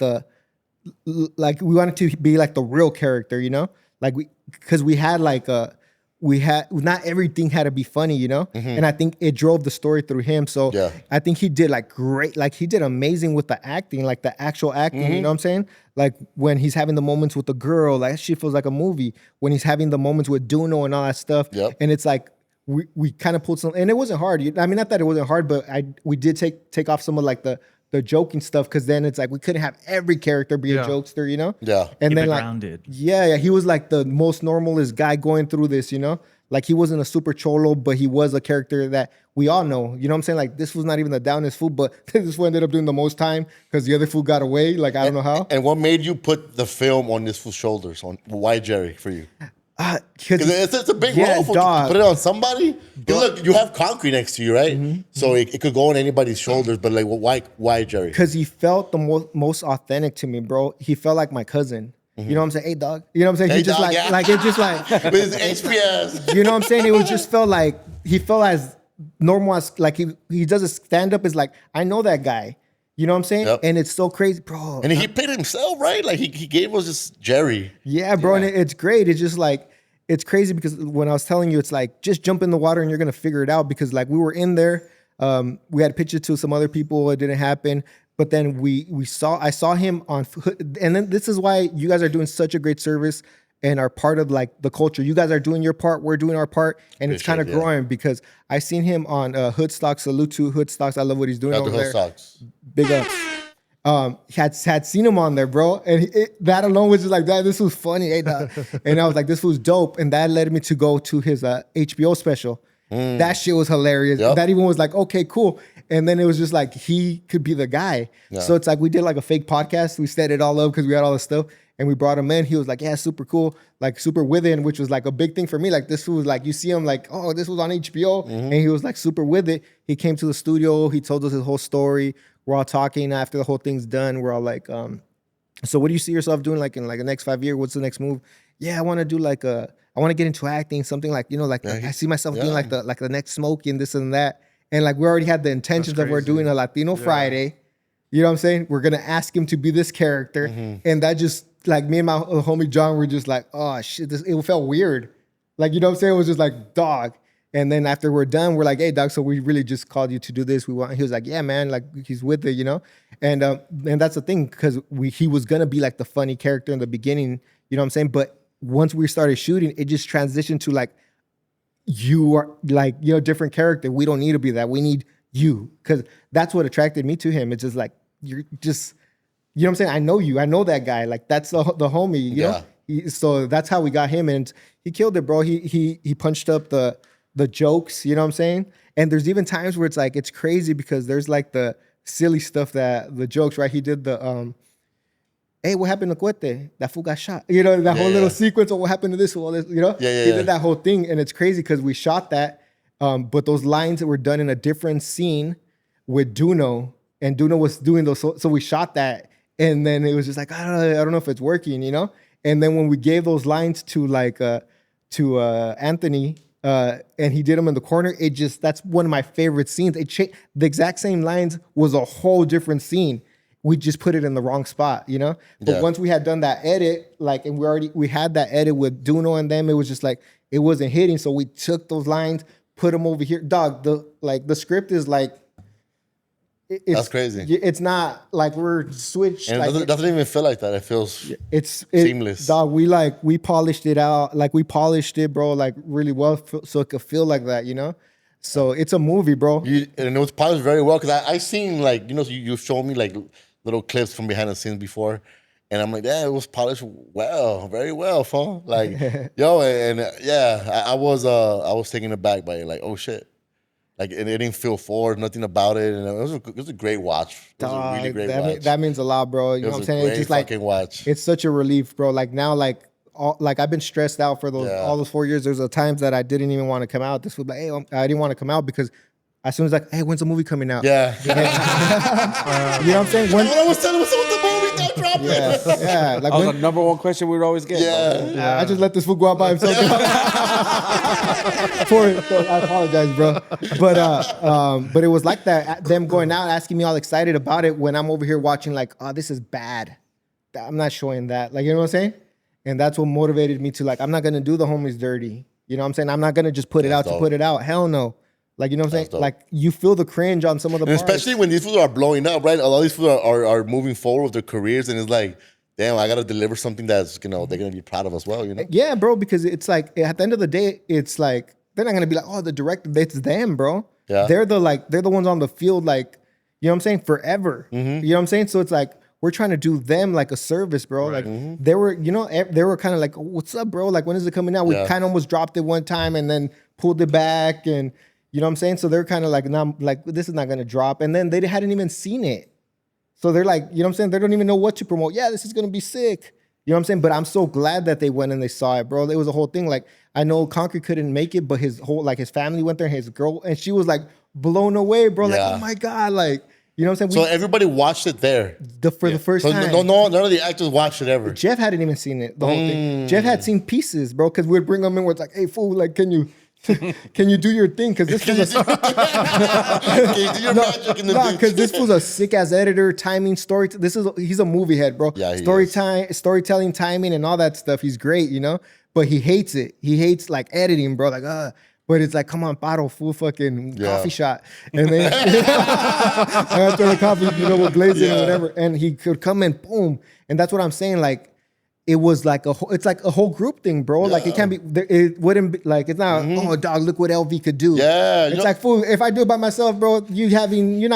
we wanted to be like the real character, you know? Like because we had not everything had to be funny, you know? And I think it drove the story through him. So I think he did like great, like he did amazing with the acting, like the actual acting, you know what I'm saying? Like when he's having the moments with the girl, like that shit feels like a movie. When he's having the moments with Duno and all that stuff. And it's like, we kind of pulled some, and it wasn't hard. I mean, not that it wasn't hard, but we did take off some of like the joking stuff, because then it's like we couldn't have every character be a jokester, you know? Yeah. And Keep then it like grounded. Yeah, he was like the most normalist guy going through this, you know? Like he wasn't a super cholo, but he was a character that we all know. You know what I'm saying? Like this was not even the downest fool, but this fool ended up doing the most time because the other fool got away. Like I don't know how. And what made you put the film on this fool's shoulders? Why Jerry for you? Because it's a big role to put it on somebody. Look, you have concrete next to you, right? So it could go on anybody's shoulders, but like, why Jerry? Because he felt the most authentic to me, bro. He felt like my cousin. You know what I'm saying? Hey, dog. You know what I'm saying? Hey, He just dog, like it just like with his HPS. You know what I'm saying? It was just felt like he felt as normal as like he does a stand up is like, I know that guy. You know what I'm saying? And it's so crazy, bro. And he paid himself, right? Like he gave us just Jerry. Yeah, bro. And it's great. It's just like, it's crazy because when I was telling you, it's like, just jump in the water and you're going to figure it out. Because like we were in there, we had pitched it to some other people. It didn't happen. But then I saw him on, and then this is why you guys are doing such a great service and are part of like the culture. You guys are doing your part, we're doing our part, and it's kind of growing because I seen him on Hood Stocks. Salute to Hood Stocks. I love what he's doing over there. Stocks. Big ups. Had seen him on there, bro, and that alone was just like that. This was funny, and I was like, this was dope, and that led me to go to his HBO special. That shit was hilarious. That even was like, okay, cool. And then it was just like he could be the guy. So it's like we did like a fake podcast. We set it all up because we had all the stuff, and we brought him in. He was like, yeah, super cool, like super with it, which was like a big thing for me. Like this was like, you see him like, oh, this was on HBO, and he was like super with it. He came to the studio. He told us his whole story. We're all talking after the whole thing's done. We're all like, so what do you see yourself doing like in like the next 5 years? What's the next move? Yeah, I want to do like I want to get into acting, something like, you know, like I see myself doing like the next Smokey and this and that. And like we already had the intentions of we're doing a Latino Friday. You know what I'm saying? We're gonna ask him to be this character. And that just like me and my homie John were just like, oh shit, it felt weird. Like, you know what I'm saying? It was just like, dog. And then after we're done, we're like, hey, dog, so we really just called you to do this. He was like, yeah, man, like he's with it, you know? And that's the thing, because he was gonna be like the funny character in the beginning, you know what I'm saying? But once we started shooting, it just transitioned to like, you are like, you know, different character. We don't need to be that. We need you. Because that's what attracted me to him. It's just like, you're just, you know what I'm saying? I know you. I know that guy. Like that's the homie, you know? So that's how we got him. And he killed it, bro. He punched up the jokes, you know what I'm saying? And there's even times where it's like, it's crazy because there's like the silly stuff that the jokes, right? He did the, hey, what happened to Cuete? That fool got shot. You know, that whole little sequence of what happened to this, all this, you know? He did that whole thing. And it's crazy because we shot that, but those lines that were done in a different scene with Duno, and Duno was doing those. So we shot that. And then it was just like, I don't know if it's working, you know? And then when we gave those lines to like, to Anthony, and he did them in the corner. That's one of my favorite scenes. The exact same lines was a whole different scene. We just put it in the wrong spot, you know? But once we had done that edit, like, and we had that edit with Duno and them, it was just like, it wasn't hitting. So we took those lines, put them over here. Dog, the script is like, that's crazy. It's not like we're switched. And like, it doesn't even feel like that. It feels seamless. Dog, we polished it out. Like we polished it, bro, like really well so it could feel like that, you know? So it's a movie, bro. And it was polished very well because I seen like, you know, you showed me like little clips from behind the scenes before. And I'm like, yeah, it was polished well, very well, fool. Like, yo, and I was taken aback by it. Like, oh shit. Like it didn't feel forward, nothing about it, and it was a great watch. It was a really great watch. That means a lot, bro. You know what I'm saying? It's just like watch. It's such a relief, bro. Like now, like I've been stressed out for all those 4 years. There's a times that I didn't even want to come out. This was like, hey, I didn't want to come out because as soon as like, hey, when's the movie coming out? Yeah. You know what I'm saying? When I was telling what's with the movie, don't drop it. Yeah. Like that was the number one question we would always get. Yeah. I just let this fool go out by himself. I apologize, bro. But it was like that. Them going out, asking me all excited about it when I'm over here watching like, oh, this is bad. I'm not showing that. Like, you know what I'm saying? And that's what motivated me to like, I'm not gonna do the homies dirty. You know what I'm saying? I'm not gonna just put it out to put it out. Hell no. Like, you know what I'm saying? Like, you feel the cringe on some of the parts. Especially when these fools are blowing up, right? A lot of these fools are moving forward with their careers, and it's like, damn, I got to deliver something that's, you know, they're going to be proud of as well, you know? Yeah, bro, because it's like, at the end of the day, it's like, they're not going to be like, oh, the director, it's them, bro. Yeah. They're the ones on the field, like, you know what I'm saying? Forever. You know what I'm saying? So it's like, we're trying to do them like a service, bro. Right. Like they were, you know, they were kind of like, oh, what's up, bro? Like, when is it coming out? We kind of almost dropped it one time and then pulled it back, and you know what I'm saying? So they're kind of like, nah, like this is not gonna drop. And then they hadn't even seen it. So they're like, you know what I'm saying? They don't even know what to promote. Yeah, this is gonna be sick. You know what I'm saying? But I'm so glad that they went and they saw it, bro. It was a whole thing. Like, I know Concrete couldn't make it, but his family went there, his girl, and she was like blown away, bro. Like, oh my God, like, you know what I'm saying? So everybody watched it there. For the first time. No, none of the actors watched it ever. Jeff hadn't even seen it, the whole thing. Jeff had seen pieces, bro, because we'd bring them in where it's like, hey, fool, like, can you do your thing? Because this was this was a sick ass editor, timing, story. He's a movie head, bro. Yeah, storytelling, timing, and all that stuff. He's great, you know. But he hates it. He hates like editing, bro. Like, but it's like, come on, bottle, full fucking coffee shot, and then after the coffee, you know, with glazing or whatever, and he could come in, boom, and that's what I'm saying, like. It was like it's like a whole group thing, bro. Yeah. Like it can't be, it wouldn't be like, it's not, oh dog, look what LV could do. Yeah. It's like, fool, if I do it by myself, bro, you're not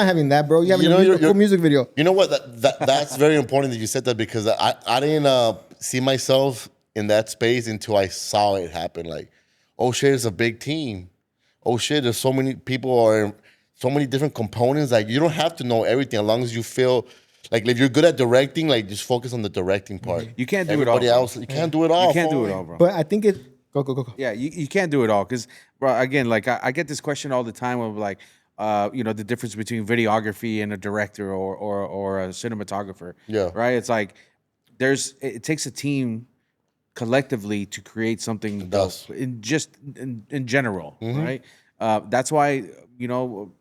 having that, bro. You're having a cool music video. You know what? That's very important that you said that, because I didn't see myself in that space until I saw it happen. Like, oh shit, it's a big team. Oh shit, there's so many people or so many different components. Like, you don't have to know everything as long as you feel. Like, if you're good at directing, like, just focus on the directing part. You can't do Everybody it all. else, you can't do it all. You can't do it all, bro. But I think go. Yeah, you can't do it all. Because, bro, again, like, I get this question all the time of, like, you know, the difference between videography and a director or a cinematographer. Yeah. Right? It's like, it takes a team collectively to create something dope, in general, right? That's why, you know,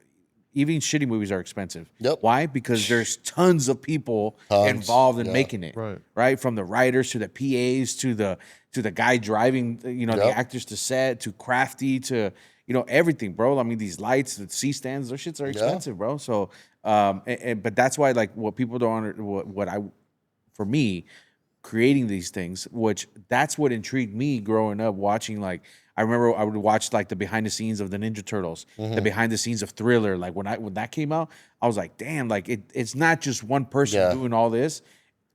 even shitty movies are expensive. Yep. Why? Because there's tons of people involved in making it. Right. From the writers to the PAs to the guy driving, you know, the actors to set, to crafty, to, you know, everything, bro. I mean, these lights, the C-stands, those shits are expensive, bro. So, but that's why, like, what people don't for me, creating these things, which that's what intrigued me growing up watching, like, I remember I would watch like the behind the scenes of the Ninja Turtles, the behind the scenes of Thriller. Like when that came out, I was like, damn, like it's not just one person doing all this.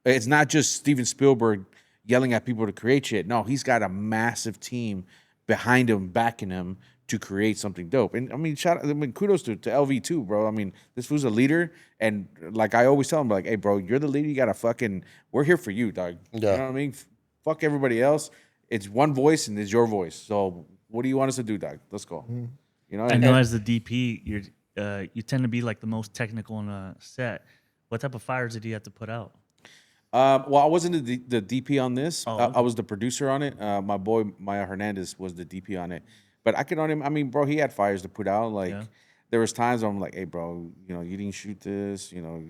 It's not just Steven Spielberg yelling at people to create shit. No, he's got a massive team behind him, backing him to create something dope. And I mean, kudos to LV too, bro. I mean, this was a leader, and like I always tell him, like, hey, bro, you're the leader. You gotta we're here for you, dog. You know what I mean? Fuck everybody else. It's one voice and it's your voice. So what do you want us to do, dog? Let's go. You know. I know as the DP, you tend to be like the most technical on a set. What type of fires did you have to put out? Well, I wasn't the DP on this. Oh, okay. I was the producer on it. My boy Maya Hernandez was the DP on it. But I could only, I mean, bro, he had fires to put out. Like, Yeah. there was times where I'm like, hey, bro, you know, you didn't shoot this, you know,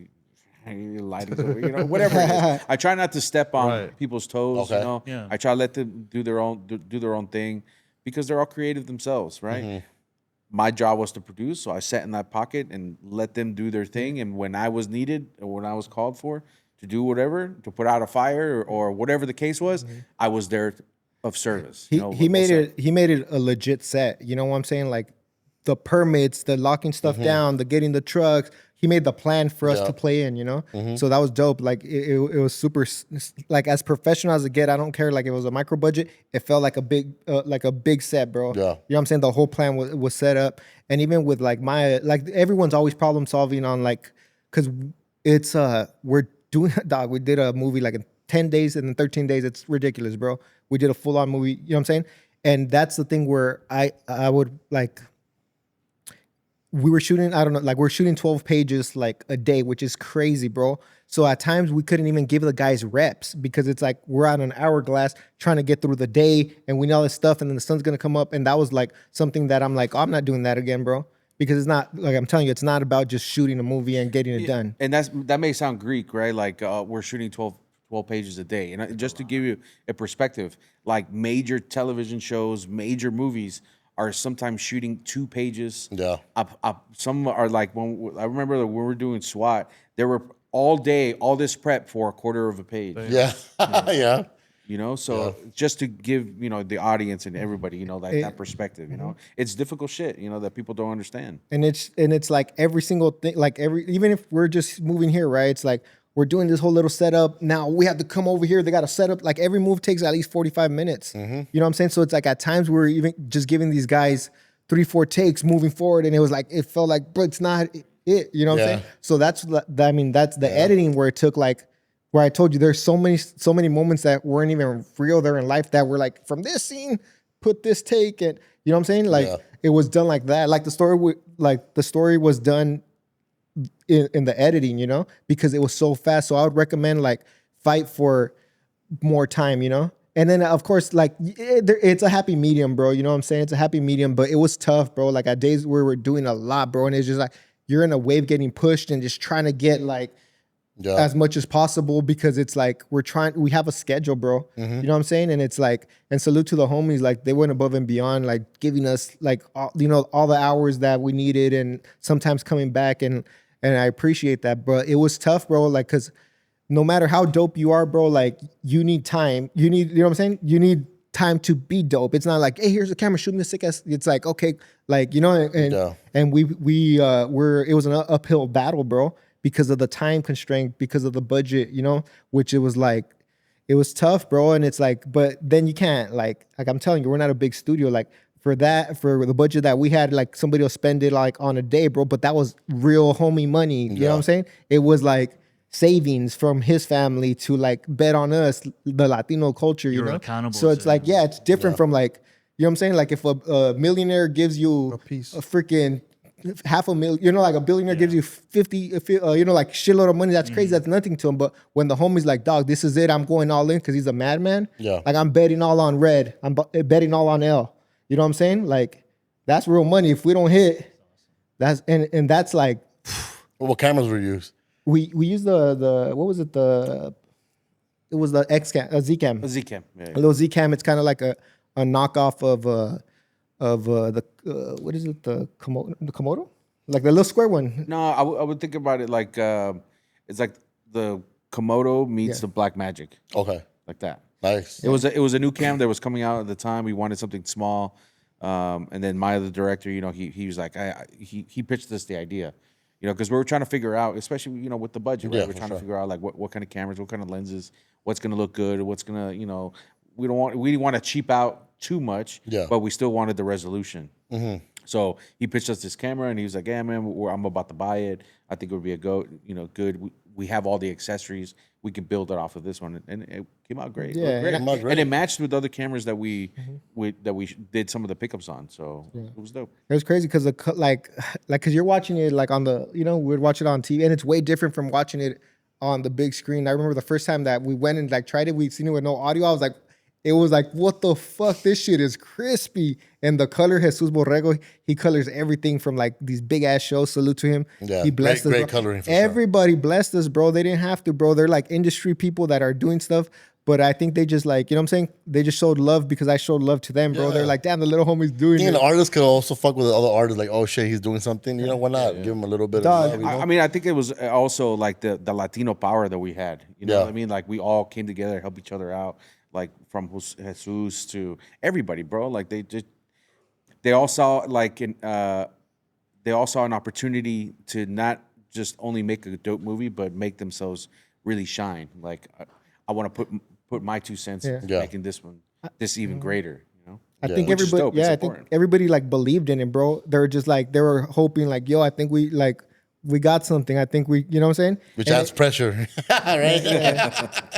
your lighting's over, you know, whatever it is. I try not to step on Right. people's toes, Okay. you know. Yeah. I try to let them do their own thing because they're all creative themselves, right? My job was to produce, so I sat in that pocket and let them do their thing. And when I was needed or when I was called for to do whatever, to put out a fire or whatever the case was, I was there of service. He you know, he what's made up? it he made it a legit set. You know what I'm saying? Like the permits, the locking stuff down, the getting the trucks. He made the plan for us Yeah. to play in, you know? So that was dope. Like it was super like as professional as it get. I don't care. Like it was a micro budget. It felt like a big set, bro. Yeah. You know what I'm saying? The whole plan was set up. And even with like everyone's always problem solving on like, cause it's we're doing dog. We did a movie like in 10 days and in 13 days. It's ridiculous, bro. We did a full on movie, you know what I'm saying? And that's the thing where I would like, we were shooting, I don't know, like we're shooting 12 pages like a day, which is crazy, bro. So at times we couldn't even give the guys reps because it's like we're on an hourglass trying to get through the day and we know all this stuff and then the sun's gonna come up. And that was like something that I'm like, oh, I'm not doing that again, bro. Because it's not, like I'm telling you, it's not about just shooting a movie and getting it done. And that may sound Greek, right? Like we're shooting 12 pages a day. And just to give you a perspective, like major television shows, major movies are sometimes shooting 2 pages. Yeah. Some are like, when I remember when we were doing SWAT, there were all day, all this prep for a quarter of a page. Yeah. Yeah. You know, so just to give, you know, the audience and everybody, you know, like that perspective, you know, it's difficult shit, you know, that people don't understand. And it's like every single thing, like even if we're just moving here, right? It's like we're doing this whole little setup. Now we have to come over here. They got to set up, like every move takes at least 45 minutes. You know what I'm saying? So it's like at times we're even just giving these guys 3-4 takes moving forward. And it was like, it felt like, but it's not it, you know what I'm saying? So that's the editing where it took like, where I told you there's so many moments that weren't even real there in life that were like, from this scene, put this take, and you know what I'm saying? Like it was done like that. Like the story was done in the editing, you know, because it was so fast. So I would recommend like fight for more time, you know? And then of course, like it's a happy medium, bro. You know what I'm saying? It's a happy medium, but it was tough, bro. Like at days where we're doing a lot, bro. And it's just like, you're in a wave getting pushed and just trying to get like, as much as possible because it's like we have a schedule, bro. You know what I'm saying? And it's like, and salute to the homies, like they went above and beyond, like giving us like all, you know, all the hours that we needed and sometimes coming back and I appreciate that, bro. It was tough, bro, like cause no matter how dope you are, bro, like you need time. You know what I'm saying? You need time to be dope. It's not like, hey, here's a camera, shoot me a sick ass. It's like, okay, like, you know, and it was an uphill battle, bro. Because of the time constraint, because of the budget, you know, which it was like, it was tough, bro. And it's like, but then you can't like I'm telling you, we're not a big studio. Like for the budget that we had, like somebody will spend it like on a day, bro. But that was real homie money. You know what I'm saying? It was like savings from his family to like bet on us, the Latino culture, you You're know? accountable So it's to like, it's different from like, you know what I'm saying? Like if a millionaire gives you a piece. freaking $500,000, you know, like a billionaire gives you 50, you know, like shitload of money. That's crazy. That's nothing to him. But when the homie's like, dog, this is it. I'm going all in because he's a madman. Yeah. Like I'm betting all on red. I'm betting all on L. You know what I'm saying? Like that's real money. If we don't hit, that's and that's like What cameras were used? we use the what was it it was the Z cam. A Z-Cam. Yeah, A little Z cam. It's kind of like a knockoff of the what is it, the Komodo, like the little square one. No, I would think about it like it's like the Komodo meets the Black Magic, Okay. like that. Nice. It was a new cam that was coming out at the time. We wanted something small, and then my other director, you know, he was like, he pitched us the idea, you know, because we were trying to figure out, especially you know with the budget, right? Yeah, We're for trying sure. to figure out like what kind of cameras, what kind of lenses, what's gonna look good, what's gonna, you know, we didn't want to cheap out too much, but we still wanted the resolution. So he pitched us this camera, and he was like, "Yeah, man, I'm about to buy it. I think it would be good. We have all the accessories. We can build it off of this one, and it came out great. Yeah, It looked came out great. and it matched with other cameras that we did some of the pickups on. So it was dope. It was crazy because because you're watching it like on the, you know, we'd watch it on TV and it's way different from watching it on the big screen. I remember the first time that we went and like tried it, we'd seen it with no audio. I was like, it was like, what the fuck? This shit is crispy. And the color, Jesus Borrego, he colors everything from like these big ass shows. Salute to him. Yeah, He blessed us. great bro. coloring for sure. Everybody blessed us, bro. They didn't have to, bro. They're like industry people that are doing stuff. But I think they just like, you know what I'm saying? They just showed love because I showed love to them, bro. Yeah. They're like, damn, the little homie's doing I think it. an artist could also fuck with the other artists, like, oh shit, he's doing something. You know, why not give him a little bit Dog, of love? You know? I mean, I think it was also like the Latino power that we had. You know Yeah. what I mean? Like we all came together, help each other out. Like from Jesus to everybody, bro. Like they all saw like they all saw an opportunity to not just only make a dope movie, but make themselves really shine. Like I want to put my 2 cents into Yeah. making this one this even greater. You know, I Yeah. think Which is everybody, dope. It's yeah, I think important. everybody like believed in it, bro. They were just like, they were hoping like, yo, I think we got something. I think we, you know what I'm saying? Which And adds pressure, right?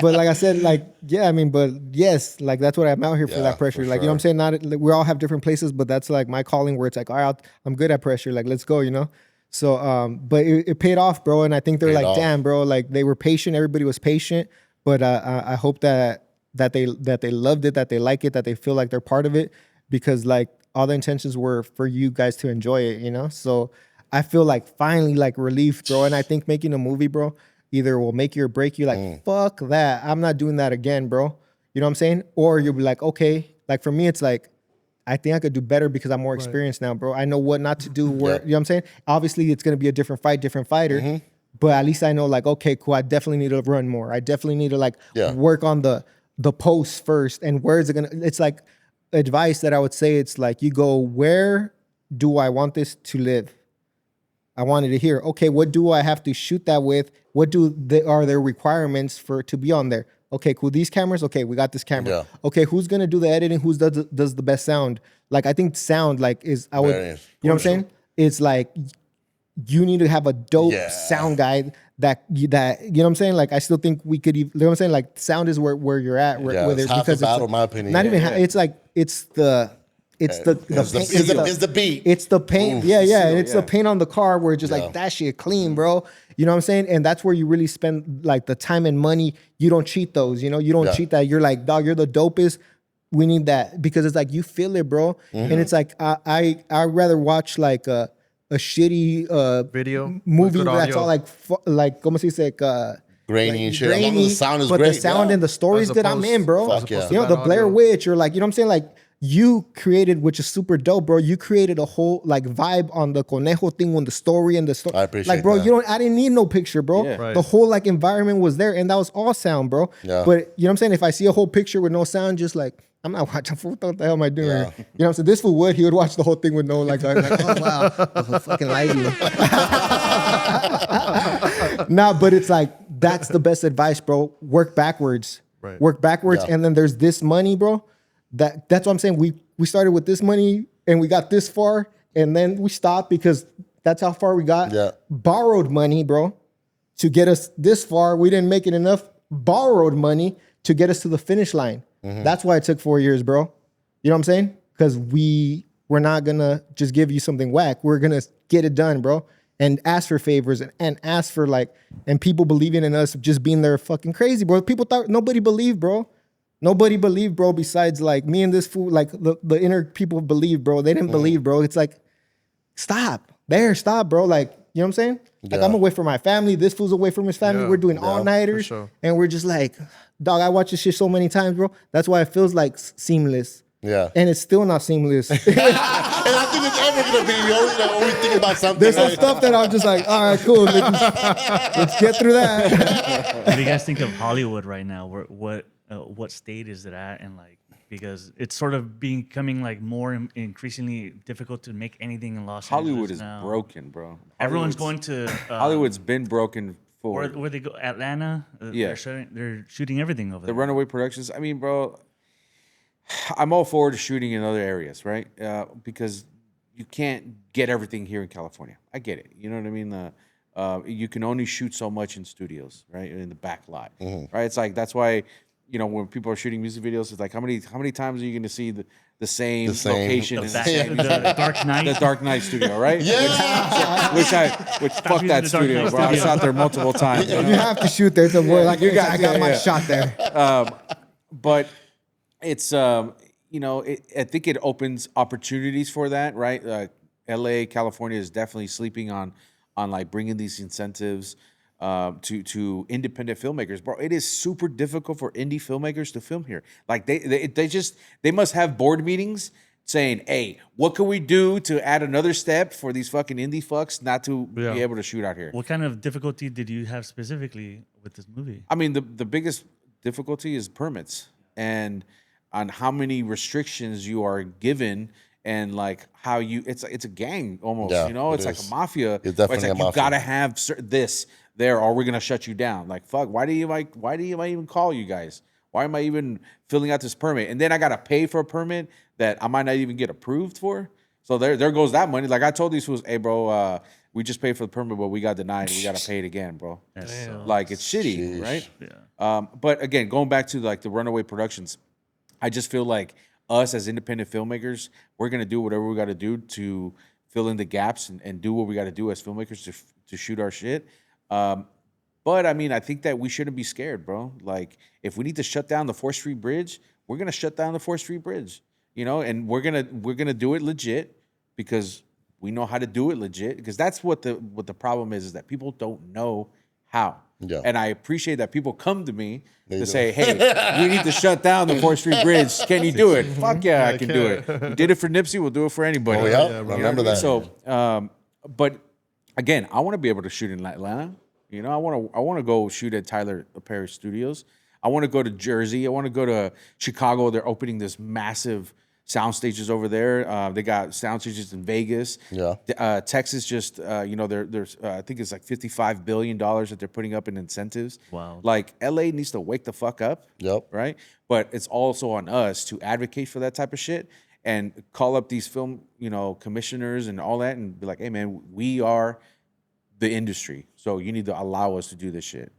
but like I said, like, yeah, I mean, but yes, like that's what I'm out here for, Yeah, that pressure. for Like, you know what I'm sure. saying? Not like, we all have different places, but that's like my calling where it's like, all right, I'm good at pressure. Like, let's go, you know? So, but it paid off, bro. And I think they're Paid like, off. damn, bro, like they were patient. Everybody was patient, but I hope that they loved it, that they like it, that they feel like they're part of it, because like all the intentions were for you guys to enjoy it, you know? So I feel like finally like relief, bro. And I think making a movie, bro, either will make you or break you. Like, fuck that. I'm not doing that again, bro. You know what I'm saying? Or you'll be like, okay. Like for me, it's like, I think I could do better because I'm more experienced now, bro. I know what not to do. Where, Yeah. you know what I'm saying? Obviously, it's going to be a different fight, different fighter. But at least I know, like, okay, cool. I definitely need to run more. I definitely need to like Yeah. work on the posts first. And where is it going to, it's like advice that I would say, it's like, you go, where do I want this to live? I wanted to hear, okay, what do I have to shoot that with? What are their requirements for to be on there? Okay, cool. These cameras, okay, we got this camera. Yeah. Okay, who's gonna do the editing? Who does the best sound? Like I think sound like is I would Very you know what I'm saying? It's like you need to have a dope Yeah. sound guy that you know what I'm saying? Like I still think we could you know what I'm saying? Like sound is where you're at Yeah, with it's it half the because battle, it's in my opinion. not Yeah, even it's like it's the It's the beat. it's the paint. Ooh, yeah. seal, It's the yeah. paint on the car where it's just Yeah. like that shit clean, bro. You know what I'm saying? And that's where you really spend like the time and money. You don't cheat those, you know, you don't Yeah. cheat that. You're like, dog, you're the dopest. We need that because it's like you feel it, bro. And it's like I'd rather watch like a shitty Video, movie with good that's audio. all like como se dice Grainy and shit. As long as the sound is but great. the sound yeah. and the story's As good. I'm opposed- in, bro. Fuck yeah. You know, the bad Blair audio. Witch or like, you know what I'm saying? Like you created, which is super dope, bro. You created a whole like vibe on the conejo thing when the story and the story. I appreciate like, bro, that. I didn't need no picture, bro. Yeah. Right. The whole like environment was there and that was all sound, bro. Yeah. But you know what I'm saying? If I see a whole picture with no sound, just like, I'm not watching food. What the hell am I doing? Yeah. here? You know what I'm saying? This fool would, he would watch the whole thing with no like oh wow, that's a fucking lighting. Nah, but it's like that's the best advice, bro. Work backwards. Right. Work backwards, Yeah. and then there's this money, bro. That's what I'm saying. We started with this money and we got this far, and then we stopped because that's how far we got. Yeah. Borrowed money, bro, to get us this far. We didn't make it enough. Borrowed money to get us to the finish line. That's why it took 4 years, bro. You know what I'm saying? Because we're not gonna just give you something whack. We're gonna get it done, bro. And ask for favors and ask for like, and people believing in us just being there fucking crazy, bro. People thought nobody believed, bro. Nobody believed, bro, besides like me and this fool, like the inner people believe, bro. They didn't believe, bro. It's like, stop, bro. Like, you know what I'm saying? Like, Yeah. I'm away from my family. This fool's away from his family. Yeah. We're doing Yeah, all-nighters. for sure. And we're just like, dog, I watch this shit so many times, bro. That's why it feels like seamless. Yeah. And it's still not seamless. And I think it's ever gonna be. You always think about something. There's some like- stuff that I'm just like, all right, cool. Let's get through that. What do you guys think of Hollywood right now? What state is it at? And like, because it's sort of becoming like more increasingly difficult to make anything in Los Hollywood Angeles is now. broken, bro. Everyone's Hollywood's- going to Hollywood's been broken for where they go. Atlanta. Yeah. they're shooting everything over the there. Runaway Productions. I mean, bro, I'm all forward to shooting in other areas, right? Because you can't get everything here in California. I get it. You know what I mean? You can only shoot so much in studios, right? In the back lot, right? It's like that's why, you know, when people are shooting music videos, it's like how many times are you going to see the same location The, in back, the same the Dark Knight. the Dark Knight studio, right? Yeah. Which fuck using that the Dark studio, Knight bro. I studio. shot there multiple times. You have to shoot there somewhere. Like, You got- I got yeah, my yeah. shot there. But it's I think it opens opportunities for that, right? LA, California is definitely sleeping on like bringing these incentives to independent filmmakers, bro. It is super difficult for indie filmmakers to film here. Like they must have board meetings saying, hey, what can we do to add another step for these fucking indie fucks not to be able to shoot out here? What kind of difficulty did you have specifically with this movie? I mean, the biggest difficulty is permits and on how many restrictions you are given and like how it's a gang almost, it's like a mafia. It's definitely it's like a mafia. You gotta have this there or we're gonna shut you down. Like, fuck, why do you even call you guys? Why am I even filling out this permit? And then I gotta pay for a permit that I might not even get approved for. So there goes that money. Like I told these fools, hey bro, we just paid for the permit, but we got denied. We gotta pay it again, bro. Like it's shitty, right? Yeah. But again, going back to like the Runaway Productions, I just feel like us as independent filmmakers, we're gonna do whatever we got to do to fill in the gaps and do what we got to do as filmmakers to shoot our shit. But I mean, I think that we shouldn't be scared, bro. Like if we need to shut down the 4th Street Bridge, we're gonna shut down the 4th Street Bridge, and we're gonna do it legit because we know how to do it legit. Because that's what the problem is that people don't know how. Yeah. And I appreciate that people come to me to say, hey, we need to shut down the 4th Street Bridge. Can you do it? Fuck yeah, I can do it. We did it for Nipsey. We'll do it for anybody. Oh, yeah. Remember that. So, but again, I want to be able to shoot in Atlanta. I want to go shoot at Tyler Perry Studios. I want to go to Jersey. I want to go to Chicago. They're opening this massive sound stages over there. They got sound stages in Vegas. Yeah. Texas just, there's I think it's like $55 billion that they're putting up in incentives. Wow. Like LA needs to wake the fuck up. Yep. Right. But it's also on us to advocate for that type of shit and call up these film, commissioners and all that and be like, hey man, we are the industry. So you need to allow us to do this shit.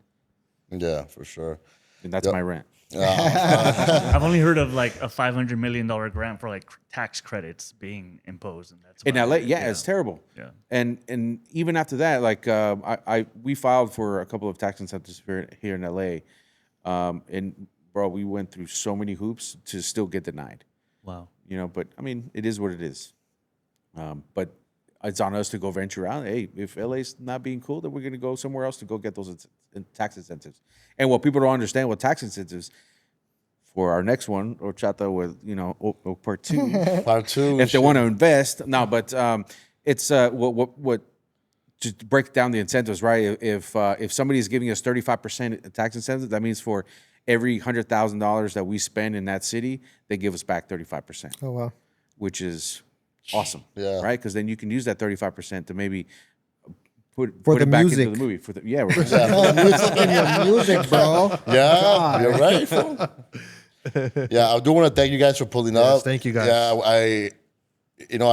Yeah, for sure. And that's my rant. I've only heard of like a $500 million grant for like tax credits being imposed, and that's in LA. Yeah, it's terrible. Yeah, and even after that, like we filed for a couple of tax incentives here in LA, and bro, we went through so many hoops to still get denied. Wow. But I mean, it is what it is. But it's on us to go venture out. Hey, if LA's not being cool, then we're gonna go somewhere else to go get those tax incentives. And what people don't understand with tax incentives for our next one, Horchata with part 2. Part 2. If they want to invest, no, but it's what to break down the incentives, right? If somebody is giving us 35% tax incentives, that means for every $100,000 that we spend in that city, they give us back 35%. Oh wow. Which is awesome. Yeah. Right? Because then you can use that 35% to maybe put the it back music. into the movie. Music, bro. Yeah, you're right, fool. Yeah, I do want to thank you guys for pulling up. thank you, guys. Yeah, I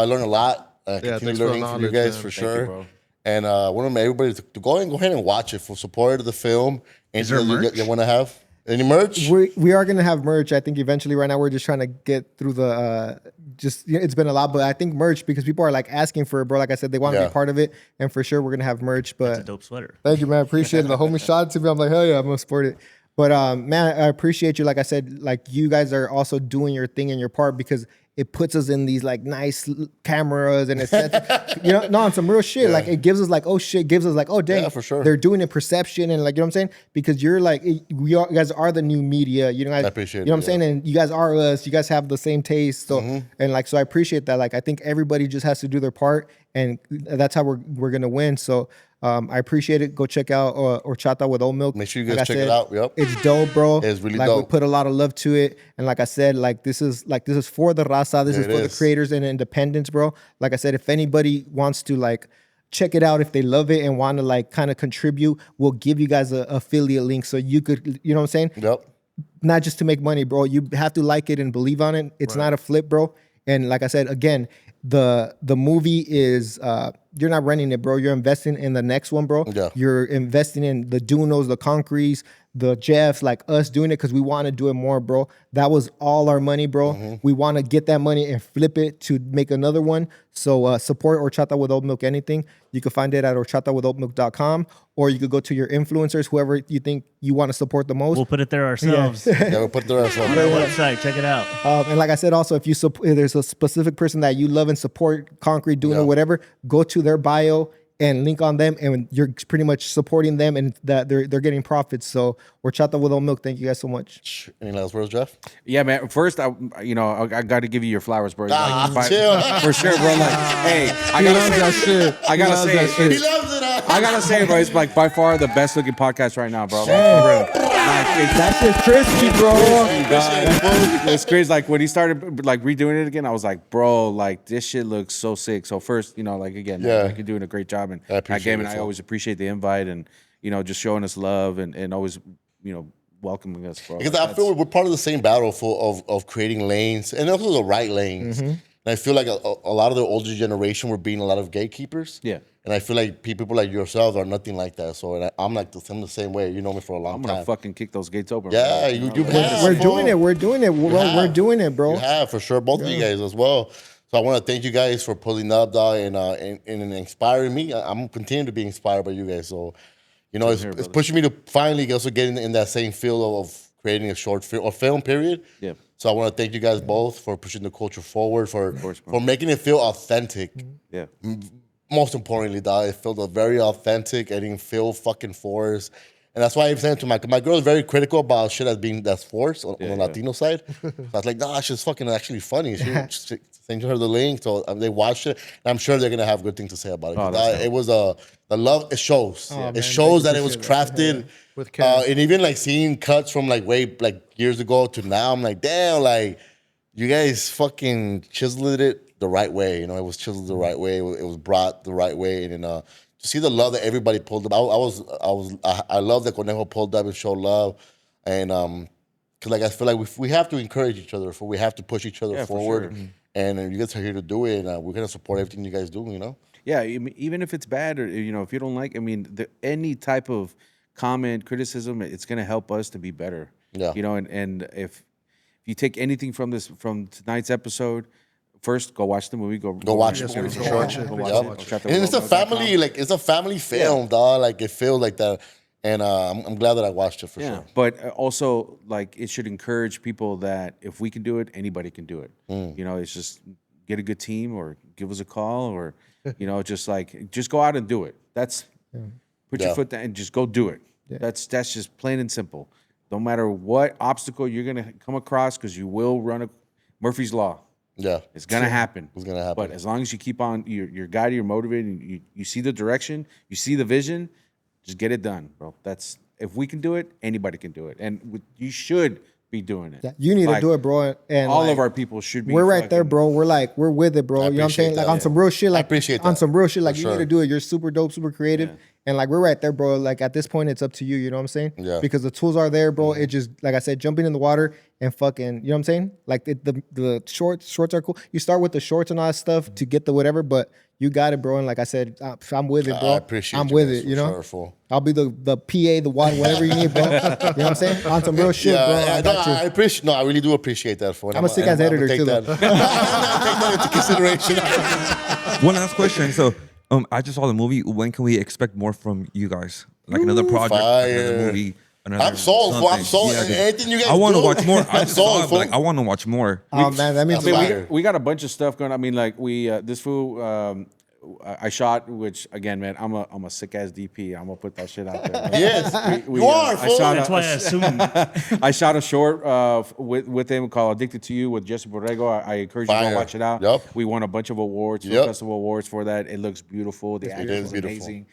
learned a lot. I continue thanks for the learning from you knowledge, guys man. for Thank sure. you, bro. And I want everybody to go ahead and watch it for support of the film. Is there merch? You want to have any merch? We are gonna have merch. I think eventually. Right now, we're just trying to get through the. It's been a lot, but I think merch because people are like asking for it, bro. Like I said, they want to Yeah. be part of it, and for sure we're gonna have merch. But It's a dope sweater. thank you, man. Appreciate it. The homie shot it to me. I'm like, hell yeah, I'm gonna support it. But man, I appreciate you. Like I said, like you guys are also doing your thing and your part because it puts us in these like nice cameras and it's on some real shit. Yeah. Like it gives us like, oh shit, gives us like, oh dang, Yeah, for sure. they're doing it perception and like, you know what I'm saying? Because you're like, you guys are the new media. You know, I appreciate you know it, what I'm saying? And you guys are us. You guys have the same taste. So and like, so I appreciate that. Like, I think everybody just has to do their part, and that's how we're gonna win. So. I appreciate it. Go check out Horchata with Oat Milk. Make sure you guys I check it out. Yep. It's dope, bro. It's really like, dope. We put a lot of love to it. And like I said, like this is for the raza. This is It for the is. creators and independents, bro. Like I said, if anybody wants to like check it out, if they love it and want to like kind of contribute, we'll give you guys a affiliate link so you could, you know what I'm saying? Yep. Not just to make money, bro. You have to like it and believe on it. It's not a flip, bro. And like I said, again, the movie is you're not renting it, bro. You're investing in the next one, bro. Yeah. You're investing in the Dunos, the Concretes, the Jeffs, like us doing it because we want to do it more, bro. That was all our money, bro. We want to get that money and flip it to make another one. So support Horchata with Oat Milk anything. You can find it at horchatawithoatmilk.com, or you could go to your influencers, whoever you think you want to support the most. We'll put it there ourselves. Yeah, we'll put the rest On on our there. website, check it out. And like I said, also, if there's a specific person that you love and support, Concrete, doing or whatever, go to their bio and link on them, and you're pretty much supporting them, and that they're getting profits. So Horchata with Oat Milk, thank you guys so much. Any last words, Jeff? Yeah, man. First, I got to give you your flowers, bro. Chill. For sure, bro. Like, hey, I gotta say, He loves it. I gotta say, bro, it's like by far the best looking podcast right now, bro. Like, That shit's crispy, bro. it's crazy. Like when he started like redoing it again, I was like, bro, like this shit looks so sick. So first, like again, like you're doing a great job, and I appreciate it, I always appreciate the invite, and just showing us love, and always welcoming us, bro. Because I feel we're part of the same battle of creating lanes, and also the right lanes. And I feel like a lot of the older generation were being a lot of gatekeepers. Yeah. And I feel like people like yourselves are nothing like that. So I'm the same way. You know me for a long I'm time. gonna fucking kick those gates open. Yeah, bro. you have. We're doing it. We're doing it. We're doing it, bro. You have, for sure. Both of you guys as well. So I want to thank you guys for pulling up, dog, and inspiring me. I'm continuing to be inspired by you guys. So, it's pushing me to finally also get in that same field of creating a short film or film, period. Yeah. So I want to thank you guys both for pushing the culture forward, for making it feel authentic. Yeah. Most importantly, dog, it felt very authentic. I didn't feel fucking forced. And that's why I'm saying to my girl is very critical about shit that's forced on the Latino side. So I was like, nah, she's fucking actually funny. She sent her the link, so they watched it. And I'm sure they're gonna have good things to say about it. It was the love. It shows. It shows that it was crafted With care. and even like seeing cuts from way years ago to now. I'm like, damn, like you guys fucking chiseled it the right way. It was chiseled the right way. It was brought the right way, and to see the love that everybody pulled up. I love that Conejo pulled up and showed love, and because I feel like we have to encourage each other, we have to push each other forward, for sure. and you guys are here to do it, and we're gonna support everything you guys do. Yeah, even if it's bad or if you don't like, any type of comment, criticism, it's gonna help us to be better. Yeah. And if you take anything from tonight's episode, first go watch the movie. Go watch it, Yes, for sir. sure. Watch it. Go watch Yep. it. Horchata And with it's a Oatmilk.com. family, it's a family film, dog. Like it feels like that, and I'm glad that I watched it for Yeah, sure. but also it should encourage people that if we can do it, anybody can do it. It's just get a good team or give us a call or just go out and do it. That's put your foot down and just go do it. That's just plain and simple. No matter what obstacle you're gonna come across, because you will run Murphy's Law. Yeah, It's gonna happen. It's gonna happen. But as long as you keep on, you're guided, you're motivated, and you see the direction, you see the vision, just get it done, bro. If we can do it, anybody can do it, and you should be doing it. Yeah, you need to do it, bro. And all of our people should be. We're right there, bro. We're with it, bro. You know what I'm appreciate saying? Like that, on some real shit. Like appreciate on that, some real shit. Like for you need sure. to do it. You're super dope, super creative. And we're right there, bro. Like at this point, it's up to you. You know what I'm saying? Yeah. Because the tools are there, bro. It just, like I said, jumping in the water and fucking, you know what I'm saying? Like the shorts are cool. You start with the shorts and all that stuff to get the whatever, but you got it, bro. And like I said, I'm with it, bro. I appreciate I'm you with guys it, for you know? sure, fool. I'll be the PA, the one, whatever you need, bro. You know what I'm saying? On some real shit, bro. I got you. I appreciate. No, I really do appreciate that. For I'm a sick ass editor too, though. Take that into consideration. One last question. So, I just saw the movie. When can we expect more from you guys? Like another project, another fire. movie, another. I'm sold. Fool. I'm something? sold. Yeah, dude. Anything you guys I want to do, watch more. I'm sold. Fool. I want to watch more. Oh, man, that means I a mean, lot. We got a bunch of stuff going. I mean, like this fool. I shot, which again, man, I'm a sick ass DP. I'm gonna put that shit out there. Yes, you are. I Fool. shot That's why I assume. I shot a short with him called "Addicted to You" with Jesse Borrego. I encourage you to Fire. go watch it out. Yep. We won a bunch of awards, film Yep. festival awards for that. It looks beautiful. The acting is is beautiful. amazing.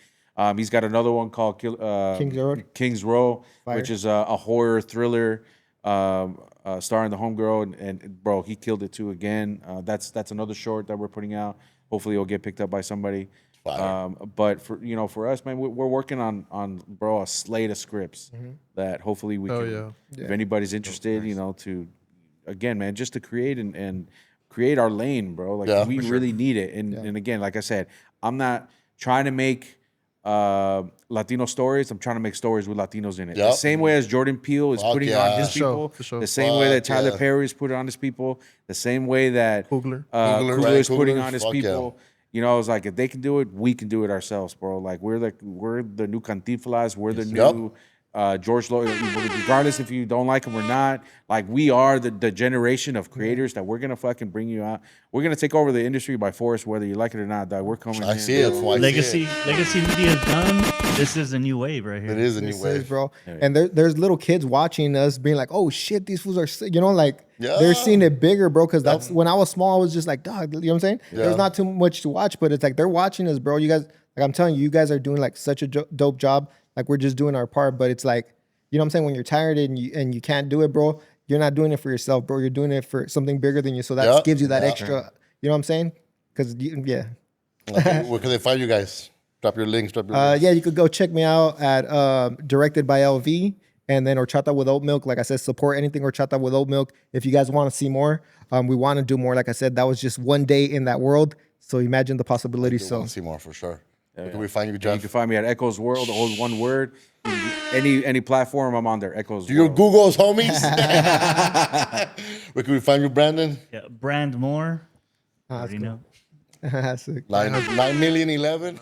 He's got another one called King's Row, which is a horror thriller. Starring the homegirl and bro, he killed it too again. That's another short that we're putting out. Hopefully, it'll get picked up by somebody. But for us, man, we're working on bro a slate of scripts that hopefully we can. If anybody's interested, to again, man, just to create and create our lane, bro. Like we really need it. And again, like I said, I'm not trying to make Latino stories. I'm trying to make stories with Latinos in it. The Yep. same way as Jordan Peele is Fuck putting yeah. on his For sure, people. for sure. The same way that Fuck Tyler yeah. Perry is putting on his people. The same way that Coogler. Coogler, Coogler right, is putting Coogler, on his fuck yeah. people. You know, I was like, if they can do it, we can do it ourselves, bro. Like we're the new Cantinflas. We're the new George Lloyd. Regardless if you don't like him or not, like we are the generation of creators that we're gonna fucking bring you out. We're gonna take over the industry by force, whether you like it or not. Dog. We're coming. I in, see it. bro. fool, I see Legacy media is done. This is a new wave right here. It is a new This is, wave. bro. And there's little kids watching us being like, oh shit, these fools are sick. You know, like Yeah. they're seeing it bigger, bro. Cause that's when I was small, I was just like, dog, you know what I'm saying? Yeah. There's not too much to watch, but it's like they're watching us, bro. You guys, like I'm telling you, you guys are doing like such a dope job. Like we're just doing our part, but it's like, you know what I'm saying? When you're tired and you can't do it, bro, you're not doing it for yourself, bro. You're doing it for something bigger than you. So that Yeah. gives you that Yeah. extra, you know what I'm saying? Cause yeah. Okay, where can they find you guys? Drop your links. Links. Yeah, you could go check me out at Directed by LV, and then Horchata with Oat Milk. Like I said, support anything Horchata with Oat Milk. If you guys want to see more, we want to do more. Like I said, that was just one day in that world. So imagine the possibilities. I So want to see more for sure. Where can we find you, You Jeff? can find me at Echoes World, all one word. Any platform, I'm on there. Echoes Do your World. Googles, homies. Where can we find you, Brandon? Yeah, brand more. that's Already cool. know. That's sick. 9,000,011.